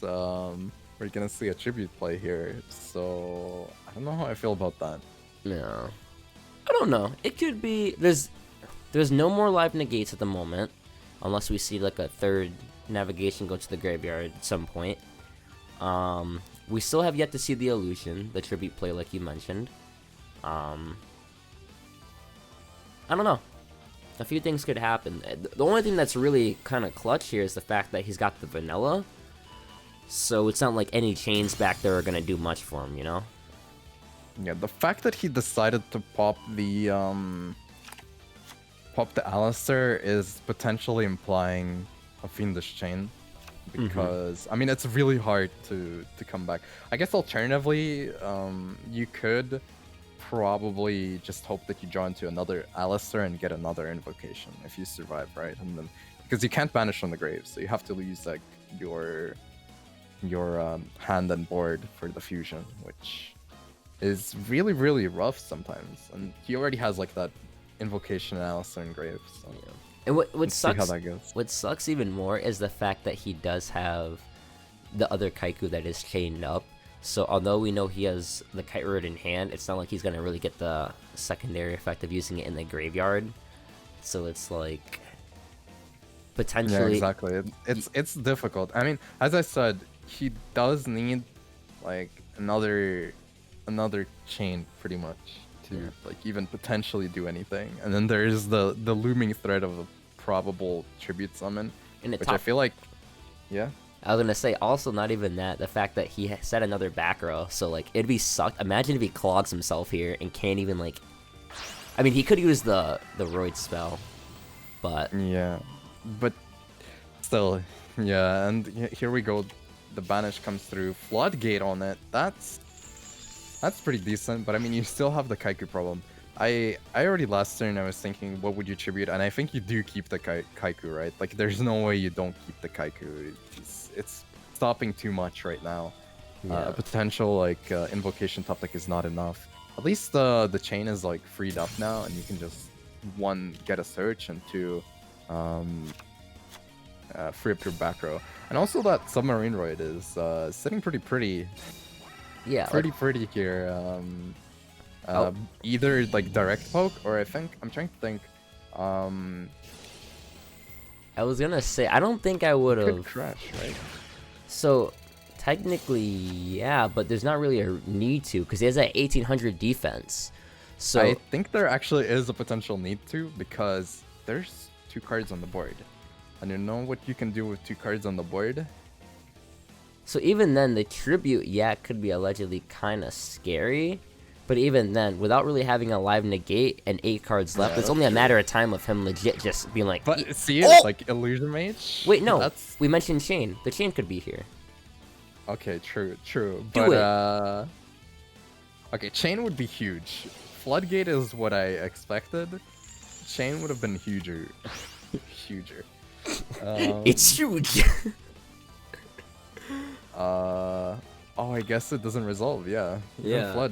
we're gonna see a tribute play here, so I don't know how I feel about that. No, I don't know. It could be. There's no more live negates at the moment, unless we see like a third navigation go to the graveyard at some point. We still have yet to see the illusion, the tribute play, like you mentioned. I don't know. A few things could happen. The only thing that's really kind of clutch here is the fact that he's got the vanilla. So it's not like any chains back there are going to do much for him, you know? Yeah, the fact that he decided to pop the Alistair is potentially implying a Fiendish Chain. Because, I mean, it's really hard to come back. I guess alternatively, you could probably just hope that you draw into another Alistair and get another invocation if you survive, right? And then, because you can't banish from the grave, so you have to use like your hand and board for the fusion, which is really, really rough sometimes. And he already has like that invocation Alistair and grave, so yeah. And what sucks, how that goes. What sucks even more is the fact that he does have the other Kaiku that is chained up. So although we know he has the Kite Road in hand, it's not like he's gonna really get the secondary effect of using it in the graveyard. So it's like potentially. Yeah, exactly. It's difficult. I mean, as I said, he does need like another chain pretty much to like even potentially do anything. And then there's the looming threat of a probable tribute summon, which I feel like, yeah. I was gonna say also not even that, the fact that he set another back row, so like it'd be sucked. Imagine if he clogs himself here and can't even like. I mean, he could use the Roid spell, but yeah, but still, yeah. And here we go. the banish comes through. Floodgate on it. That's pretty decent, but I mean, you still have the Kaiku problem. I already last turn I was thinking, what would you tribute? And I think you do keep the Kaiku, right? Like, there's no way you don't keep the Kaiku. It's stopping too much right now. Yeah. Potential like invocation top deck is not enough. At least the chain is like freed up now, and you can just one get a search and two free up your back row. And also that submarine roid is sitting pretty. Yeah. Pretty here. Either like direct poke, or I'm trying to think. I was gonna say, I don't think I would Could have. crash, right? So, technically, yeah, but there's not really a need to, because he has that 1800 defense. So I think there actually is a potential need to, because there's 2 cards on the board. And you know what you can do with 2 cards on the board? So even then, the tribute, yeah, could be allegedly kind of scary. But even then, without really having a live negate and 8 cards left, it's only a matter of time of him legit just being like... But see, Oh! like Illusion Mage? Wait, no. That's... We mentioned Chain. The Chain could be here. Okay, true. Do But, okay, Chain would be huge. Floodgate is what I expected. Chain would have been huger. Huger. It's huge! Oh, I guess it doesn't resolve, yeah. Yeah.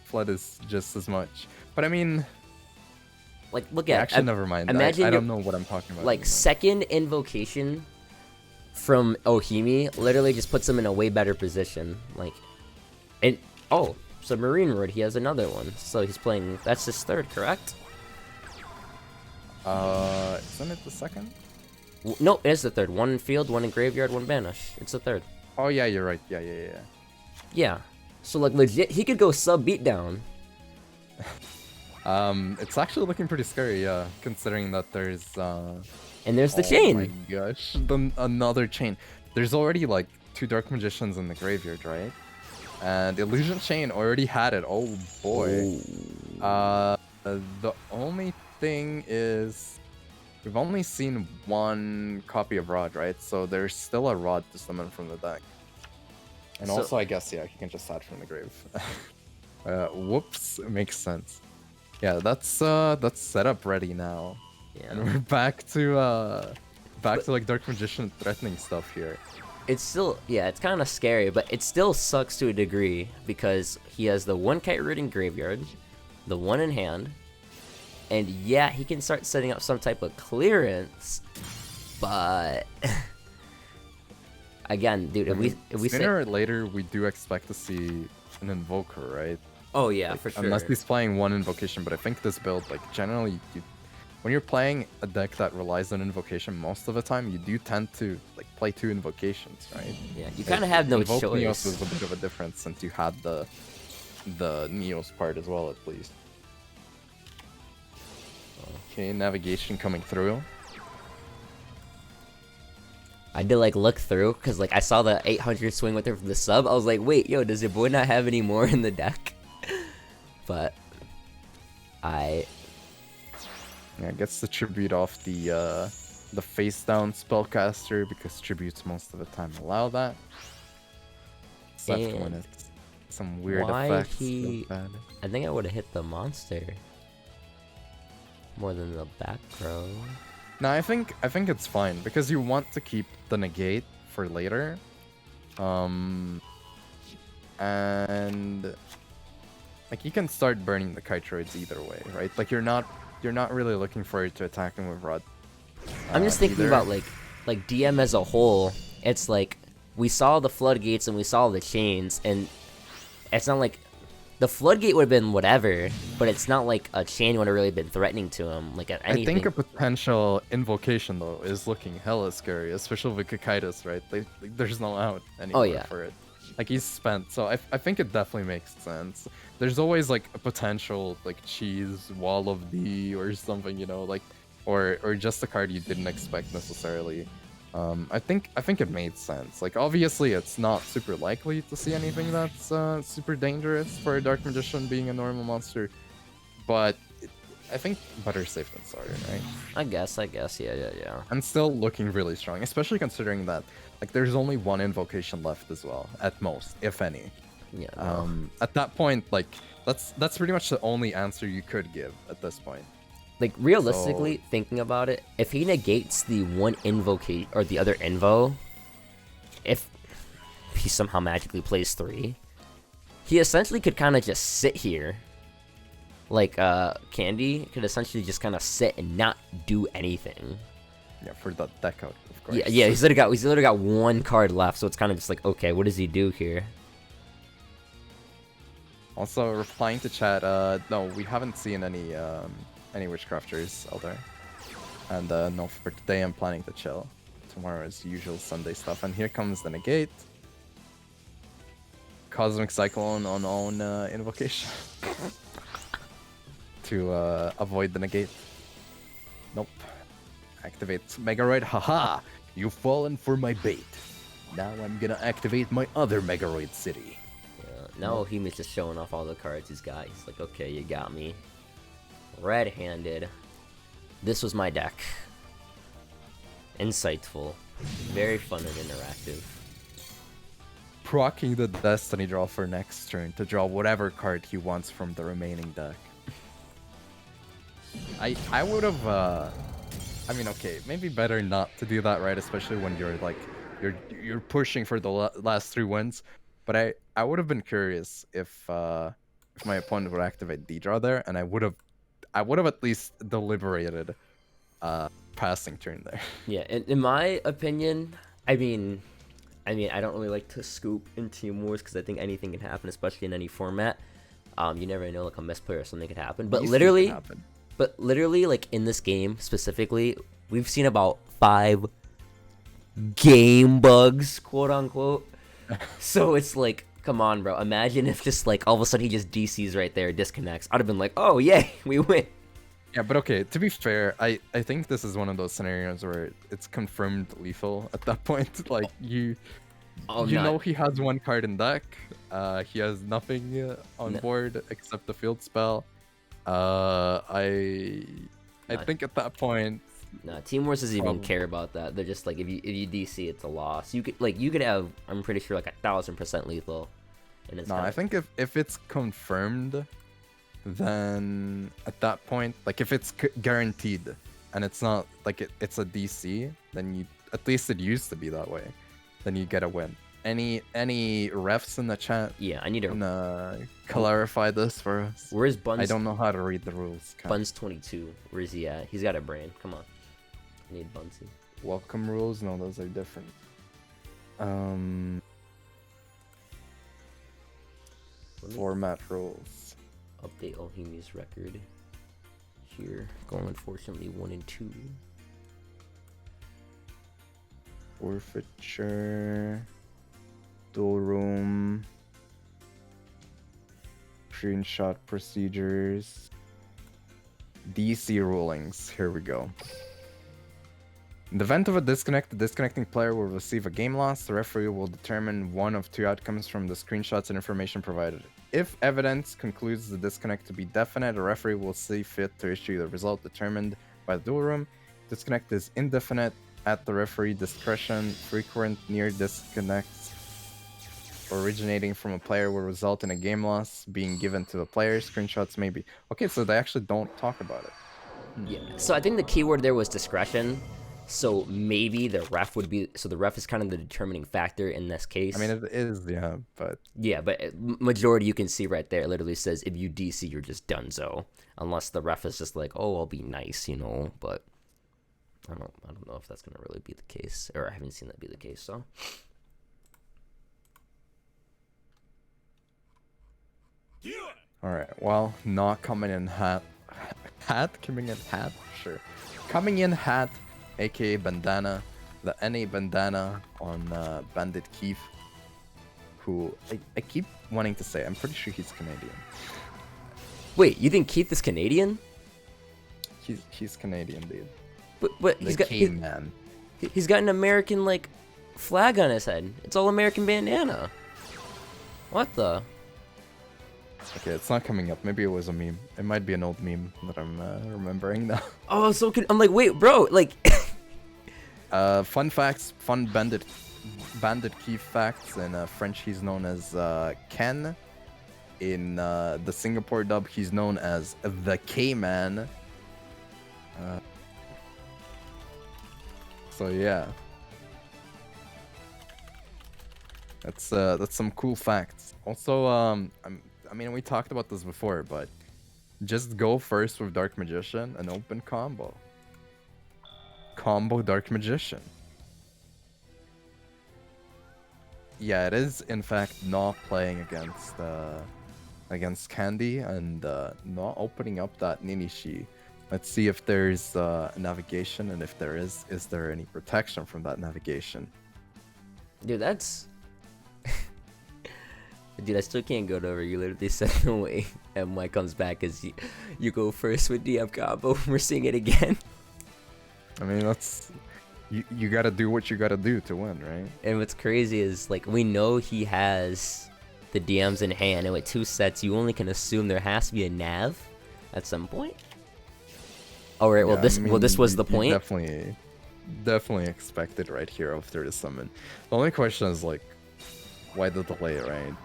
Flood is just as much. But I mean... Like, look at... Actually, never mind. Imagine I you're- don't know what I'm talking about. Like, anymore. second invocation from Ohimi literally just puts him in a way better position. Like, and... Oh, Submarine Road, he has another one. So he's playing... That's his third, correct? Isn't it the second? No, it is the third. One in field, one in graveyard, one banish. It's the third. Oh, yeah, you're right. Yeah. Yeah. So, like, legit, he could go sub beatdown. It's actually looking pretty scary, yeah, considering that there's, And there's the oh chain. my gosh. Another chain. There's already, like, 2 Dark Magicians in the graveyard, right? And Illusion Chain already had it. Oh, boy. The only thing is... We've only seen 1 copy of Rod, right? So there's still a Rod to summon from the deck. And So- also, I guess, yeah, he can just add from the grave. Whoops, it makes sense. Yeah, that's set up ready now. Yeah. And we're back to like Dark Magician threatening stuff here. It's still, yeah, it's kind of scary, but it still sucks to a degree because he has the 1 Kite Root in graveyard, the 1 in hand, and yeah, he can start setting up some type of clearance, but again, dude, if we say, Sooner or later, we do expect to see an Invoker, right? oh yeah, Like, for sure. Unless he's playing 1 Invocation, but I think this build, like, generally, when you're playing a deck that relies on Invocation most of the time, you do tend to, like, play 2 Invocations, right? Yeah, you kind of have no Invoke Neos choice. was a bit of a difference since you had the Neos part as well, at least. Okay, navigation coming through. I did like look through because like I saw the 800 swing with her from the sub. I was like, wait, yo, does your boy not have any more in the deck? But Yeah, gets the tribute off the face down spellcaster because tributes most of the time allow that. Except when And it's some weird why effects. he- like that. I think I would have hit the monster more than the back row. No, I think it's fine because you want to keep the negate for later. And like you can start burning the Kytroids either way, right? Like you're not really looking for it to attack him with Rod. I'm just thinking either. about like DM as a whole. It's like we saw the floodgates and we saw the chains, and it's not like the floodgate would have been whatever, but it's not like a chain would have really been threatening to him. Like at anything. I think a potential invocation though is looking hella scary, especially with Kakaitis, right? Like, there's no out anymore yeah. for it. Like he's spent, so I think it definitely makes sense. There's always like a potential like cheese wall of D or something, you know, like or just a card you didn't expect necessarily. I think it made sense. Like obviously it's not super likely to see anything that's super dangerous for a Dark Magician being a normal monster, but I think better safe than sorry, right? I guess, yeah. And still looking really strong, especially considering that like there's only one invocation left as well, at most, if any. Yeah, no. At that point, like that's pretty much the only answer you could give at this point. Like, realistically, thinking about it, if he negates the one invocate or the other invo, if he somehow magically plays 3, he essentially could kind of just sit here. Like, Candy could essentially just kind of sit and not do anything. Yeah, for the deck out, of course. Yeah, he's literally got one card left, so it's kind of just like, okay, what does he do here? Also, replying to chat, no, we haven't seen any witchcrafters out there. And no, for today I'm planning to chill. Tomorrow is usual Sunday stuff. And here comes the negate. Cosmic Cyclone on own invocation. To avoid the negate. Nope. Activate Megaroid. Haha! You've fallen for my bait. Now I'm gonna activate my other Megaroid city. Now Ohimi's just showing off all the cards he's got. He's like, okay, you got me. Red-handed. This was my deck. Insightful. Very fun and interactive. Proccing the Destiny draw for next turn to draw whatever card he wants from the remaining deck. I would have I mean, okay, maybe better not to do that, right? Especially when you're like you're pushing for the last 3 wins. But I would have been curious if my opponent would activate D-draw there, and I would have at least deliberated passing turn there. Yeah, in my opinion, I mean, I don't really like to scoop in Team Wars because I think anything can happen, especially in any format. You never know, like a misplay or something could happen. But literally, like in this game specifically, we've seen about 5 game bugs, quote unquote. So it's like, come on, bro. Imagine if just like all of a sudden he just DCs right there, disconnects. I'd have been like, oh yay, we win. Yeah, but okay, to be fair, I think this is one of those scenarios where it's confirmed lethal at that point. Like you know he has 1 card in deck. He has nothing on board except the field spell. I think at that point. Nah, Team Wars doesn't even care about that. They're just like, if you DC, it's a loss. You could have, I'm pretty sure, like 1000% lethal. And it's I think if it's confirmed, then at that point, like if it's guaranteed and it's not like it's a DC, then at least it used to be that way. Then you get a win. Any refs in the chat? Yeah, I need to clarify this for us. Where's Buns? I don't know how to read the rules. Buns22. Where is he at? He's got a brain. Come on. I need Bunsy. Welcome rules? No, those are different. Format rules. Update Ohimi's record. Here. Going unfortunately 1 and 2. Forfeiture. Dual room. Screenshot procedures. DC rulings. Here we go. In the event of a disconnect, the disconnecting player will receive a game loss. The referee will determine one of 2 outcomes from the screenshots and information provided. If evidence concludes the disconnect to be definite, the referee will see fit to issue the result determined by the duel room. Disconnect is indefinite at the referee discretion. Frequent near disconnects originating from a player will result in a game loss being given to the player. Screenshots may be... Okay, so they actually don't talk about it. Yeah. So I think the keyword there was discretion. So maybe the ref would be... So the ref is kind of the determining factor in this case. I mean, it is, yeah, but... Yeah, but majority you can see right there. It literally says if you DC, you're just donezo. Unless the ref is just like, oh, I'll be nice, you know. But I don't know if that's going to really be the case. Or I haven't seen that be the case, so... Alright, well, not coming in hat. Coming in hat? Sure. Coming in hat, aka Bandana. The NA Bandana on Bandit Keith. Who I keep wanting to say, I'm pretty sure he's Canadian. Wait, you think Keith is Canadian? He's Canadian, dude. But he's got an American, like, flag on his head. It's all American bandana. What the? Okay, it's not coming up. Maybe it was a meme. It might be an old meme that I'm remembering now. Oh, so I'm like, wait, bro, like. Fun facts, fun bandit key facts. In French, he's known as Ken. In the Singapore dub, he's known as the K-Man. So yeah, that's some cool facts. Also, I mean, we talked about this before, but just go first with Dark Magician and open combo. Combo Dark Magician. Yeah, it is in fact not playing against Candy and not opening up that Ninishi. Let's see if there's navigation, and if there is there any protection from that navigation? Dude, that's. Dude, I still can't go over. You literally said no way. And Mike comes back as you go first with DM combo. We're seeing it again. I mean, that's you gotta do what you gotta do to win, right? And what's crazy is like we know he has the DMs in hand, and with 2 sets, you only can assume there has to be a nav at some point. All right. Well, Yeah, this was the you point. Definitely expected right here after the summon. The only question is like, why the delay, right?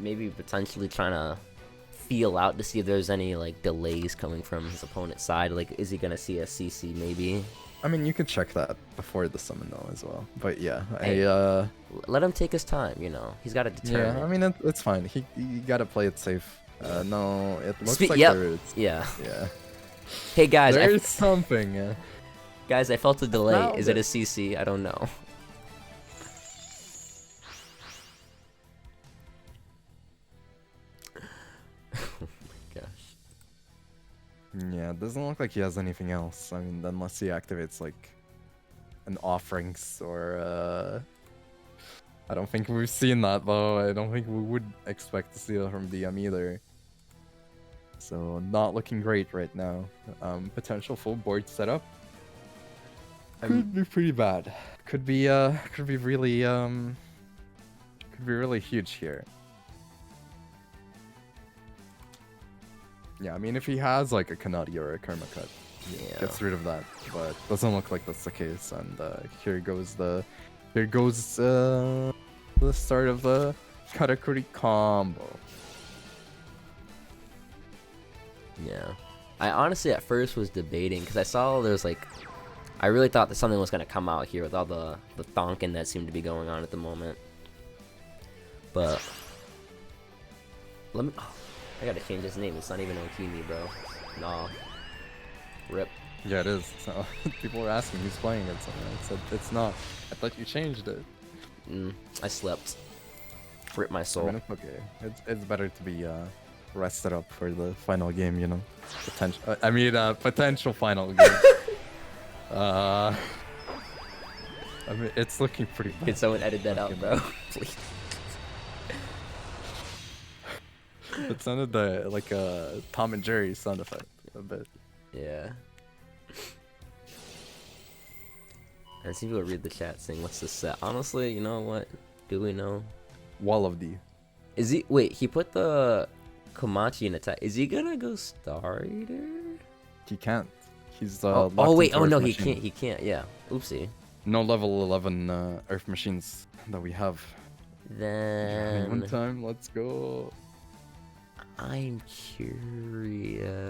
Maybe potentially trying to feel out to see if there's any like delays coming from his opponent's side. Like, is he gonna see a CC maybe? I mean, you could check that before the summon though as well. But yeah, Hey, let him take his time. You know, he's got to determine. yeah. I mean, it's fine. He gotta play it safe. No, it looks like yep. there is. Yeah. Yeah. Hey guys, There's something. guys, I felt a delay. Now Is it a CC? I don't know. Oh my gosh. Yeah, it doesn't look like he has anything else. I mean, unless he activates like an offerings or I don't think we've seen that though. I don't think we would expect to see that from DM either. So not looking great right now. Potential full board setup could be pretty bad. Could be really huge here. Yeah, I mean, if he has like a Kanadi or a Karma Cut, Yeah. gets rid of that, but doesn't look like that's the case. And here goes the start of the Karakuri combo. Yeah. I honestly at first was debating because I saw there's like, I really thought that something was gonna come out here with all the thonking that seemed to be going on at the moment. But let me. Oh, I gotta change his name. It's not even Okimi, bro. Nah. Rip. Yeah, it is. So people were asking who's playing it. So I said it's not. I thought you changed it. I slept. Rip my I soul. mean, it's okay. It's better to be rested up for the final game, you know. Potential final game. I mean, it's looking pretty bad. Can someone edit that out, bro? Please. It sounded like a Tom and Jerry sound effect a bit. Yeah. I see people read the chat saying, "What's the set?" Honestly, you know what? Do we know? Wall of D. Is he? Wait, he put the Komachi in attack. Is he gonna go Star Eater? He can't. He's Oh locked wait. into Oh Earth no, he Machine. can't. He can't. Yeah. Oopsie. No level 11 Earth machines that we have. One Then time, let's go. I'm curious.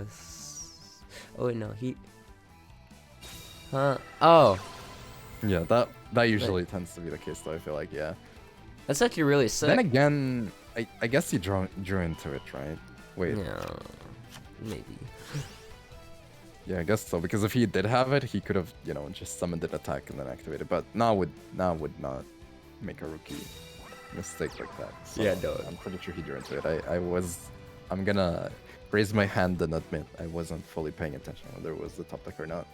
Oh wait, no, he. Huh? Oh, Yeah, that usually tends to be the case, though. I feel like, yeah. that's actually really sick. Then again, I guess he drew into it, right? Wait. Yeah, maybe. Yeah, I guess so. Because if he did have it, he could have, you know, just summoned an attack and then activated. But now would not make a rookie mistake like that. So Yeah, no. I'm pretty sure he drew into it. I'm gonna raise my hand and admit I wasn't fully paying attention whether it was the topic or not.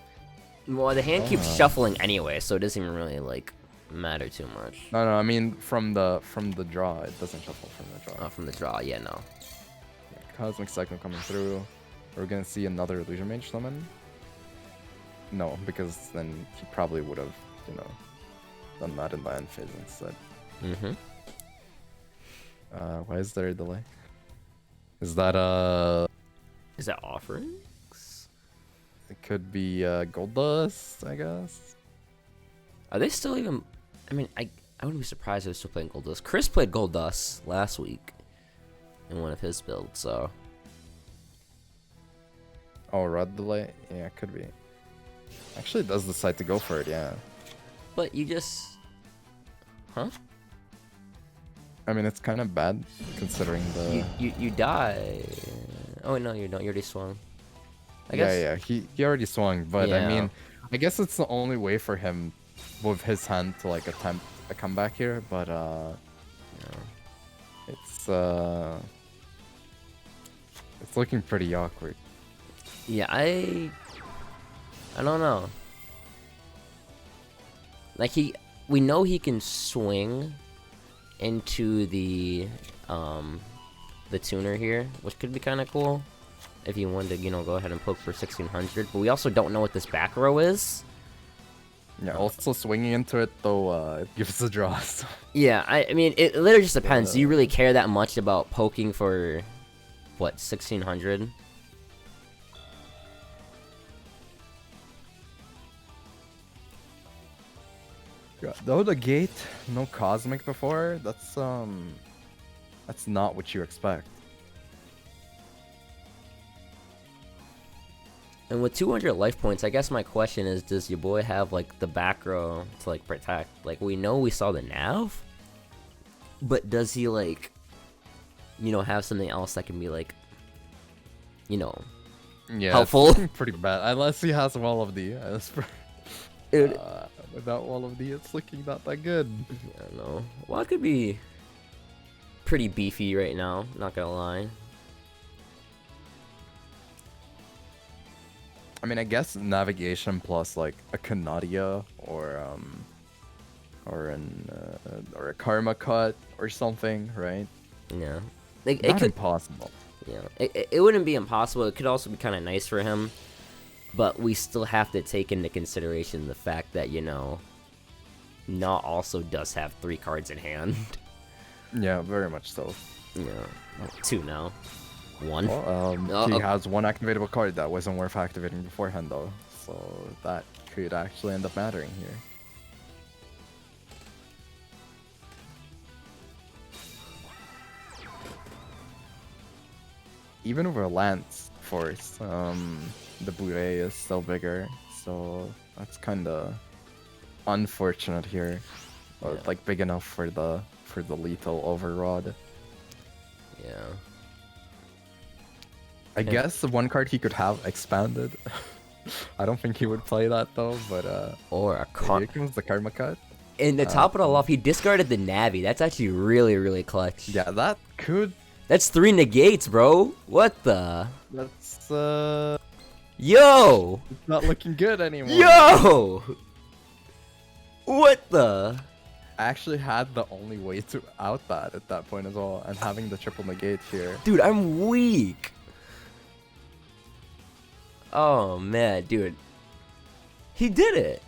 Well, the hand keeps shuffling anyway, so it doesn't even really like matter too much. No, I mean from the draw, it doesn't shuffle from the draw. Oh, from the draw, yeah, no. Cosmic Cycle coming through. We're gonna see another Illusion Mage summon. No, because then he probably would have, you know, done that in the end phase instead. Mm-hmm. Why is there a delay? Is that Is that offerings? it could be gold dust, I guess. Are they still even? I mean, I wouldn't be surprised if they're still playing Gold Dust. Chris played Gold Dust last week in one of his builds, so. Oh, red delay? Yeah, could be. Actually, it does decide to go for it, yeah. But you just. Huh? I mean, it's kind of bad considering the. You die. Oh, no, you don't. You already swung. I Yeah, guess. yeah, he already swung, but I Yeah. mean, I guess it's the only way for him with his hand to like attempt a comeback here, but it's looking pretty awkward. Yeah, I don't know. Like we know he can swing into the tuner here, which could be kind of cool if you wanted to, you know, go ahead and poke for 1600. But we also don't know what this back row is. Yeah, also swinging into it though, it gives a draw. So. Yeah, I mean, it literally just depends. Do you really care that much about poking for what 1600? Yeah, though the gate, no cosmic before, that's not what you expect. And with 200 life points, I guess my question is, does your boy have like the back row to like protect? Like, we know we saw the nav, but does he like, you know, have something else that can be like, you know, Yeah, helpful? it's looking pretty bad. Unless he has Wall of D. Dude, Without Wall of D, it's looking not that good. I don't know. Well, it could be pretty beefy right now, not gonna lie. I mean, I guess navigation plus like a Canadia or a Karma cut or something, right? Yeah, like, it Not could. impossible. Yeah, it wouldn't be impossible. It could also be kind of nice for him, but we still have to take into consideration the fact that, you know, Na also does have 3 cards in hand. Yeah, very much so. Yeah, well, 2 now. 1. Well, Oh, he okay. has 1 activatable card that wasn't worth activating beforehand though, so that could actually end up mattering here. Even with a Lance Force, the Boulet is still bigger, so that's kind of unfortunate here. Yeah. Like big enough for the lethal overrod. Yeah. I guess the one card he could have expanded. I don't think he would play that though, but Or a here comes the Karma cut. In the top of the off, he discarded the Navi. That's actually really, really clutch. Yeah, that could. That's 3 negates, bro. What the? That's Yo! it's not looking good anymore. Yo! What the? I actually had the only way to out that at that point as well, and having the triple negate here. Dude, I'm weak. Oh man, dude. He did it.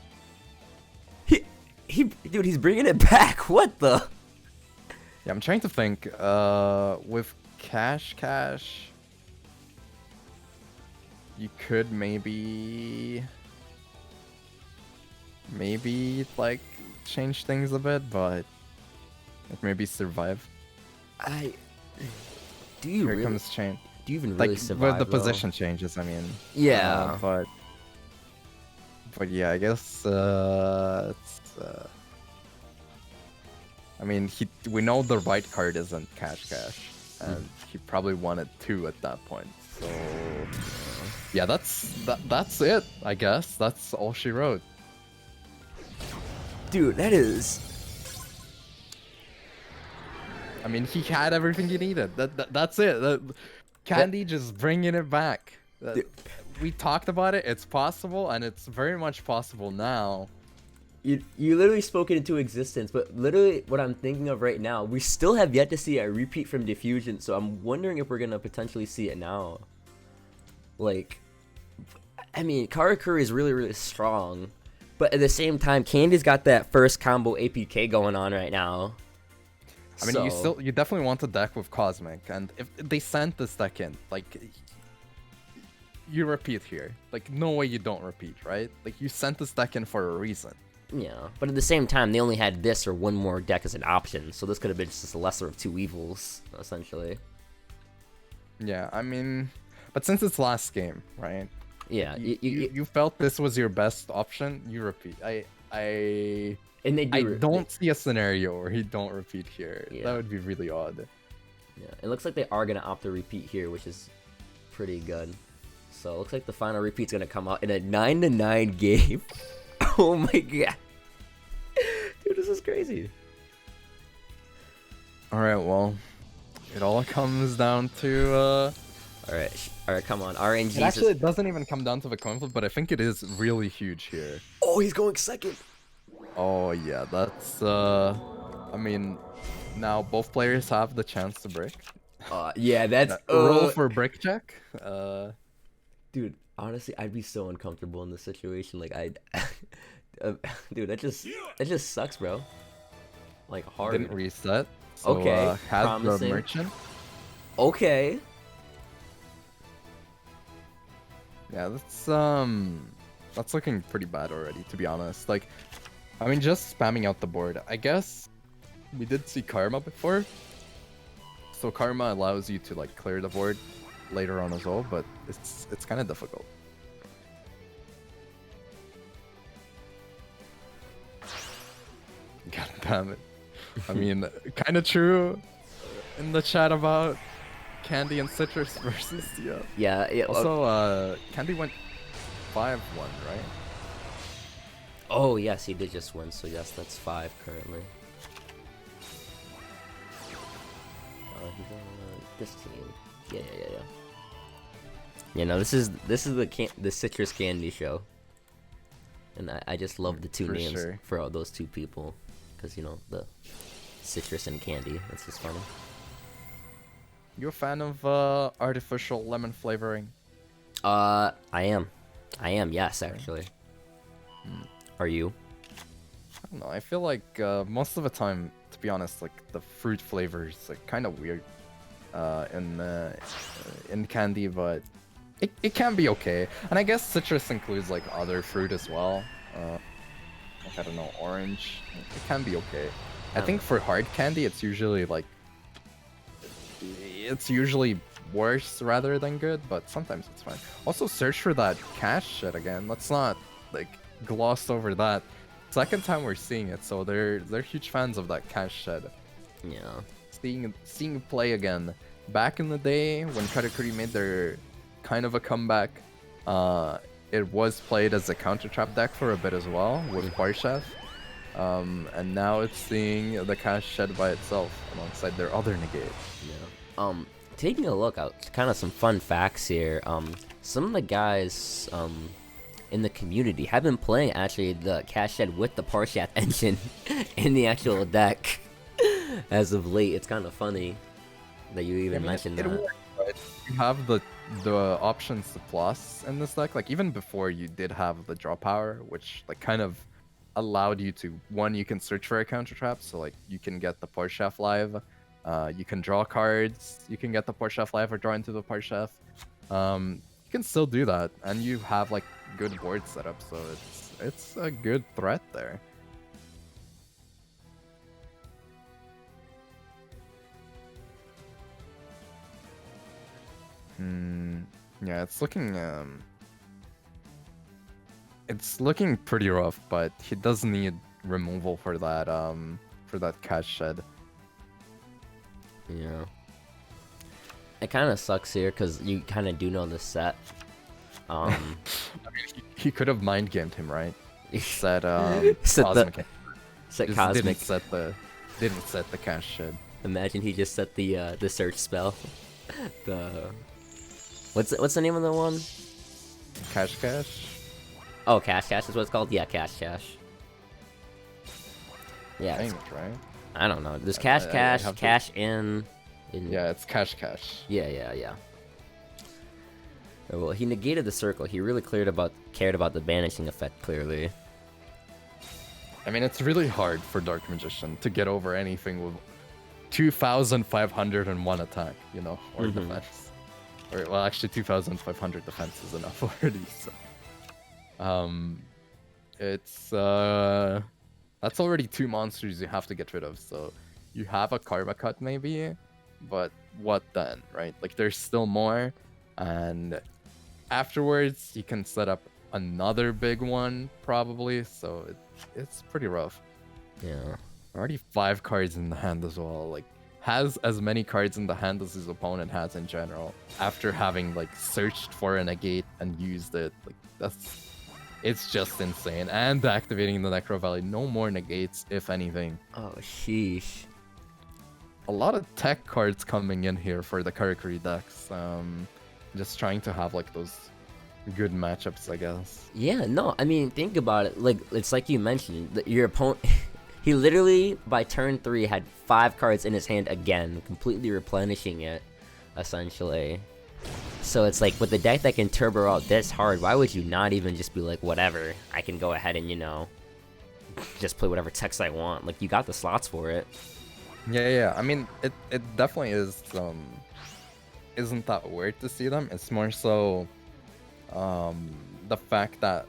Dude, he's bringing it back. What the? Yeah, I'm trying to think. With cash, you could maybe like change things a bit, but like maybe survive. Do you Here really? comes change. Do you even Like really survive? with the though? position changes, I mean. Yeah. But yeah, I guess it's. I mean, we know the right card isn't cash, and he probably wanted 2 at that point. So yeah, that's it. I guess that's all she wrote. Dude, that is. I mean, he had everything he needed. That's it. Candy just bringing it back. We talked about it. It's possible, and it's very much possible now. You literally spoke it into existence, but literally what I'm thinking of right now, we still have yet to see a repeat from Diffusion, so I'm wondering if we're gonna potentially see it now. Like, I mean, Karakuri is really, really strong, but at the same time, Candy's got that first combo APK going on right now. I mean, you definitely want a deck with Cosmic, and if they sent this deck in, like, you repeat here. Like, no way you don't repeat, right? Like, you sent this deck in for a reason. Yeah, but at the same time, they only had this or one more deck as an option, so this could have been just a lesser of two evils, essentially. Yeah, I mean, but since it's last game, right? Yeah, you felt this was your best option. You repeat. And they don't see a scenario where you don't repeat here. Yeah. That would be really odd. Yeah, it looks like they are gonna opt to repeat here, which is pretty good. So it looks like the final repeat's gonna come out in a 9-9 game. Oh my god, dude, this is crazy. All right, well, it all comes down to. All right, come on, RNG. It actually doesn't even come down to the coin flip, but I think it is really huge here. Oh, he's going second. Oh yeah, that's I mean, now both players have the chance to break. Yeah, that's roll for break check. Dude, honestly, I'd be so uncomfortable in this situation. Like, dude, that just sucks, bro. Like, hard. Didn't reset. So, Okay, has promising. the merchant. Okay. Yeah, that's looking pretty bad already, to be honest. Like, I mean, just spamming out the board. I guess we did see Karma before. So Karma allows you to, like, clear the board later on as well, but it's kind of difficult. God damn it. I mean, kind of true in the chat about Candy and Citrus versus Tia. Yeah. Also, Candy went 5-1, right? Oh, yes, he did just win, so yes, that's 5 currently. He's on this team. Yeah. Yeah, no, this is the Citrus Candy show. And I just love the two For names sure. for all those two people. Because, you know, the Citrus and Candy. That's just funny. You a fan of artificial lemon flavoring? I am, yes, actually. Are you? I don't know. I feel like most of the time, to be honest, like the fruit flavors are kind of weird in candy, but it can be okay. And I guess citrus includes like other fruit as well. Like, I don't know, orange. It can be okay. I think for hard candy, it's usually worse rather than good, but sometimes it's fine. Also, search for that cash shit again. Let's not like gloss over that. Second time we're seeing it, so they're huge fans of that cash shed. Yeah. Seeing it play again. Back in the day when Karakuri made their kind of a comeback, it was played as a counter trap deck for a bit as well with Parshev. And now it's seeing the cash shed by itself alongside their other negate. Yeah. Taking a look at kind of some fun facts here. Some of the guys in the community have been playing actually the cash shed with the Parshath engine in the actual deck as of late. It's kind of funny that you even mentioned that. Works, right? You have the options to plus in this deck. Like even before, you did have the draw power, which like kind of allowed you to you can search for a counter trap, so like you can get the Parshath live. You can draw cards. You can get the Parshath live or draw into the Parshath. You can still do that, and you have like good board setup, so it's a good threat there. Yeah, it's looking pretty rough, but he does need removal for that cash shed. Yeah. It kind of sucks here because you kind of do know the set. I mean, he could have mind gamed him, right? Set Set Cosmic. set Just Cosmic. didn't set the cash shed. Imagine he just set the search spell. What's the name of the one? Cash. Oh, Cash is what it's called? Yeah, Cash. Yeah. I think, right? I don't know. There's I Cash, have to- Cash in. Yeah, it's cash. Yeah. Well, he negated the circle. He really cared about the banishing effect, clearly. I mean, it's really hard for Dark Magician to get over anything with 2,501 attack, you know, or defense. Or well, actually 2,500 defense is enough already. So, it's that's already 2 monsters you have to get rid of. So you have a karma cut maybe, but what then, right? Like there's still more, and afterwards you can set up another big one probably. So it's pretty rough. Yeah. Already 5 cards in the hand as well. Like has as many cards in the hand as his opponent has in general. After having like searched for a negate and used it, like it's just insane. And activating the Necro Valley, no more negates if anything. Oh sheesh. A lot of tech cards coming in here for the Karakuri decks. Just trying to have like those good matchups, I guess. Yeah, no, I mean, think about it. Like, it's like you mentioned, your opponent, he literally, by turn 3, had 5 cards in his hand again, completely replenishing it, essentially. So it's like, with the deck that can turbo out this hard, why would you not even just be like, whatever, I can go ahead and, you know, just play whatever text I want. Like, you got the slots for it. Yeah. I mean, it definitely is, isn't that weird to see them. It's more so the fact that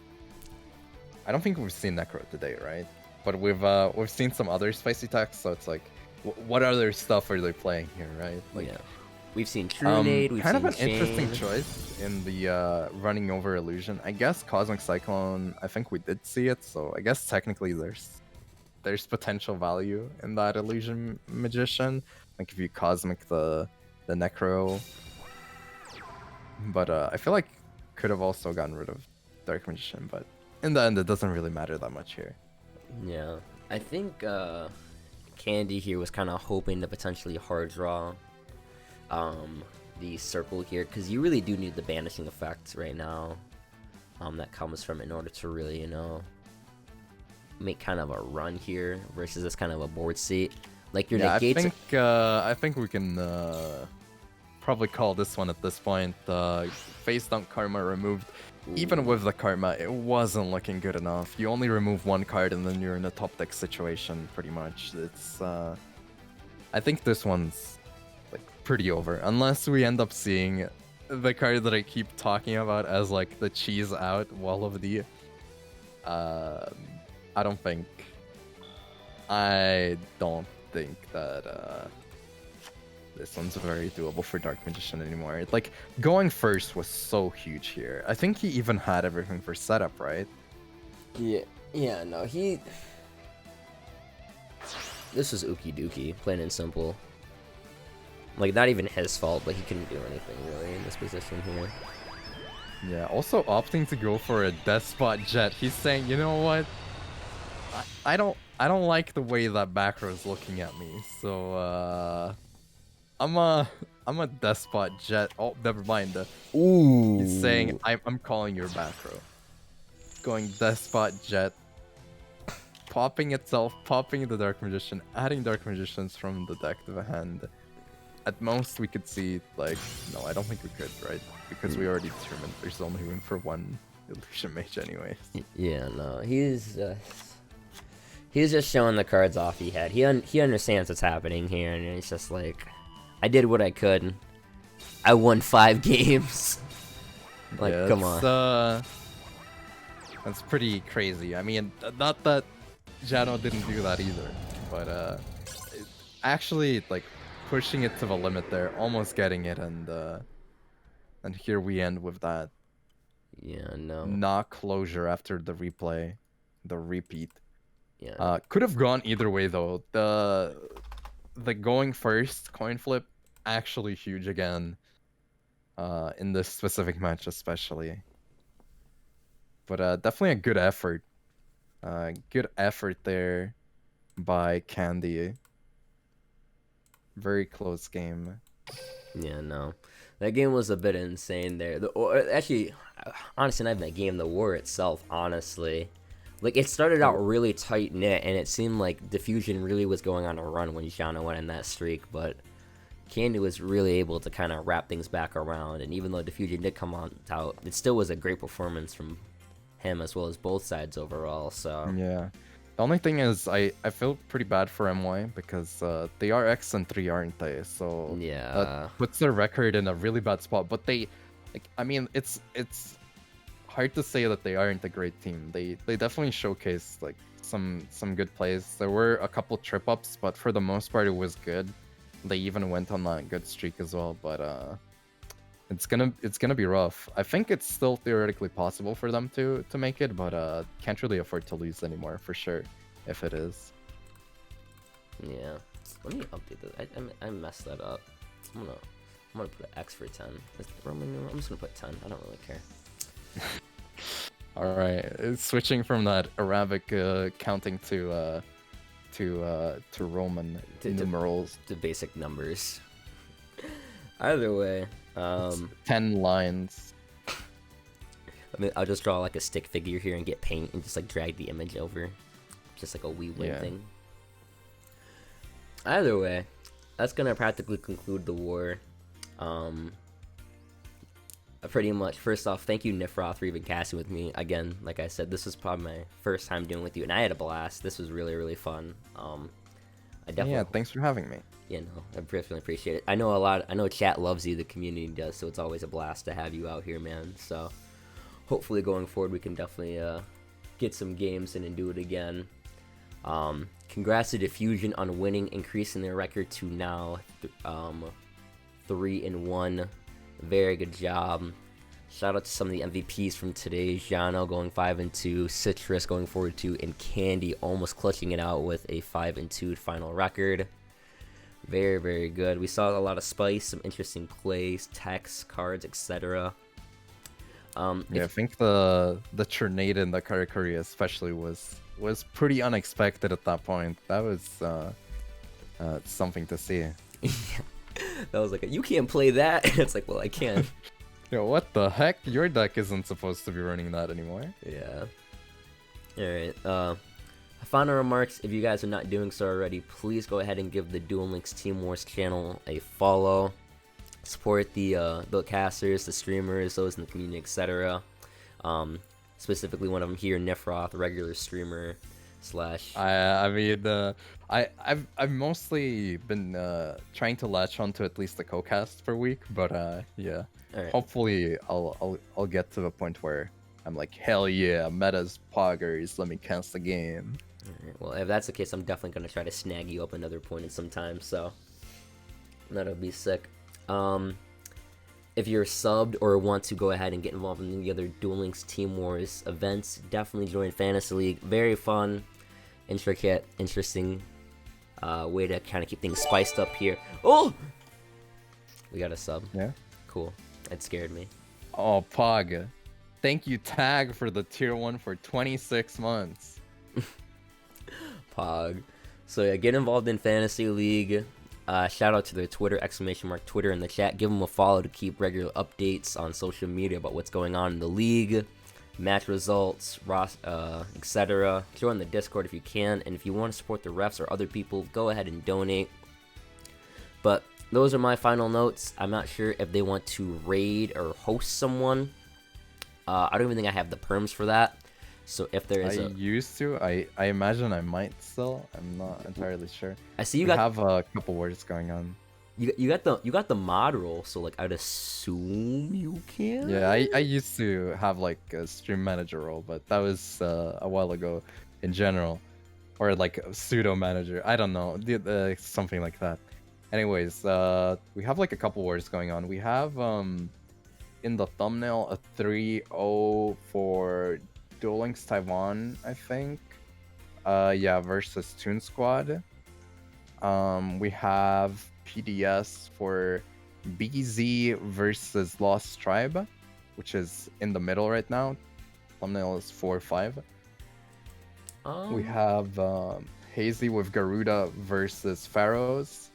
I don't think we've seen Necro today, right? But we've seen some other spicy techs, so it's like, what other stuff are they playing here, right? Like, yeah, we've seen Trunade, we've kind seen of an Chain. interesting choice in the running over illusion. I guess Cosmic Cyclone, I think we did see it, so I guess technically there's potential value in that illusion magician. Like if you cosmic the Necro, but I feel like could have also gotten rid of Dark Magician, but in the end it doesn't really matter that much here. Yeah, I think Candy here was kind of hoping to potentially hard draw the circle here, because you really do need the banishing effect right now that comes from it in order to really, you know, make kind of a run here versus this kind of a board seat. Like your negates. I think we can probably call this one at this point. Face dump karma removed. Even with the karma, it wasn't looking good enough. You only remove 1 card and then you're in a top deck situation, pretty much. It's I think this one's like pretty over, unless we end up seeing the card that I keep talking about as like the cheese out wall of the. I don't think that this one's very doable for Dark Magician anymore. Like, going first was so huge here. I think he even had everything for setup, right? Yeah, no, this was Ookie Dookie, plain and simple. Like, not even his fault, but he couldn't do anything, really, in this position here. Yeah, also opting to go for a Despot Jet. He's saying, you know what? I don't like the way that back row is looking at me, so I'm a Despot Jet. Oh, never mind. Ooh. He's saying I'm calling your back row. Going Despot Jet, popping itself, popping the Dark Magician, adding Dark Magicians from the deck to the hand. At most we could see, like, no, I don't think we could, right? Because we already determined there's only room for 1 Illusion Mage anyways. Yeah, no, he's just showing the cards off he had. He understands what's happening here, and he's just like, I did what I could. I won 5 games. Like, yeah, come on. That's pretty crazy. I mean, not that Jano didn't do that either, but actually, like, pushing it to the limit there, almost getting it, and here we end with that. Yeah, no. Not closure after the replay, the repeat. Yeah. Could have gone either way though. The going first coin flip actually huge again. In this specific match especially. But definitely a good effort. Good effort there by Candy. Very close game. Yeah, no. That game was a bit insane there. Actually, honestly, not even that game, the war itself, honestly. Like, it started out really tight-knit, and it seemed like Diffusion really was going on a run when Jano went in that streak, but Candy was really able to kind of wrap things back around, and even though Diffusion did come on out, it still was a great performance from him as well as both sides overall, so... Yeah. The only thing is, I feel pretty bad for MY because they are X and 3, aren't they? So Yeah. that puts their record in a really bad spot. But they, like, I mean, it's hard to say that they aren't a great team. They definitely showcased like some good plays. There were a couple trip ups, but for the most part, it was good. They even went on that good streak as well. But it's gonna be rough. I think it's still theoretically possible for them to make it, but can't really afford to lose anymore for sure. If it is, Yeah. Let me update this. I messed that up. I'm gonna put an X for 10. Is the Roman numeral? I'm just gonna put 10. I don't really care. all right. Switching from that Arabic counting to Roman numerals. To basic numbers. Either way, It's 10 lines. I'll just draw like a stick figure here and get paint and just like drag the image over, just like a wee win thing. Either way, that's gonna practically conclude the war. Pretty much. First off, thank you Nifroth for even casting with me again. Like I said, this was probably my first time doing with you, and I had a blast. This was really fun. I definitely. Yeah, thanks for having me. Yeah, no, I definitely appreciate it. I know chat loves you, the community does, so it's always a blast to have you out here, man. So hopefully going forward we can definitely get some games in and do it again. Congrats to Diffusion on winning, increasing their record to now 3-1. Very good job. Shout out to some of the MVPs from today. Jano going 5-2, Citrus going 4-2, and Candy almost clutching it out with a 5-2 final record. Very good. We saw a lot of spice, some interesting plays, text, cards, etc. Yeah, I think the Trinade and the Karakuri especially was pretty unexpected at that point. That was something to see. That was like, you can't play that. It's like, well, I can. Yo, what the heck? Your deck isn't supposed to be running that anymore. Yeah. Alright, final remarks. If you guys are not doing so already, please go ahead and give the Duel Links Team Wars channel a follow. Support the casters, the streamers, those in the community, etc. Specifically one of them here, Nifroth, regular streamer / I mean, I've mostly been trying to latch onto at least a co-cast per week, but yeah. Right. Hopefully I'll get to the point where I'm like, hell yeah, meta's poggers, let me cast the game. Alright, well, if that's the case, I'm definitely gonna try to snag you up another point in some time, so that'll be sick. If you're subbed or want to go ahead and get involved in the other Duel Links Team Wars events, definitely join Fantasy League. Very fun, intricate, interesting way to kind of keep things spiced up here. Oh! We got a sub. Yeah. Cool. That scared me. Oh, Pog. Thank you, Tag, for the tier 1 for 26 months. Pog. So yeah, get involved in Fantasy League. Shout out to their Twitter, !Twitter in the chat. Give them a follow to keep regular updates on social media about what's going on in the league, match results, etc. Join the Discord if you can, and if you want to support the refs or other people, go ahead and donate. But those are my final notes. I'm not sure if they want to raid or host someone. I don't even think I have the perms for that. So if there is used to. I imagine I might still. I'm not entirely sure. I see you have a couple words going on. You got the mod role, so like I'd assume you can. Yeah, I used to have like a stream manager role, but that was a while ago in general, or like a pseudo manager. I don't know, something like that. Anyways, we have like a couple words going on. We have in the thumbnail a 3-0 for Duel Links Taiwan, I think. Yeah, versus Toon Squad. We have PDS for BZ versus Lost Tribe, which is in the middle right now. Thumbnail is 4-5. We have Hazy with Garuda versus Pharaohs.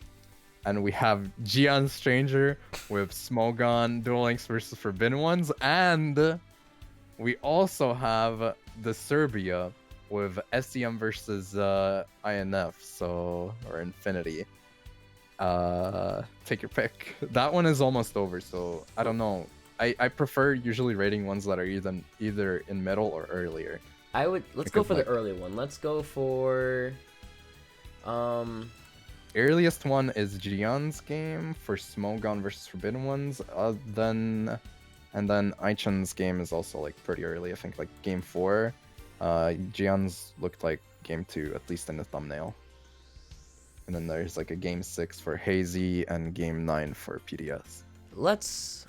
And we have Gian Stranger with Smogon, Duel Links versus Forbidden Ones. And we also have the Serbia with SEM versus INF, or Infinity. Take your pick. That one is almost over, so I don't know. I prefer usually rating ones that are either in middle or earlier. Let's go Because, for the like- early one. Let's go for Earliest one is Jian's game for Smogon versus Forbidden Ones. And then Aichan's game is also like pretty early. I think like game 4. Jian's looked like game 2, at least in the thumbnail. And then there's like a game 6 for Hazy and game 9 for PDS. let's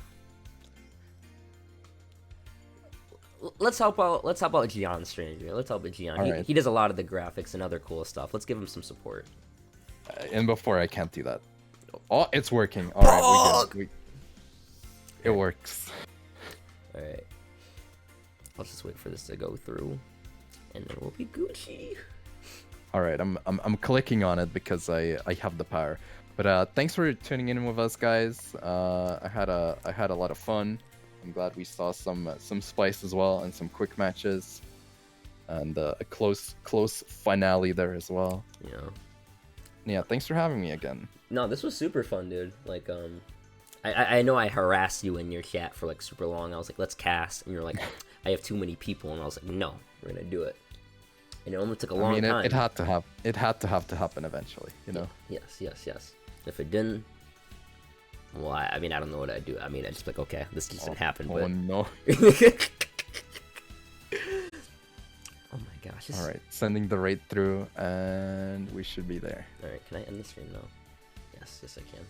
help out Gian Stranger. Let's help out Gian. Alright. He does a lot of the graphics and other cool stuff. Let's give him some support. And before I can't do that. Oh, it's working. All right, we good. It works. All right. I'll just wait for this to go through, and then we'll be Gucci. All right, I'm clicking on it because I have the power. But thanks for tuning in with us, guys. I had a lot of fun. I'm glad we saw some spice as well and some quick matches, and a close finale there as well. Yeah. Yeah, thanks for having me again. No, this was super fun, dude. Like, I know I harassed you in your chat for like super long. I was like, let's cast, and you're like, I have too many people, and I was like, no, we're gonna do it. And it only took a long time. It had to have to happen eventually, you know. Yes. If it didn't, well, I mean, I don't know what I'd do. I mean, I'd just be like, okay, this doesn't happen. Oh But no. oh my gosh. All right, sending the raid through, and we should be there. All right, can I end the stream now? Yes, I can.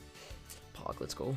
Pog, let's go.